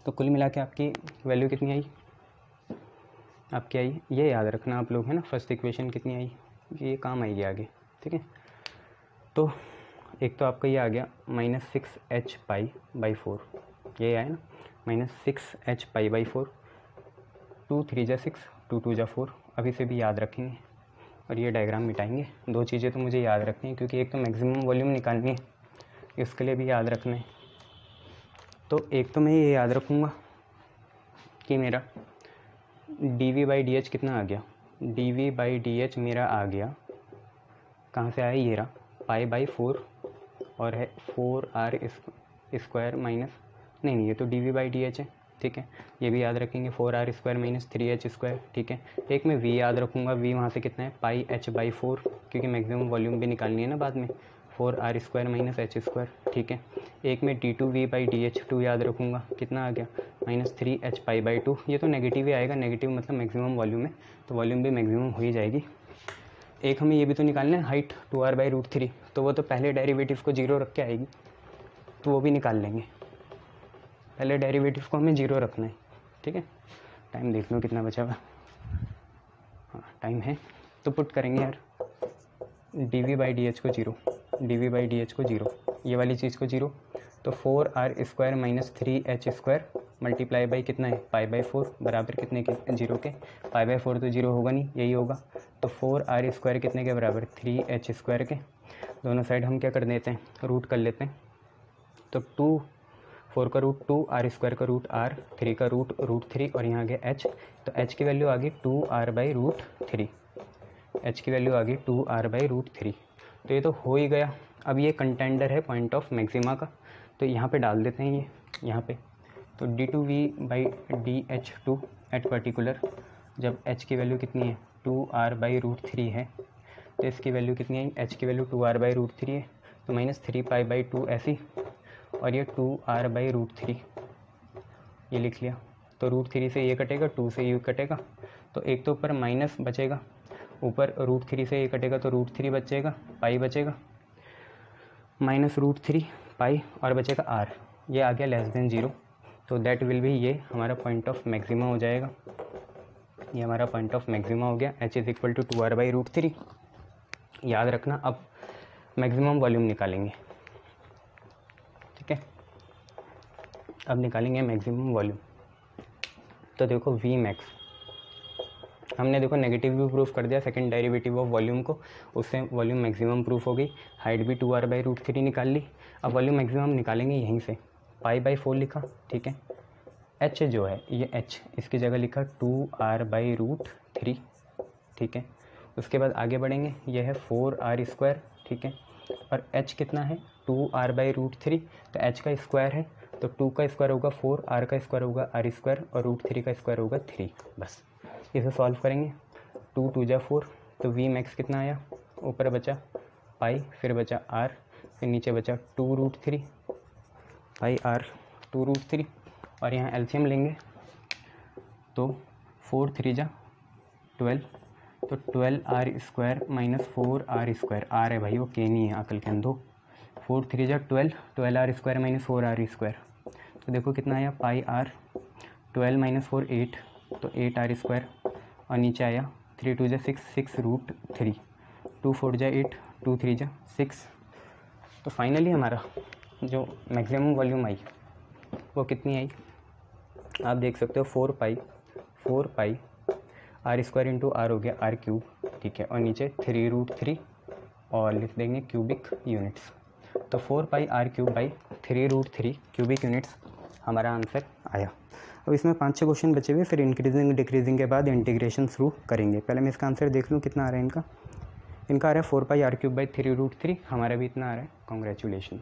तो कुल मिला के आपकी वैल्यू कितनी आई, आपकी आई, ये याद रखना आप लोग है ना, फर्स्ट इक्वेशन कितनी आई, ये काम आएगी आगे। ठीक है, तो एक तो आपका ये आ गया माइनस 6h पाई बाई 4, ये आया ना, माइनस 6h पाई बाई 4, 2 3 जा 6, 2 2 जा 4। अब इसे भी याद रखेंगे और ये डायग्राम मिटाएंगे। दो चीज़ें तो मुझे याद रखनी है, क्योंकि एक तो मैक्सिमम वॉल्यूम निकालनी है, इसके लिए भी याद रखना है। तो एक तो मैं ये याद रखूँगा कि मेरा dv बाई डी एच कितना आ गया, dv बाई डी एच मेरा आ गया, कहाँ से आया, ये रहा, पाई बाई 4 और है 4r² माइनस, नहीं ये तो dv बाई डी एच है। ठीक है, ये भी याद रखेंगे 4r² माइनस 3h²। ठीक है, एक मैं v याद रखूँगा, v वहाँ से कितना है पाई h बाई 4, क्योंकि मैक्सिमम वॉल्यूम भी निकालनी है ना बाद में, 4r² माइनस h²। ठीक है, एक मैं d2v बाई डी एच 2 याद रखूँगा, कितना आ गया माइनस 3h पाई बाई 2। ये तो नेगेटिव ही आएगा, नेगेटिव मतलब मैक्सिमम वॉल्यूम है, तो वॉल्यूम भी मैक्सिमम हो ही जाएगी। एक हमें ये भी तो निकालना है हाइट 2r बाई रूट 3, तो वो तो पहले डेरिवेटिव को 0 रख के आएगी, तो वो भी निकाल लेंगे। पहले डेरिवेटिव को हमें 0 रखना है। ठीक है, टाइम देख लो कितना बचा हुआ, हाँ टाइम है, तो पुट करेंगे यार dv बाई डी एच को 0, dv बाई डी एच को 0, ये वाली चीज़ को 0, तो 4r² minus 3h² multiply by कितना है पाई बाई 4 बराबर कितने के 0 के, पाई बाई 4 तो 0 होगा नहीं, यही होगा, तो 4r² कितने के बराबर 3h² के। दोनों साइड हम क्या कर देते हैं, रूट कर लेते हैं, तो 2 4 का रूट 2, r² का रूट r, 3 का रूट 3 और यहाँ आ गया h, तो h की वैल्यू आ गई 2r बाई रूट 3, h की वैल्यू आ गई 2r बाई रूट 3। तो ये तो हो ही गया। अब ये कंटेंडर है पॉइंट ऑफ मैक्सिमा का, तो यहाँ पे डाल देते हैं ये यहाँ पे, तो d2v by D H 2 at particular, जब h की वैल्यू कितनी है 2r बाई रूट 3 है, तो इसकी वैल्यू कितनी है, h की वैल्यू 2r बाई रूट 3 है, तो माइनस 3 पाई बाई 2 ऐसी, और ये 2r बाई रूट 3 ये लिख लिया। तो रूट 3 से ये कटेगा, 2 से ये कटेगा, तो एक तो ऊपर माइनस बचेगा, ऊपर रूट 3 से ये कटेगा तो रूट 3 बचेगा, पाई बचेगा, माइनस रूट 3 पाई और बचेगा r, ये आ गया लेस देन 0, तो दैट विल भी, ये हमारा पॉइंट ऑफ मैक्सिमा हो जाएगा, ये हमारा पॉइंट ऑफ मैक्सिमा हो गया, h is equal to 2r by root 3। याद रखना, अब मैक्सिमम वॉल्यूम निकालेंगे। ठीक है, अब निकालेंगे मैक्सिमम वॉल्यूम। तो देखो वी मैक्स, हमने देखो नेगेटिव भी प्रूफ कर दिया सेकंड डेरिवेटिव ऑफ वॉल्यूम को, उससे वॉल्यूम मैक्सिमम प्रूफ हो गई, हाइट भी 2r बाई रूट 3 निकाल ली। अब वॉल्यूम मैक्सिमम निकालेंगे यहीं से, पाई बाई 4 लिखा, ठीक है, h जो है ये h, इसकी जगह लिखा 2r बाई रूट 3, ठीक है, उसके बाद आगे बढ़ेंगे, ये है 4r², ठीक है, और h कितना है 2r/√3, तो h का स्क्वायर है तो 2 का स्क्वायर होगा 4, r का स्क्वायर होगा r², और √3 का स्क्वायर होगा 3। बस इसे सॉल्व करेंगे, 2 2 जा 4, तो v मैक्स कितना आया, ऊपर बचा पाई, फिर बचा r, फिर नीचे बचा 2√3 पाई r 2√3, और यहाँ एलसीएम लेंगे तो 4 3 जा 12, तो 12r² - 4r², r है भाई वो के नहीं है, अकल के अंधो। 4 3 जा 12, 12r² - 4r², तो देखो कितना आया पाई r, 12 - 4 8, तो 8r², और नीचे आया 3 2 जा 6, 6√3, 2 4 जा 8, 2 3 जा 6। तो फाइनली हमारा जो मैक्सिमम वॉल्यूम आई वो कितनी आई, आप देख सकते हो 4 पाई r² इंटू r हो गया r³, ठीक है, और नीचे 3√3 और लिख देंगे क्यूबिक यूनिट्स। तो 4 पाई r³/3√3 क्यूबिक यूनिट्स हमारा आंसर आया। अब इसमें 5-6 क्वेश्चन बचे हुए, फिर इंक्रीजिंग डिक्रीजिंग के बाद इंटीग्रेशन शुरू करेंगे। पहले मैं इसका आंसर देख लूँ कितना आ रहा है इनका आ रहा है 4 पाई r³/3√3, हमारा भी इतना आ रहा है। कॉन्ग्रेचुलेशन।